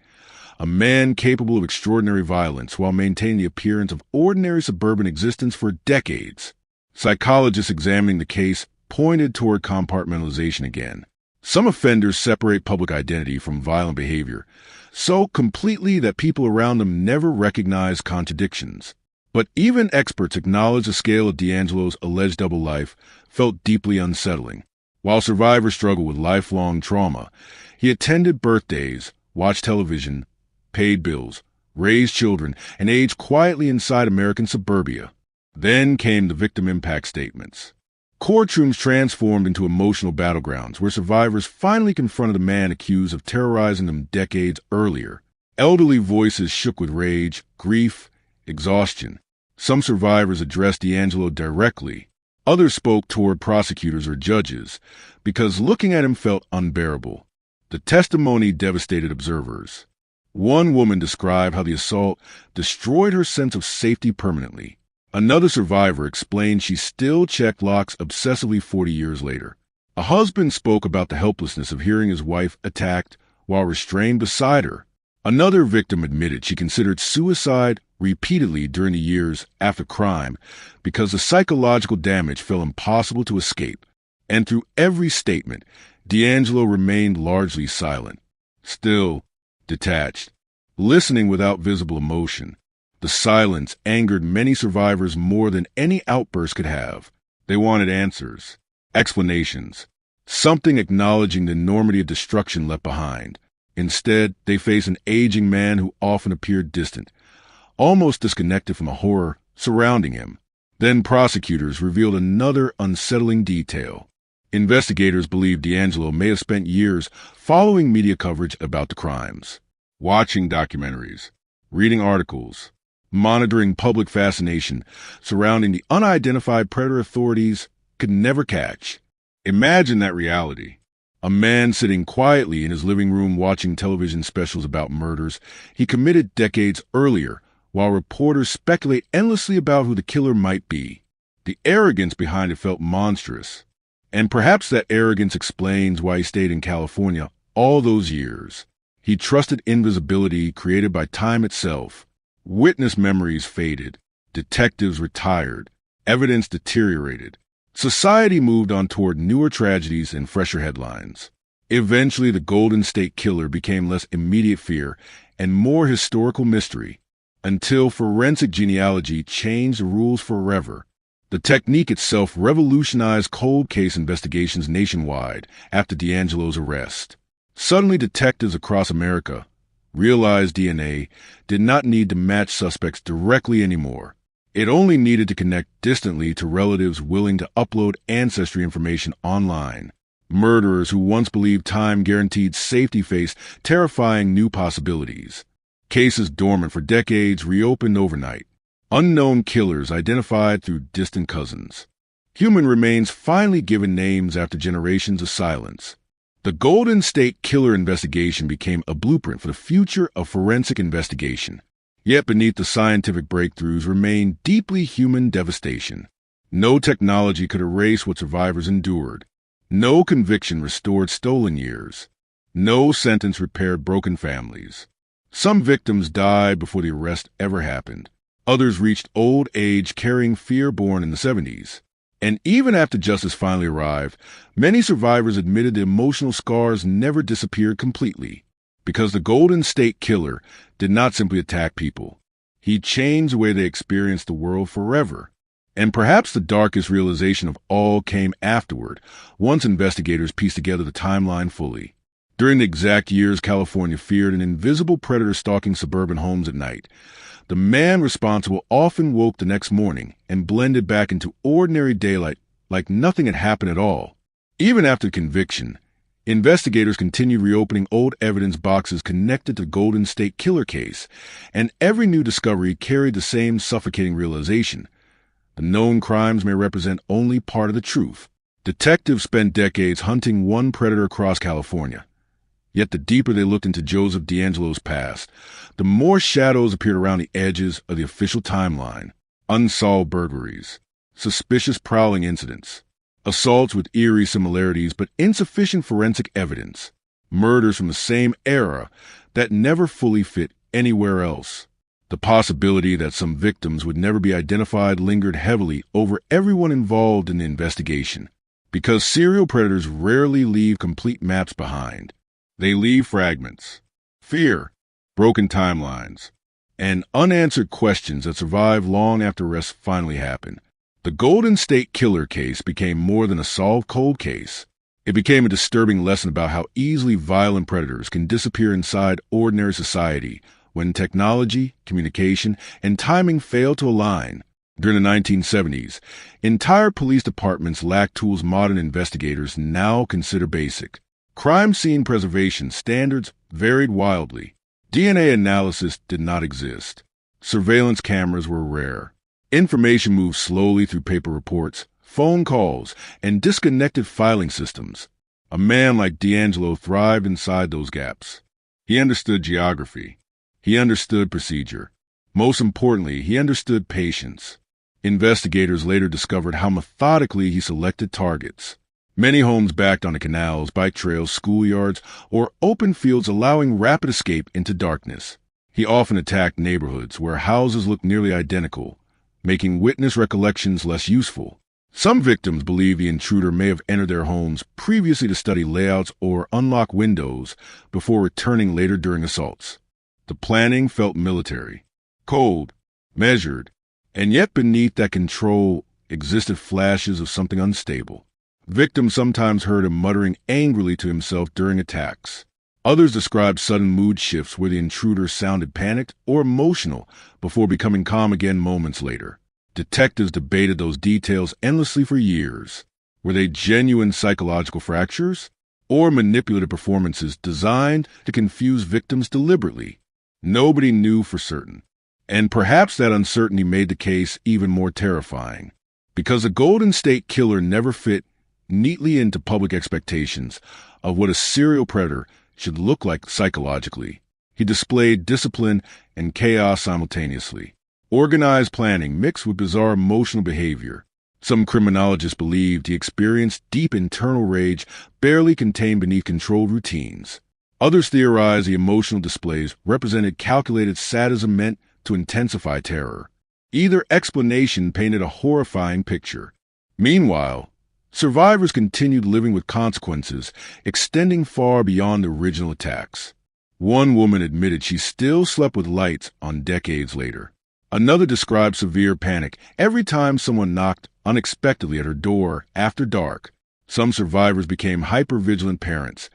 S20: A man capable of extraordinary violence while maintaining the appearance of ordinary suburban existence for decades. Psychologists examining the case pointed toward compartmentalization again. Some offenders separate public identity from violent behavior so completely that people around them never recognize contradictions. But even experts acknowledge the scale of DeAngelo's alleged double life felt deeply unsettling. While survivors struggled with lifelong trauma, he attended birthdays, watched television, paid bills, raised children, and aged quietly inside American suburbia. Then came the victim impact statements. Courtrooms transformed into emotional battlegrounds where survivors finally confronted the man accused of terrorizing them decades earlier. Elderly voices shook with rage, grief, exhaustion. Some survivors addressed D'Angelo directly. Others spoke toward prosecutors or judges because looking at him felt unbearable. The testimony devastated observers. One woman described how the assault destroyed her sense of safety permanently. Another survivor explained she still checked locks obsessively 40 years later. A husband spoke about the helplessness of hearing his wife attacked while restrained beside her. Another victim admitted she considered suicide repeatedly during the years after crime because the psychological damage felt impossible to escape. And through every statement, D'Angelo remained largely silent, still, detached, listening without visible emotion. The silence angered many survivors more than any outburst could have. They wanted answers, explanations, something acknowledging the enormity of destruction left behind. Instead, they faced an aging man who often appeared distant, almost disconnected from the horror surrounding him. Then prosecutors revealed another unsettling detail. Investigators believe D'Angelo may have spent years following media coverage about the crimes, watching documentaries, reading articles, monitoring public fascination surrounding the unidentified predator authorities could never catch. Imagine that reality. A man sitting quietly in his living room watching television specials about murders he committed decades earlier, while reporters speculate endlessly about who the killer might be. The arrogance behind it felt monstrous. And perhaps that arrogance explains why he stayed in California all those years. He trusted invisibility created by time itself. Witness memories faded. Detectives retired. Evidence deteriorated. Society moved on toward newer tragedies and fresher headlines. Eventually, the Golden State Killer became less immediate fear and more historical mystery, until forensic genealogy changed the rules forever. The technique itself revolutionized cold case investigations nationwide after D'Angelo's arrest. Suddenly, detectives across America realized DNA did not need to match suspects directly anymore. It only needed to connect distantly to relatives willing to upload ancestry information online. Murderers who once believed time guaranteed safety faced terrifying new possibilities. Cases dormant for decades reopened overnight. Unknown killers identified through distant cousins. Human remains finally given names after generations of silence. The Golden State Killer investigation became a blueprint for the future of forensic investigation. Yet beneath the scientific breakthroughs remained deeply human devastation. No technology could erase what survivors endured. No conviction restored stolen years. No sentence repaired broken families. Some victims died before the arrest ever happened. Others reached old age carrying fear born in the 70s. And even after justice finally arrived, many survivors admitted the emotional scars never disappeared completely. Because the Golden State Killer did not simply attack people. He changed the way they experienced the world forever. And perhaps the darkest realization of all came afterward, once investigators pieced together the timeline fully. During the exact years California feared an invisible predator stalking suburban homes at night, the man responsible often woke the next morning and blended back into ordinary daylight like nothing had happened at all. Even after conviction, investigators continued reopening old evidence boxes connected to the Golden State Killer case, and every new discovery carried the same suffocating realization. The known crimes may represent only part of the truth. Detectives spent decades hunting one predator across California. Yet the deeper they looked into Joseph D'Angelo's past, the more shadows appeared around the edges of the official timeline. Unsolved burglaries, suspicious prowling incidents, assaults with eerie similarities but insufficient forensic evidence, murders from the same era that never fully fit anywhere else. The possibility that some victims would never be identified lingered heavily over everyone involved in the investigation. Because serial predators rarely leave complete maps behind. They leave fragments, fear, broken timelines, and unanswered questions that survive long after arrests finally happen. The Golden State Killer case became more than a solved cold case. It became a disturbing lesson about how easily violent predators can disappear inside ordinary society when technology, communication, and timing failed to align. During the 1970s, entire police departments lacked tools modern investigators now consider basic. Crime scene preservation standards varied wildly. DNA analysis did not exist. Surveillance cameras were rare. Information moved slowly through paper reports, phone calls, and disconnected filing systems. A man like D'Angelo thrived inside those gaps. He understood geography. He understood procedure. Most importantly, he understood patience. Investigators later discovered how methodically he selected targets. Many homes backed onto canals, bike trails, schoolyards, or open fields allowing rapid escape into darkness. He often attacked neighborhoods where houses looked nearly identical, making witness recollections less useful. Some victims believe the intruder may have entered their homes previously to study layouts or unlock windows before returning later during assaults. The planning felt military, cold, measured, and yet beneath that control existed flashes of something unstable. Victims sometimes heard him muttering angrily to himself during attacks. Others described sudden mood shifts where the intruder sounded panicked or emotional before becoming calm again moments later. Detectives debated those details endlessly for years. Were they genuine psychological fractures or manipulative performances designed to confuse victims deliberately? Nobody knew for certain. And perhaps that uncertainty made the case even more terrifying. Because the Golden State Killer never fit neatly into public expectations of what a serial predator should look like psychologically. He displayed discipline and chaos simultaneously. Organized planning mixed with bizarre emotional behavior. Some criminologists believed he experienced deep internal rage barely contained beneath controlled routines. Others theorized the emotional displays represented calculated sadism meant to intensify terror. Either explanation painted a horrifying picture. Meanwhile, survivors continued living with consequences extending far beyond the original attacks. One woman admitted she still slept with lights on decades later. Another described severe panic every time someone knocked unexpectedly at her door after dark. Some survivors became hypervigilant parents.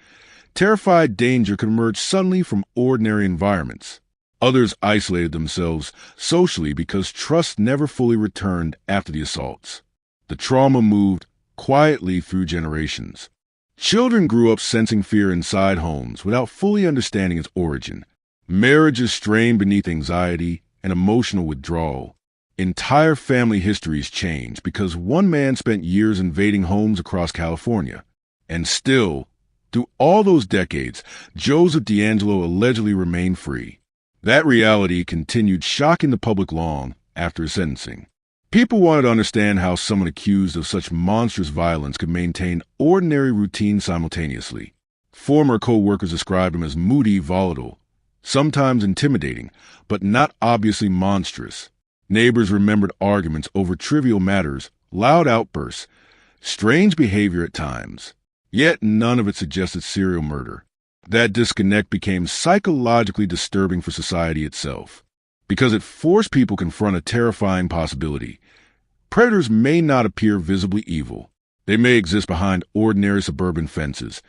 S20: Terrified danger could emerge suddenly from ordinary environments. Others isolated themselves socially because trust never fully returned after the assaults. The trauma moved quietly through generations. Children grew up sensing fear inside homes without fully understanding its origin. Marriages strained beneath anxiety and emotional withdrawal. Entire family histories changed because one man spent years invading homes across California. And still, through all those decades, Joseph D'Angelo allegedly remained free. That reality continued shocking the public long after his sentencing. People wanted to understand how someone accused of such monstrous violence could maintain ordinary routine simultaneously. Former co-workers described him as moody, volatile, sometimes intimidating, but not obviously monstrous. Neighbors remembered arguments over trivial matters, loud outbursts, strange behavior at times. Yet none of it suggested serial murder. That disconnect became psychologically disturbing for society itself, because it forced people to confront a terrifying possibility. Predators may not appear visibly evil. They may exist behind ordinary suburban fences,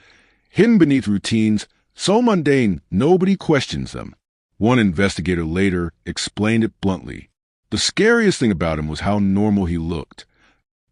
S20: hidden beneath routines so mundane nobody questions them. One investigator later explained it bluntly. The scariest thing about him was how normal he looked.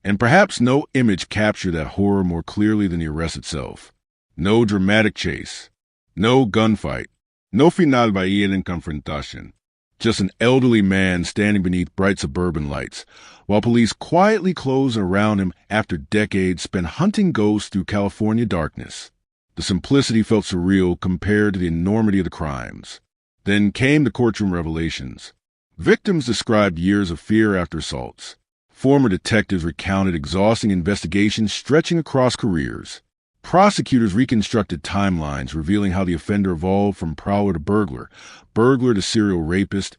S20: And perhaps no image captured that horror more clearly than the arrest itself. No dramatic chase. No gunfight. No final bahía en confrontación. Just an elderly man standing beneath bright suburban lights, while police quietly closed around him after decades spent hunting ghosts through California darkness. The simplicity felt surreal compared to the enormity of the crimes. Then came the courtroom revelations. Victims described years of fear after assaults. Former detectives recounted exhausting investigations stretching across careers. Prosecutors reconstructed timelines revealing how the offender evolved from prowler to burglar, burglar to serial rapist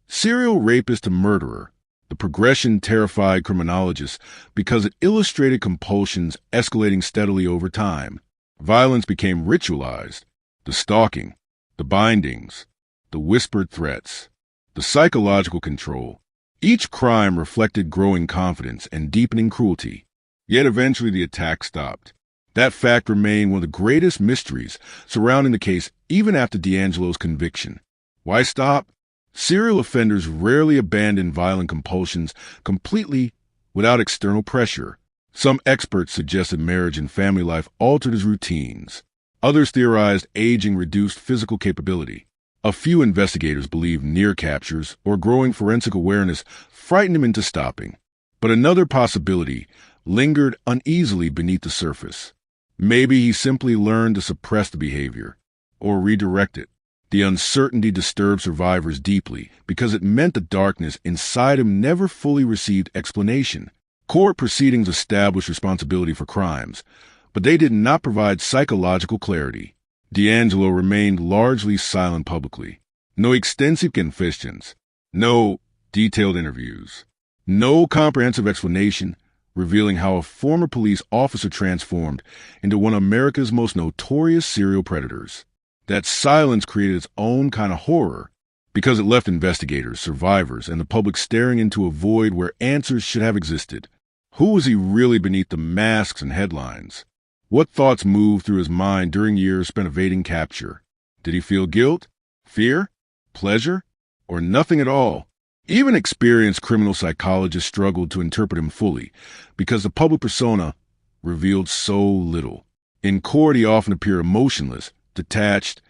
S20: to murderer. The progression terrified criminologists because it illustrated compulsions escalating steadily over time. Violence became ritualized. The stalking, the bindings, the whispered threats, the psychological control. Each crime reflected growing confidence and deepening cruelty. Yet eventually the attack stopped. That fact remained one of the greatest mysteries surrounding the case even after D'Angelo's conviction. Why stop? Serial offenders rarely abandon violent compulsions completely without external pressure. Some experts suggested marriage and family life altered his routines. Others theorized aging reduced physical capability. A few investigators believed near captures or growing forensic awareness frightened him into stopping. But another possibility lingered uneasily beneath the surface. Maybe he simply learned to suppress the behavior or redirect it. The uncertainty disturbed survivors deeply because it meant the darkness inside him never fully received explanation. Court proceedings established responsibility for crimes, but they did not provide psychological clarity. D'Angelo remained largely silent publicly. No extensive confessions, no detailed interviews, no comprehensive explanation revealing how a former police officer transformed into one of America's most notorious serial predators. That silence created its own kind of horror because it left investigators, survivors, and the public staring into a void where answers should have existed. Who was he really beneath the masks and headlines? What thoughts moved through his mind during years spent evading capture? Did he feel guilt, fear, pleasure, or nothing at all? Even experienced criminal psychologists struggled to interpret him fully because the public persona revealed so little. In court, he often appeared emotionless, detached,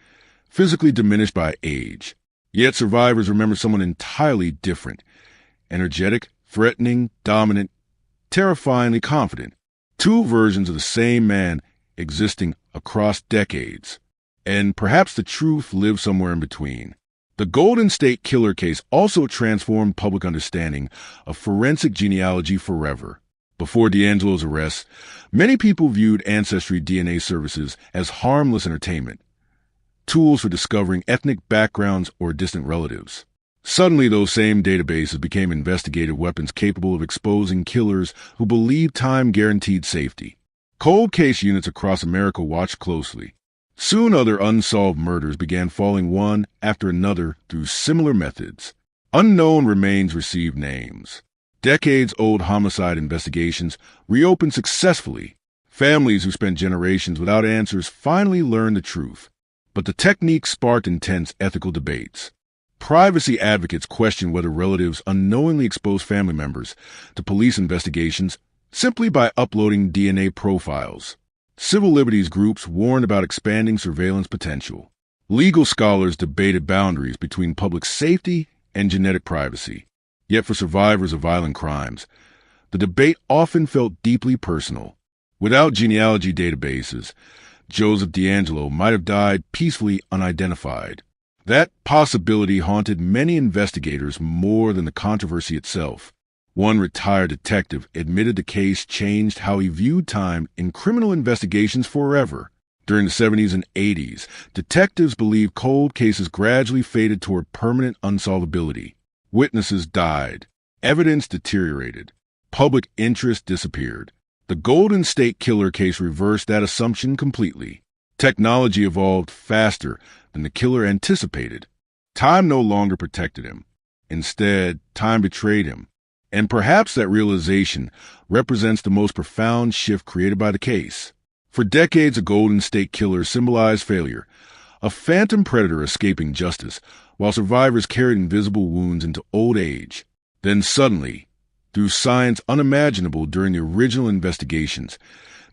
S20: physically diminished by age. Yet survivors remember someone entirely different, energetic, threatening, dominant, terrifyingly confident. Two versions of the same man existing across decades. And perhaps the truth lives somewhere in between. The Golden State Killer case also transformed public understanding of forensic genealogy forever. Before D'Angelo's arrest, many people viewed Ancestry DNA services as harmless entertainment, tools for discovering ethnic backgrounds or distant relatives. Suddenly, those same databases became investigative weapons capable of exposing killers who believed time guaranteed safety. Cold case units across America watched closely. Soon other unsolved murders began falling one after another through similar methods. Unknown remains received names. Decades-old homicide investigations reopened successfully. Families who spent generations without answers finally learned the truth. But the technique sparked intense ethical debates. Privacy advocates questioned whether relatives unknowingly exposed family members to police investigations simply by uploading DNA profiles. Civil liberties groups warned about expanding surveillance potential. Legal scholars debated boundaries between public safety and genetic privacy. Yet for survivors of violent crimes, the debate often felt deeply personal. Without genealogy databases, Joseph D'Angelo might have died peacefully unidentified. That possibility haunted many investigators more than the controversy itself. One retired detective admitted the case changed how he viewed time in criminal investigations forever. During the 70s and 80s, detectives believed cold cases gradually faded toward permanent unsolvability. Witnesses died. Evidence deteriorated. Public interest disappeared. The Golden State Killer case reversed that assumption completely. Technology evolved faster than the killer anticipated. Time no longer protected him. Instead, time betrayed him. And perhaps that realization represents the most profound shift created by the case. For decades, a Golden State Killer symbolized failure, a phantom predator escaping justice, while survivors carried invisible wounds into old age. Then suddenly, through science unimaginable during the original investigations,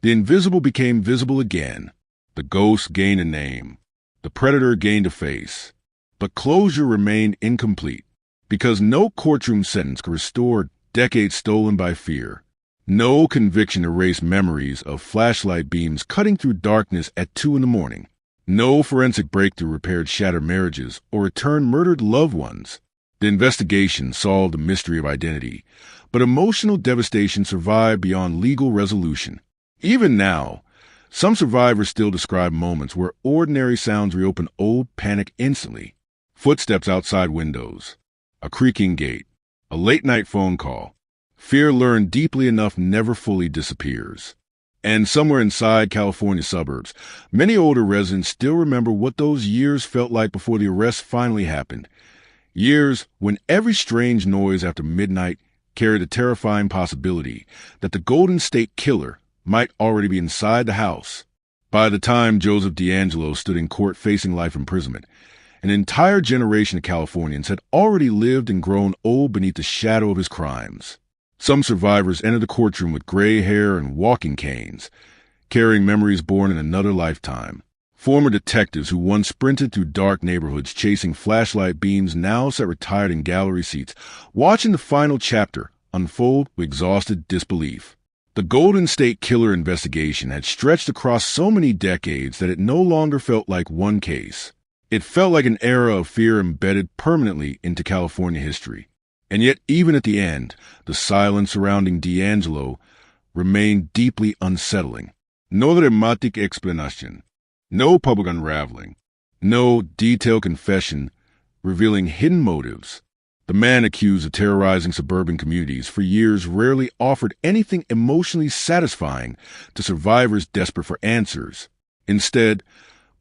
S20: the invisible became visible again. The ghost gained a name. The predator gained a face. But closure remained incomplete, because no courtroom sentence could restore decades stolen by fear. No conviction erased memories of flashlight beams cutting through darkness at 2 a.m. No forensic breakthrough repaired shattered marriages or returned murdered loved ones. The investigation solved the mystery of identity, but emotional devastation survived beyond legal resolution. Even now, some survivors still describe moments where ordinary sounds reopen old panic instantly. Footsteps outside windows, a creaking gate, a late-night phone call. Fear learned deeply enough never fully disappears. And somewhere inside California suburbs, many older residents still remember what those years felt like before the arrest finally happened. Years when every strange noise after midnight carried a terrifying possibility that the Golden State Killer might already be inside the house. By the time Joseph D'Angelo stood in court facing life imprisonment, An entire generation of Californians had already lived and grown old beneath the shadow of his crimes. Some survivors entered the courtroom with gray hair and walking canes, carrying memories born in another lifetime. Former detectives who once sprinted through dark neighborhoods chasing flashlight beams now sat retired in gallery seats, watching the final chapter unfold with exhausted disbelief. The Golden State Killer investigation had stretched across so many decades that it no longer felt like one case. It felt like an era of fear embedded permanently into California history. And yet, even at the end, the silence surrounding D'Angelo remained deeply unsettling. No dramatic explanation, no public unraveling, no detailed confession revealing hidden motives. The man accused of terrorizing suburban communities for years rarely offered anything emotionally satisfying to survivors desperate for answers. Instead,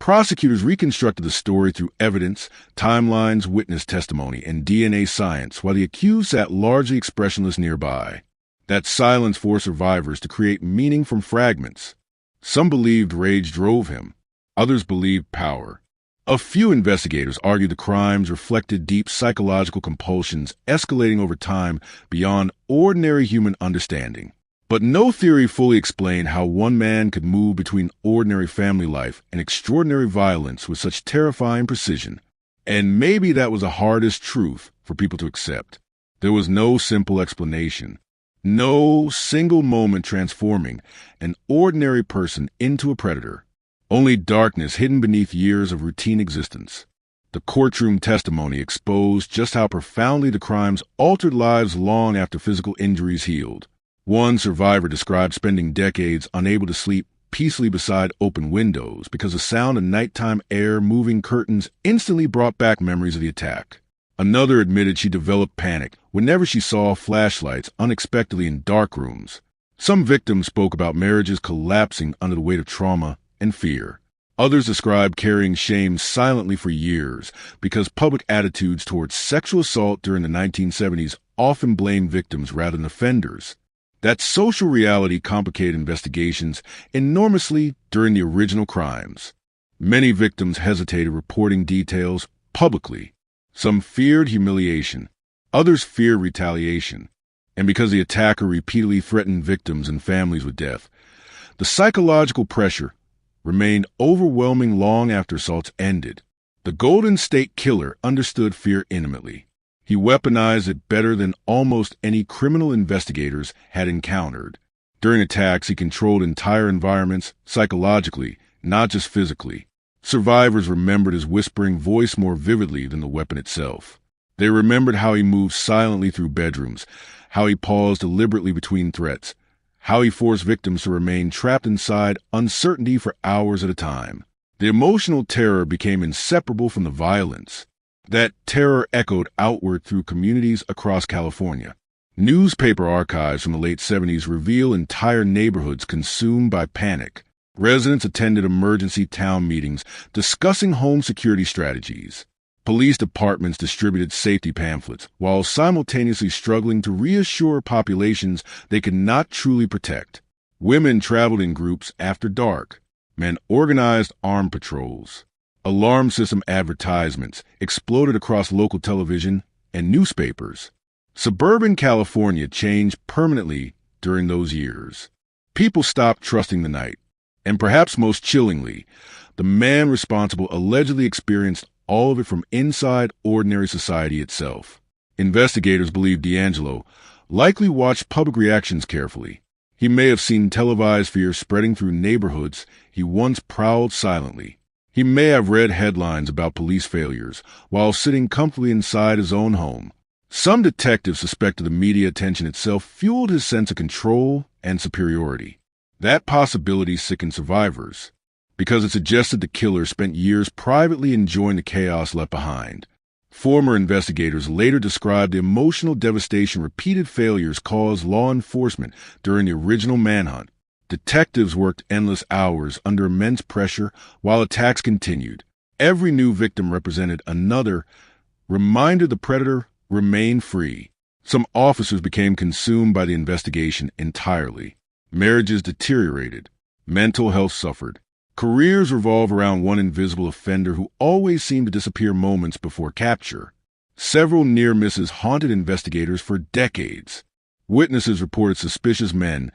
S20: prosecutors reconstructed the story through evidence, timelines, witness testimony, and DNA science, while the accused sat largely expressionless nearby. That silence forced survivors to create meaning from fragments. Some believed rage drove him. Others believed power. A few investigators argued the crimes reflected deep psychological compulsions escalating over time beyond ordinary human understanding. But no theory fully explained how one man could move between ordinary family life and extraordinary violence with such terrifying precision. And maybe that was the hardest truth for people to accept. There was no simple explanation. No single moment transforming an ordinary person into a predator. Only darkness hidden beneath years of routine existence. The courtroom testimony exposed just how profoundly the crimes altered lives long after physical injuries healed. One survivor described spending decades unable to sleep peacefully beside open windows because the sound of nighttime air moving curtains instantly brought back memories of the attack. Another admitted she developed panic whenever she saw flashlights unexpectedly in dark rooms. Some victims spoke about marriages collapsing under the weight of trauma and fear. Others described carrying shame silently for years because public attitudes towards sexual assault during the 1970s often blamed victims rather than offenders. That social reality complicated investigations enormously during the original crimes. Many victims hesitated reporting details publicly. Some feared humiliation. Others feared retaliation. And because the attacker repeatedly threatened victims and families with death, the psychological pressure remained overwhelming long after assaults ended. The Golden State Killer understood fear intimately. He weaponized it better than almost any criminal investigators had encountered. During attacks, he controlled entire environments psychologically, not just physically. Survivors remembered his whispering voice more vividly than the weapon itself. They remembered how he moved silently through bedrooms, how he paused deliberately between threats, how he forced victims to remain trapped inside uncertainty for hours at a time. The emotional terror became inseparable from the violence. That terror echoed outward through communities across California. Newspaper archives from the late 70s reveal entire neighborhoods consumed by panic. Residents attended emergency town meetings discussing home security strategies. Police departments distributed safety pamphlets while simultaneously struggling to reassure populations they could not truly protect. Women traveled in groups after dark. Men organized armed patrols. Alarm system advertisements exploded across local television and newspapers. Suburban California changed permanently during those years. People stopped trusting the night. And perhaps most chillingly, the man responsible allegedly experienced all of it from inside ordinary society itself. Investigators believe D'Angelo likely watched public reactions carefully. He may have seen televised fear spreading through neighborhoods he once prowled silently. He may have read headlines about police failures while sitting comfortably inside his own home. Some detectives suspected the media attention itself fueled his sense of control and superiority. That possibility sickened survivors, because it suggested the killer spent years privately enjoying the chaos left behind. Former investigators later described the emotional devastation repeated failures caused law enforcement during the original manhunt. Detectives worked endless hours under immense pressure while attacks continued. Every new victim represented another reminder the predator remained free. Some officers became consumed by the investigation entirely. Marriages deteriorated. Mental health suffered. Careers revolve around one invisible offender who always seemed to disappear moments before capture. Several near misses haunted investigators for decades. Witnesses reported suspicious men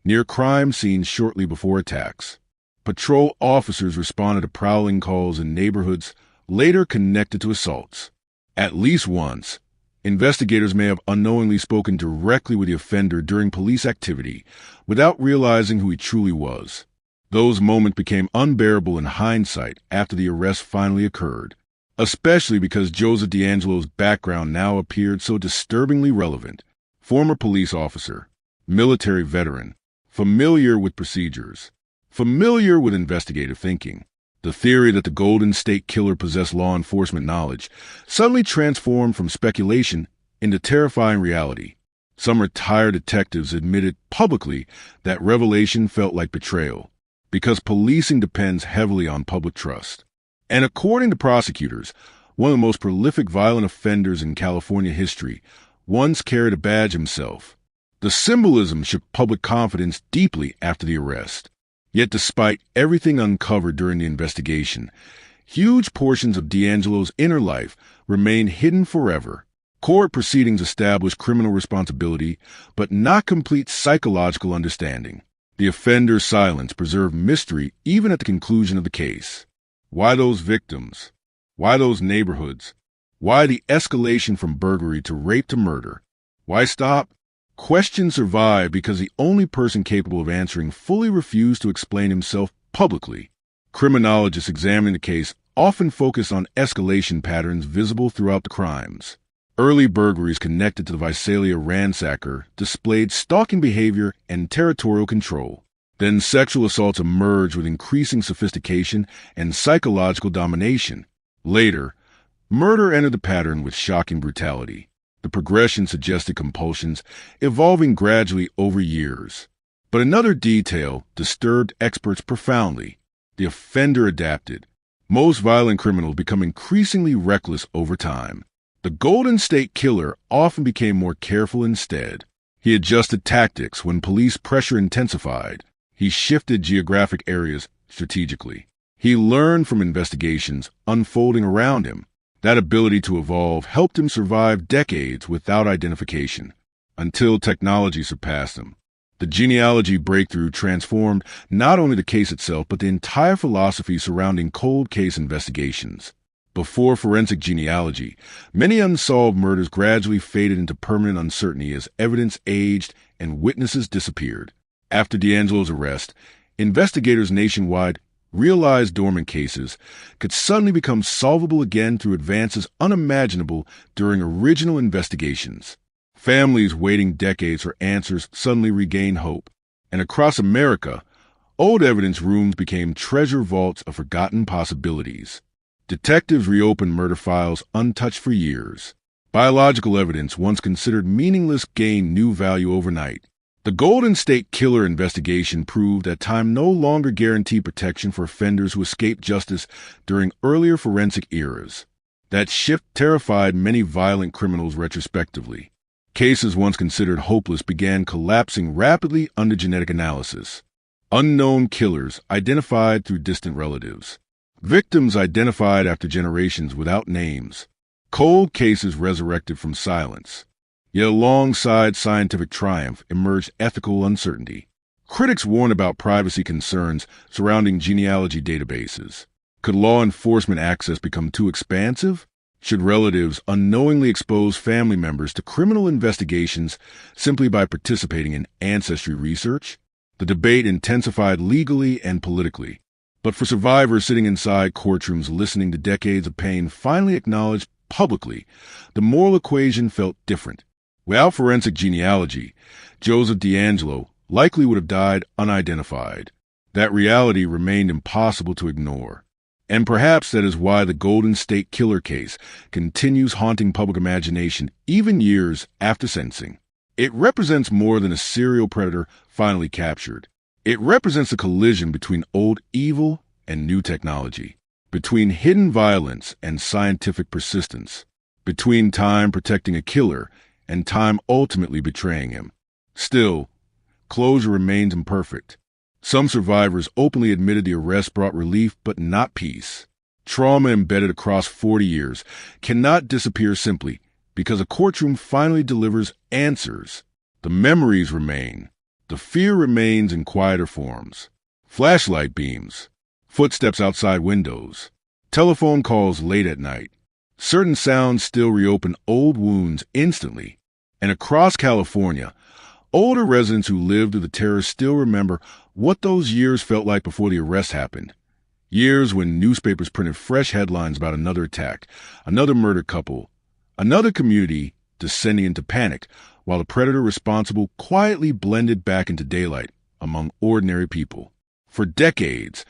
S20: near crime scenes shortly before attacks. Patrol officers responded to prowling calls in neighborhoods later connected to assaults. At least once, investigators may have unknowingly spoken directly with the offender during police activity without realizing who he truly was. Those moments became unbearable in hindsight after the arrest finally occurred, especially because Joseph DeAngelo's background now appeared so disturbingly relevant. Former police officer, military veteran, familiar with procedures, familiar with investigative thinking. The theory that the Golden State Killer possessed law enforcement knowledge suddenly transformed from speculation into terrifying reality. Some retired detectives admitted publicly that revelation felt like betrayal, because policing depends heavily on public trust. And according to prosecutors, one of the most prolific violent offenders in California history once carried a badge himself. The symbolism shook public confidence deeply after the arrest. Yet despite everything uncovered during the investigation, huge portions of DeAngelo's inner life remained hidden forever. Court proceedings established criminal responsibility, but not complete psychological understanding. The offender's silence preserved mystery even at the conclusion of the case. Why those victims? Why those neighborhoods? Why the escalation from burglary to rape to murder? Why stop? Questions survive because the only person capable of answering fully refused to explain himself publicly. Criminologists examining the case often focus on escalation patterns visible throughout the crimes. Early burglaries connected to the Visalia ransacker displayed stalking behavior and territorial control. Then sexual assaults emerged with increasing sophistication and psychological domination. Later, murder entered the pattern with shocking brutality. The progression suggested compulsions, evolving gradually over years. But another detail disturbed experts profoundly. The offender adapted. Most violent criminals become increasingly reckless over time. The Golden State Killer often became more careful instead. He adjusted tactics when police pressure intensified. He shifted geographic areas strategically. He learned from investigations unfolding around him. That ability to evolve helped him survive decades without identification, until technology surpassed him. The genealogy breakthrough transformed not only the case itself, but the entire philosophy surrounding cold case investigations. Before forensic genealogy, many unsolved murders gradually faded into permanent uncertainty as evidence aged and witnesses disappeared. After DeAngelo's arrest, investigators nationwide realized dormant cases could suddenly become solvable again through advances unimaginable during original investigations. Families waiting decades for answers suddenly regained hope, and across America, old evidence rooms became treasure vaults of forgotten possibilities. Detectives reopened murder files untouched for years. Biological evidence once considered meaningless gained new value overnight. The Golden State Killer investigation proved that time no longer guaranteed protection for offenders who escaped justice during earlier forensic eras. That shift terrified many violent criminals retrospectively. Cases once considered hopeless began collapsing rapidly under genetic analysis. Unknown killers identified through distant relatives. Victims identified after generations without names. Cold cases resurrected from silence. Yet alongside scientific triumph emerged ethical uncertainty. Critics warn about privacy concerns surrounding genealogy databases. Could law enforcement access become too expansive? Should relatives unknowingly expose family members to criminal investigations simply by participating in ancestry research? The debate intensified legally and politically. But for survivors sitting inside courtrooms listening to decades of pain finally acknowledged publicly, the moral equation felt different. Without forensic genealogy, Joseph DeAngelo likely would have died unidentified. That reality remained impossible to ignore. And perhaps that is why the Golden State Killer case continues haunting public imagination even years after sentencing. It represents more than a serial predator finally captured. It represents a collision between old evil and new technology, between hidden violence and scientific persistence, between time protecting a killer and time ultimately betraying him. Still, closure remains imperfect. Some survivors openly admitted the arrest brought relief but not peace. Trauma embedded across 40 years cannot disappear simply because a courtroom finally delivers answers. The memories remain. The fear remains in quieter forms. Flashlight beams, footsteps outside windows, telephone calls late at night. Certain sounds still reopen old wounds instantly. And across California, older residents who lived through the terror still remember what those years felt like before the arrest happened. Years when newspapers printed fresh headlines about another attack, another murdered couple, another community descending into panic, while the predator responsible quietly blended back into daylight among ordinary people. For decades,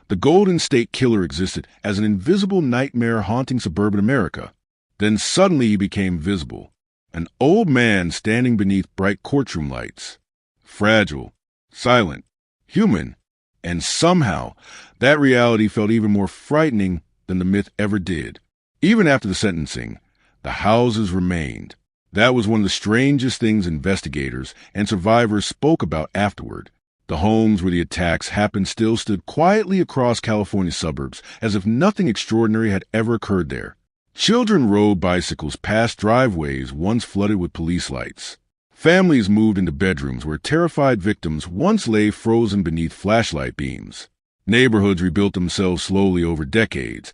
S20: the Golden State Killer existed as an invisible nightmare haunting suburban America. Then suddenly he became visible, an old man standing beneath bright courtroom lights. Fragile, silent, human, and somehow that reality felt even more frightening than the myth ever did. Even after the sentencing, the houses remained. That was one of the strangest things investigators and survivors spoke about afterward. The homes where the attacks happened still stood quietly across California's suburbs, as if nothing extraordinary had ever occurred there. Children rode bicycles past driveways once flooded with police lights. Families moved into bedrooms where terrified victims once lay frozen beneath flashlight beams. Neighborhoods rebuilt themselves slowly over decades,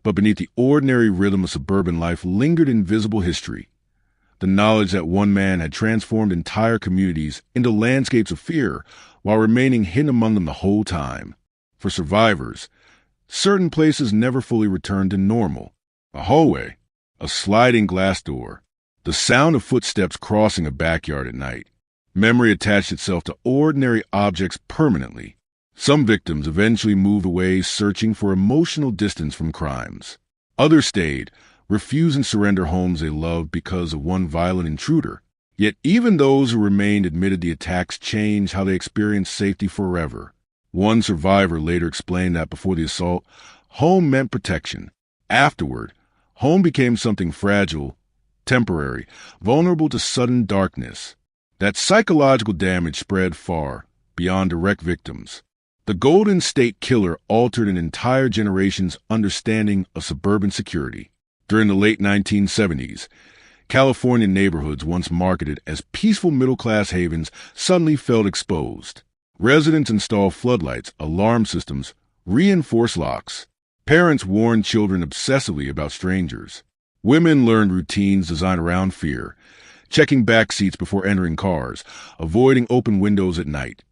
S20: but beneath the ordinary rhythm of suburban life lingered invisible history. The knowledge that one man had transformed entire communities into landscapes of fear while remaining hidden among them the whole time. For survivors, certain places never fully returned to normal. A hallway, a sliding glass door, the sound of footsteps crossing a backyard at night. Memory attached itself to ordinary objects permanently. Some victims eventually moved away searching for emotional distance from crimes. Others stayed, refusing to surrender homes they loved because of one violent intruder. Yet even those who remained admitted the attacks changed how they experienced safety forever. One survivor later explained that before the assault, home meant protection. Afterward, home became something fragile, temporary, vulnerable to sudden darkness. That psychological damage spread far, beyond direct victims. The Golden State Killer altered an entire generation's understanding of suburban security. During the late 1970s, California neighborhoods once marketed as peaceful middle-class havens suddenly felt exposed. Residents installed floodlights, alarm systems, reinforced locks. Parents warned children obsessively about strangers. Women learned routines designed around fear, checking back seats before entering cars, avoiding open windows at night,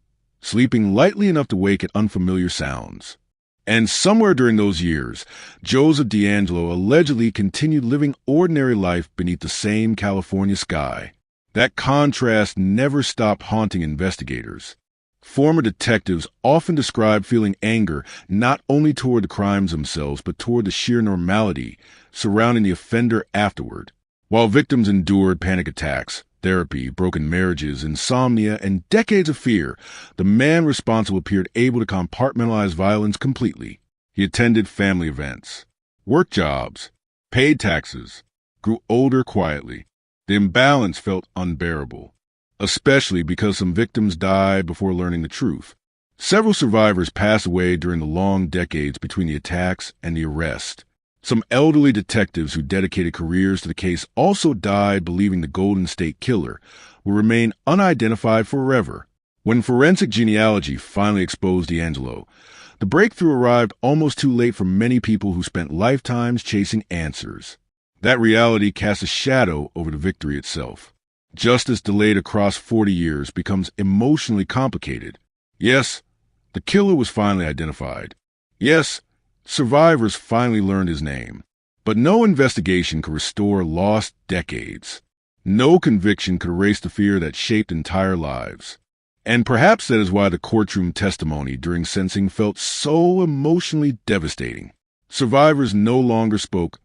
S20: sleeping lightly enough to wake at unfamiliar sounds. And somewhere during those years, Joseph D'Angelo allegedly continued living ordinary life beneath the same California sky. That contrast never stopped haunting investigators. Former detectives often described feeling anger not only toward the crimes themselves, but toward the sheer normality surrounding the offender afterward. While victims endured panic attacks, therapy, broken marriages, insomnia, and decades of fear, the man responsible appeared able to compartmentalize violence completely. He attended family events, worked jobs, paid taxes, grew older quietly. The imbalance felt unbearable, especially because some victims died before learning the truth. Several survivors passed away during the long decades between the attacks and the arrest. Some elderly detectives who dedicated careers to the case also died believing the Golden State Killer will remain unidentified forever. When forensic genealogy finally exposed D'Angelo, the breakthrough arrived almost too late for many people who spent lifetimes chasing answers. That reality cast a shadow over the victory itself. Justice delayed across 40 years becomes emotionally complicated. Yes, the killer was finally identified. Yes, survivors finally learned his name. But no investigation could restore lost decades. No conviction could erase the fear that shaped entire lives. And perhaps that is why the courtroom testimony during sentencing felt so emotionally devastating. Survivors no longer spoke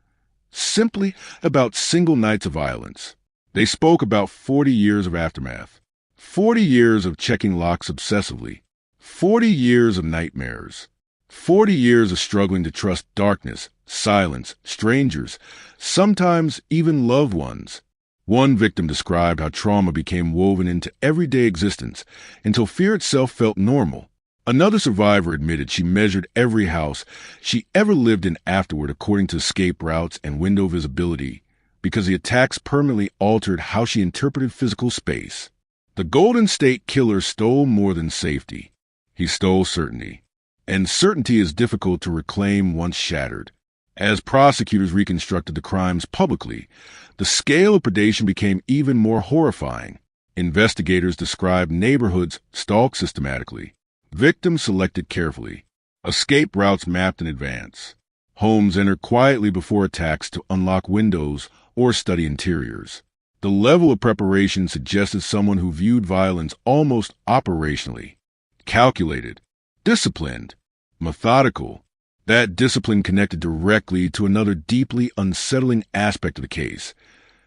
S20: simply about single nights of violence. They spoke about 40 years of aftermath, 40 years of checking locks obsessively, 40 years of nightmares, 40 years of struggling to trust darkness, silence, strangers, sometimes even loved ones. One victim described how trauma became woven into everyday existence until fear itself felt normal. Another survivor admitted she measured every house she ever lived in afterward according to escape routes and window visibility, because the attacks permanently altered how she interpreted physical space. The Golden State Killer stole more than safety. He stole certainty. And certainty is difficult to reclaim once shattered. As prosecutors reconstructed the crimes publicly, the scale of predation became even more horrifying. Investigators described neighborhoods stalked systematically, victims selected carefully, escape routes mapped in advance, homes entered quietly before attacks to unlock windows or study interiors. The level of preparation suggested someone who viewed violence almost operationally, calculated, disciplined, methodical. That discipline connected directly to another deeply unsettling aspect of the case,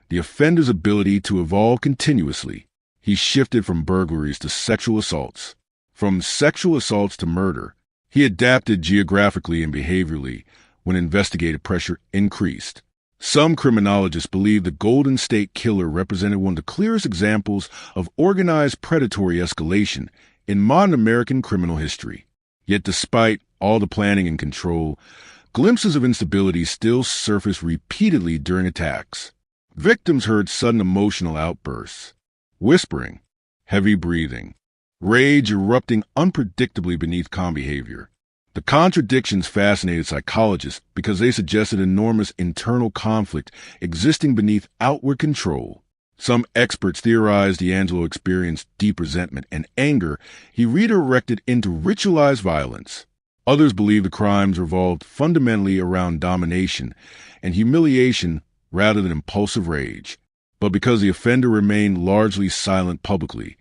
S20: the offender's ability to evolve continuously. He shifted from burglaries to sexual assaults, from sexual assaults to murder. He adapted geographically and behaviorally when investigative pressure increased. Some criminologists believe the Golden State Killer represented one of the clearest examples of organized predatory escalation in modern American criminal history. Yet despite all the planning and control, glimpses of instability still surfaced repeatedly during attacks. Victims heard sudden emotional outbursts, whispering, heavy breathing, rage erupting unpredictably beneath calm behavior. The contradictions fascinated psychologists because they suggested enormous internal conflict existing beneath outward control. Some experts theorized D'Angelo experienced deep resentment and anger he redirected into ritualized violence. Others believe the crimes revolved fundamentally around domination and humiliation rather than impulsive rage. But because the offender remained largely silent publicly,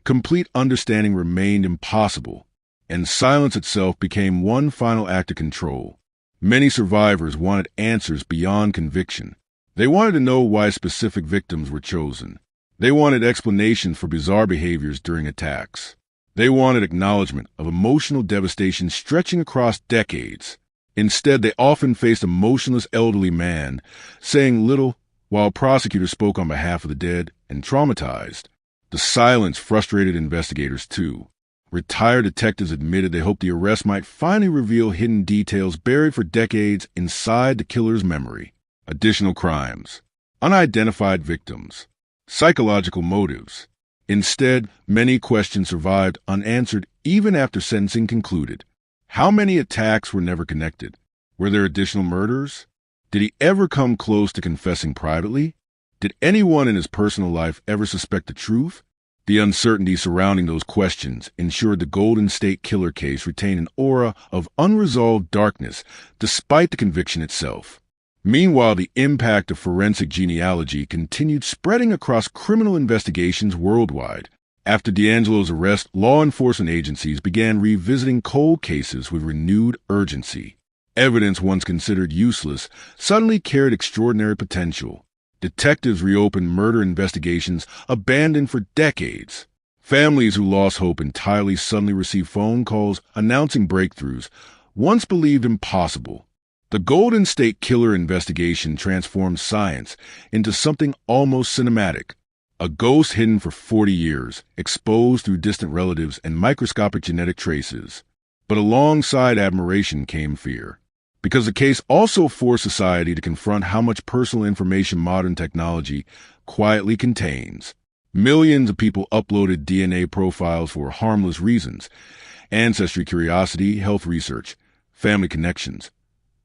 S20: complete understanding remained impossible, and silence itself became one final act of control. Many survivors wanted answers beyond conviction. They wanted to know why specific victims were chosen. They wanted explanations for bizarre behaviors during attacks. They wanted acknowledgement of emotional devastation stretching across decades. Instead, they often faced a motionless elderly man, saying little while prosecutors spoke on behalf of the dead and traumatized. The silence frustrated investigators, too. Retired detectives admitted they hoped the arrest might finally reveal hidden details buried for decades inside the killer's memory. Additional crimes, unidentified victims, psychological motives. Instead, many questions survived unanswered even after sentencing concluded. How many attacks were never connected? Were there additional murders? Did he ever come close to confessing privately? Did anyone in his personal life ever suspect the truth? The uncertainty surrounding those questions ensured the Golden State Killer case retained an aura of unresolved darkness despite the conviction itself. Meanwhile, the impact of forensic genealogy continued spreading across criminal investigations worldwide. After D'Angelo's arrest, law enforcement agencies began revisiting cold cases with renewed urgency. Evidence once considered useless suddenly carried extraordinary potential. Detectives reopened murder investigations abandoned for decades. Families who lost hope entirely suddenly received phone calls announcing breakthroughs once believed impossible. The Golden State Killer investigation transformed science into something almost cinematic. A ghost hidden for 40 years, exposed through distant relatives and microscopic genetic traces. But alongside admiration came fear, because the case also forced society to confront how much personal information modern technology quietly contains. Millions of people uploaded DNA profiles for harmless reasons: ancestry curiosity, health research, family connections.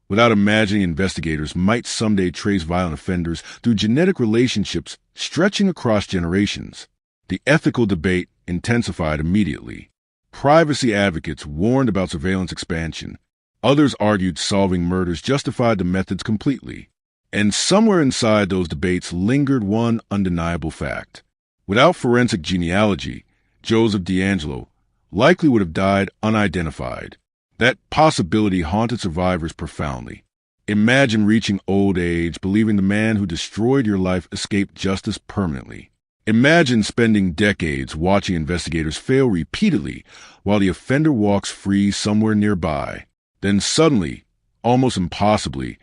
S20: Without imagining investigators might someday trace violent offenders through genetic relationships stretching across generations. The ethical debate intensified immediately. Privacy advocates warned about surveillance expansion. Others argued solving murders justified the methods completely. And somewhere inside those debates lingered one undeniable fact. Without forensic genealogy, Joseph D'Angelo likely would have died unidentified. That possibility haunted survivors profoundly. Imagine reaching old age believing the man who destroyed your life escaped justice permanently. Imagine spending decades watching investigators fail repeatedly while the offender walks free somewhere nearby. Then suddenly, almost impossibly,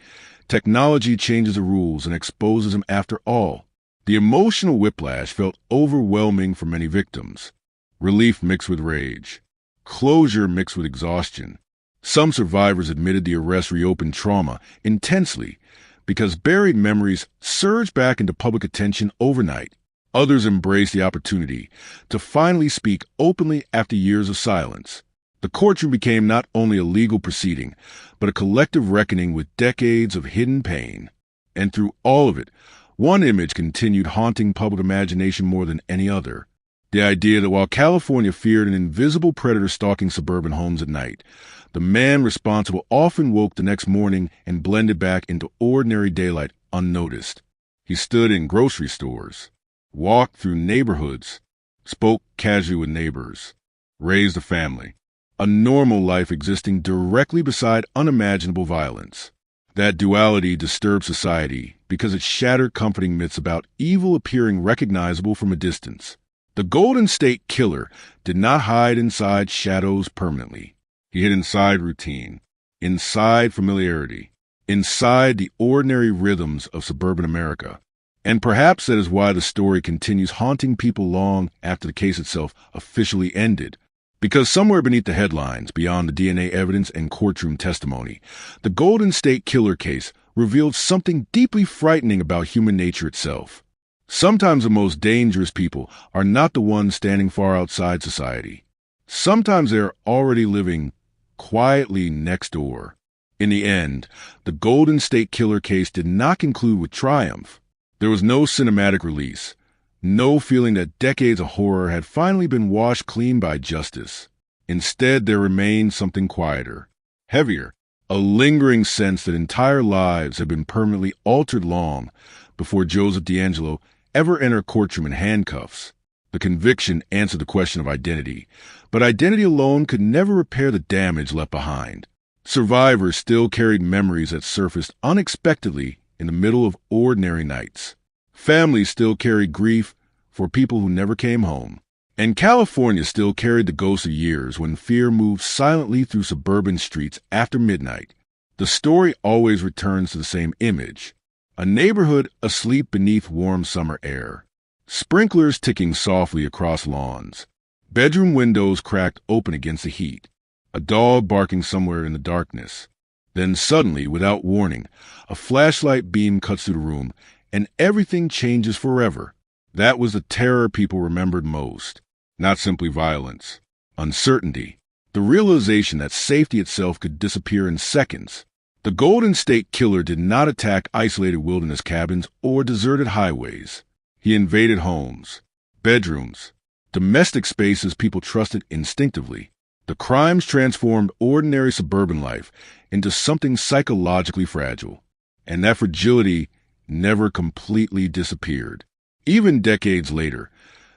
S20: technology changes the rules and exposes him after all. The emotional whiplash felt overwhelming for many victims. Relief mixed with rage. closure mixed with exhaustion. Some survivors admitted the arrest reopened trauma intensely because buried memories surged back into public attention overnight. Others embraced the opportunity to finally speak openly after years of silence. The courtroom became not only a legal proceeding, but a collective reckoning with decades of hidden pain. And through all of it, one image continued haunting public imagination more than any other. The idea that while California feared an invisible predator stalking suburban homes at night, the man responsible often woke the next morning and blended back into ordinary daylight unnoticed. He stood in grocery stores, walked through neighborhoods, spoke casually with neighbors, raised a family, a normal life existing directly beside unimaginable violence. That duality disturbed society because it shattered comforting myths about evil appearing recognizable from a distance. The Golden State Killer did not hide inside shadows permanently. He hid inside routine, inside familiarity, inside the ordinary rhythms of suburban America. And perhaps that is why the story continues haunting people long after the case itself officially ended. Because somewhere beneath the headlines, beyond the DNA evidence and courtroom testimony, the Golden State Killer case revealed something deeply frightening about human nature itself. Sometimes the most dangerous people are not the ones standing far outside society. Sometimes they are already living quietly next door. In the end, the Golden State Killer case did not conclude with triumph. There was no cinematic release, no feeling that decades of horror had finally been washed clean by justice. Instead, there remained something quieter, heavier, a lingering sense that entire lives had been permanently altered long before Joseph DeAngelo ever entered a courtroom in handcuffs. The conviction answered the question of identity, but identity alone could never repair the damage left behind. Survivors still carried memories that surfaced unexpectedly in the middle of ordinary nights. Families still carried grief for people who never came home. And California still carried the ghosts of years when fear moved silently through suburban streets after midnight. The story always returns to the same image: a neighborhood asleep beneath warm summer air, sprinklers ticking softly across lawns, bedroom windows cracked open against the heat, a dog barking somewhere in the darkness. Then suddenly, without warning, a flashlight beam cuts through the room, and everything changes forever. That was the terror people remembered most. Not simply violence, uncertainty, the realization that safety itself could disappear in seconds. The Golden State Killer did not attack isolated wilderness cabins or deserted highways. He invaded homes, bedrooms, domestic spaces people trusted instinctively. The crimes transformed ordinary suburban life into something psychologically fragile, and that fragility never completely disappeared. Even decades later,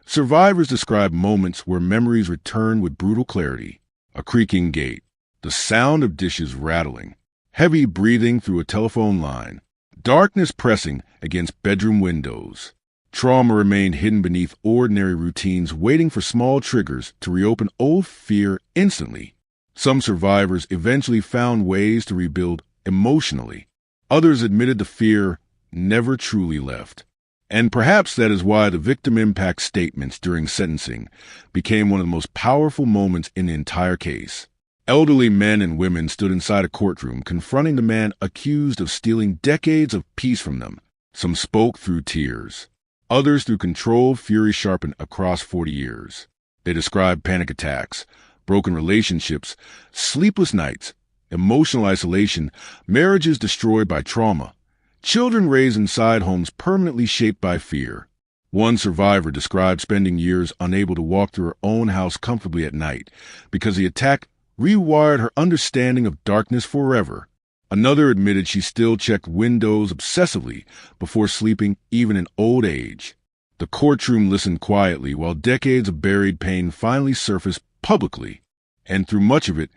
S20: survivors describe moments where memories return with brutal clarity: a creaking gate, the sound of dishes rattling, heavy breathing through a telephone line, darkness pressing against bedroom windows. Trauma remained hidden beneath ordinary routines, waiting for small triggers to reopen old fear instantly. Some survivors eventually found ways to rebuild emotionally. Others admitted the fear never truly left. And perhaps that is why the victim impact statements during sentencing became one of the most powerful moments in the entire case. Elderly men and women stood inside a courtroom confronting the man accused of stealing decades of peace from them. Some spoke through tears. Others through controlled fury sharpened across 40 years. They described panic attacks, broken relationships, sleepless nights, emotional isolation, marriages destroyed by trauma, children raised inside homes permanently shaped by fear. One survivor described spending years unable to walk through her own house comfortably at night because the attack rewired her understanding of darkness forever. Another admitted she still checked windows obsessively before sleeping, even in old age. The courtroom listened quietly while decades of buried pain finally surfaced publicly. And through much of it,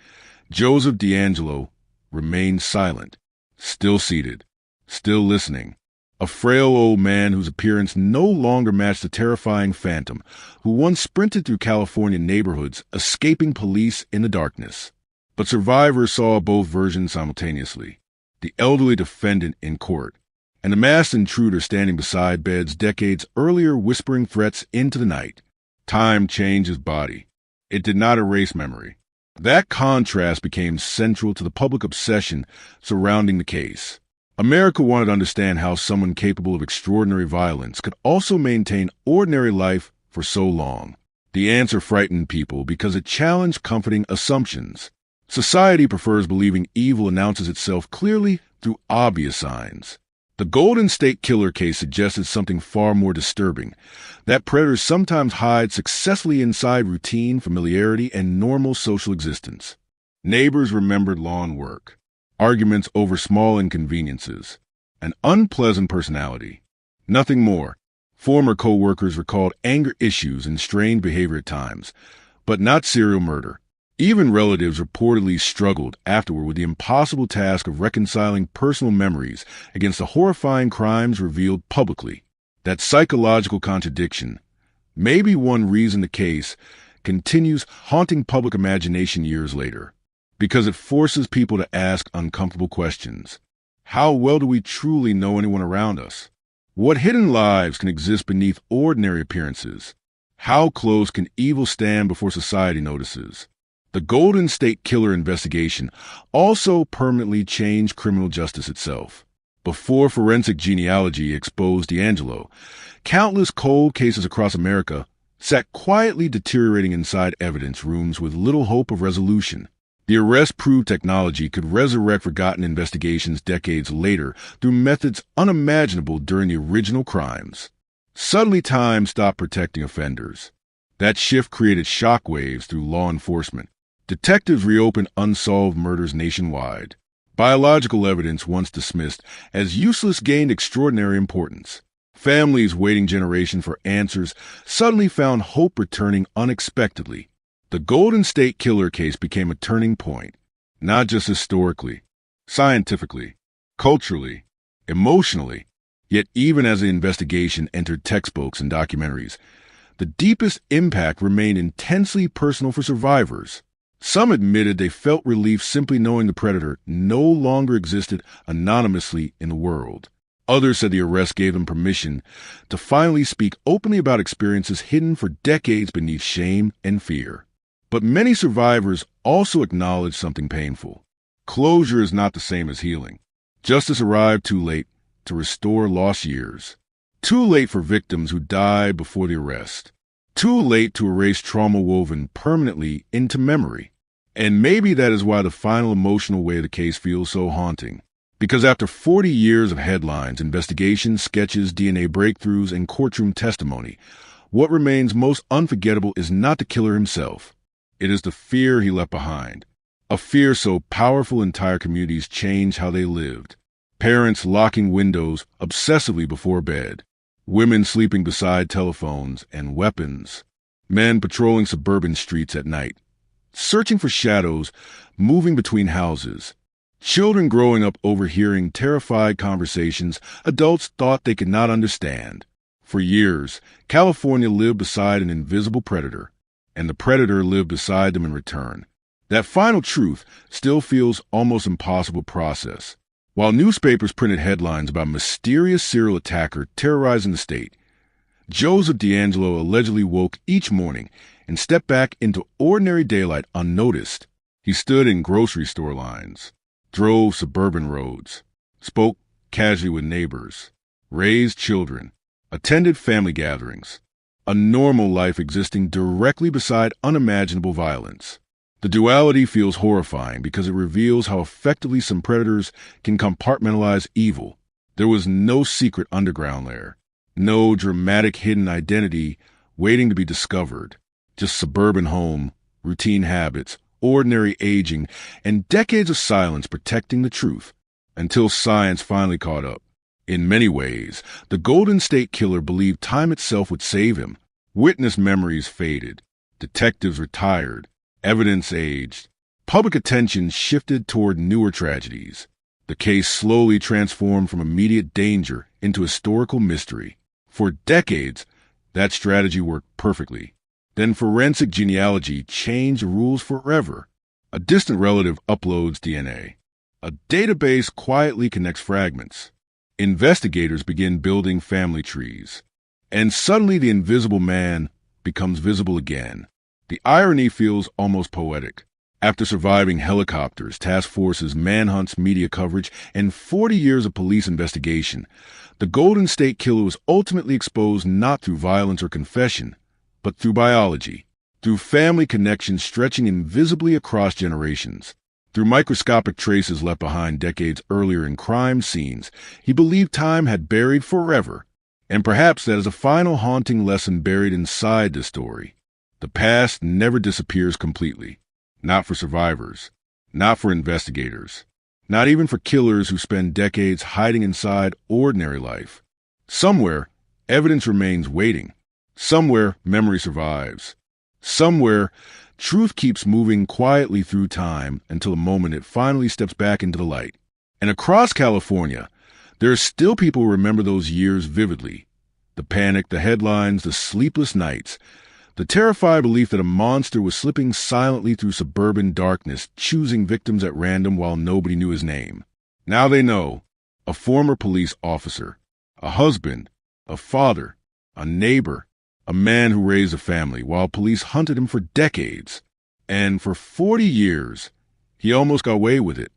S20: Joseph DeAngelo remained silent, still seated, still listening. A frail old man whose appearance no longer matched the terrifying phantom who once sprinted through California neighborhoods, escaping police in the darkness. But survivors saw both versions simultaneously: the elderly defendant in court, and the masked intruder standing beside beds decades earlier, whispering threats into the night. Time changed his body. It did not erase memory. That contrast became central to the public obsession surrounding the case. America wanted to understand how someone capable of extraordinary violence could also maintain ordinary life for so long. The answer frightened people because it challenged comforting assumptions. Society prefers believing evil announces itself clearly through obvious signs. The Golden State Killer case suggested something far more disturbing, that predators sometimes hide successfully inside routine, familiarity, and normal social existence. Neighbors remembered lawn work, arguments over small inconveniences, an unpleasant personality. Nothing more. Former co-workers recalled anger issues and strained behavior at times, but not serial murder. Even relatives reportedly struggled afterward with the impossible task of reconciling personal memories against the horrifying crimes revealed publicly. That psychological contradiction may be one reason the case continues haunting public imagination years later, because it forces people to ask uncomfortable questions. How well do we truly know anyone around us? What hidden lives can exist beneath ordinary appearances? How close can evil stand before society notices? The Golden State Killer investigation also permanently changed criminal justice itself. Before forensic genealogy exposed D'Angelo, countless cold cases across America sat quietly deteriorating inside evidence rooms with little hope of resolution. The arrest proved technology could resurrect forgotten investigations decades later through methods unimaginable during the original crimes. Suddenly, time stopped protecting offenders. That shift created shockwaves through law enforcement. Detectives reopened unsolved murders nationwide. Biological evidence, once dismissed as useless, gained extraordinary importance. Families waiting generations for answers suddenly found hope returning unexpectedly. The Golden State Killer case became a turning point, not just historically, scientifically, culturally, emotionally. Yet even as the investigation entered textbooks and documentaries, the deepest impact remained intensely personal for survivors. Some admitted they felt relief simply knowing the predator no longer existed anonymously in the world. Others said the arrest gave them permission to finally speak openly about experiences hidden for decades beneath shame and fear. But many survivors also acknowledged something painful. Closure is not the same as healing. Justice arrived too late to restore lost years. Too late for victims who died before the arrest. Too late to erase trauma woven permanently into memory. And maybe that is why the final emotional way of the case feels so haunting. Because after 40 years of headlines, investigations, sketches, DNA breakthroughs, and courtroom testimony, what remains most unforgettable is not the killer himself. It is the fear he left behind. A fear so powerful entire communities changed how they lived. Parents locking windows obsessively before bed. Women sleeping beside telephones and weapons. Men patrolling suburban streets at night. Searching for shadows, moving between houses. Children growing up overhearing terrified conversations adults thought they could not understand. For years, California lived beside an invisible predator, and the predator lived beside them in return. That final truth still feels almost impossible to process. While newspapers printed headlines about a mysterious serial attacker terrorizing the state, Joseph D'Angelo allegedly woke each morning and stepped back into ordinary daylight unnoticed. He stood in grocery store lines, drove suburban roads, spoke casually with neighbors, raised children, attended family gatherings, a normal life existing directly beside unimaginable violence. The duality feels horrifying because it reveals how effectively some predators can compartmentalize evil. There was no secret underground lair, no dramatic hidden identity waiting to be discovered, just suburban home, routine habits, ordinary aging, and decades of silence protecting the truth, until science finally caught up. In many ways, the Golden State Killer believed time itself would save him. Witness memories faded, detectives retired, evidence aged, public attention shifted toward newer tragedies. The case slowly transformed from immediate danger into historical mystery. For decades, that strategy worked perfectly. Then forensic genealogy changed the rules forever. A distant relative uploads DNA. A database quietly connects fragments. Investigators begin building family trees. And suddenly the invisible man becomes visible again. The irony feels almost poetic. After surviving helicopters, task forces, manhunts, media coverage, and 40 years of police investigation, the Golden State Killer was ultimately exposed not through violence or confession, but through biology, through family connections stretching invisibly across generations. Through microscopic traces left behind decades earlier in crime scenes, he believed time had buried forever. And perhaps that is a final haunting lesson buried inside the story. The past never disappears completely. Not for survivors. Not for investigators. Not even for killers who spend decades hiding inside ordinary life. Somewhere, evidence remains waiting. Somewhere, memory survives. Somewhere, truth keeps moving quietly through time until a moment it finally steps back into the light. And across California, there are still people who remember those years vividly. The panic, the headlines, the sleepless nights, the terrified belief that a monster was slipping silently through suburban darkness, choosing victims at random while nobody knew his name. Now they know. A former police officer, a husband, a father, a neighbor, a man who raised a family while police hunted him for decades. And for 40 years, he almost got away with it.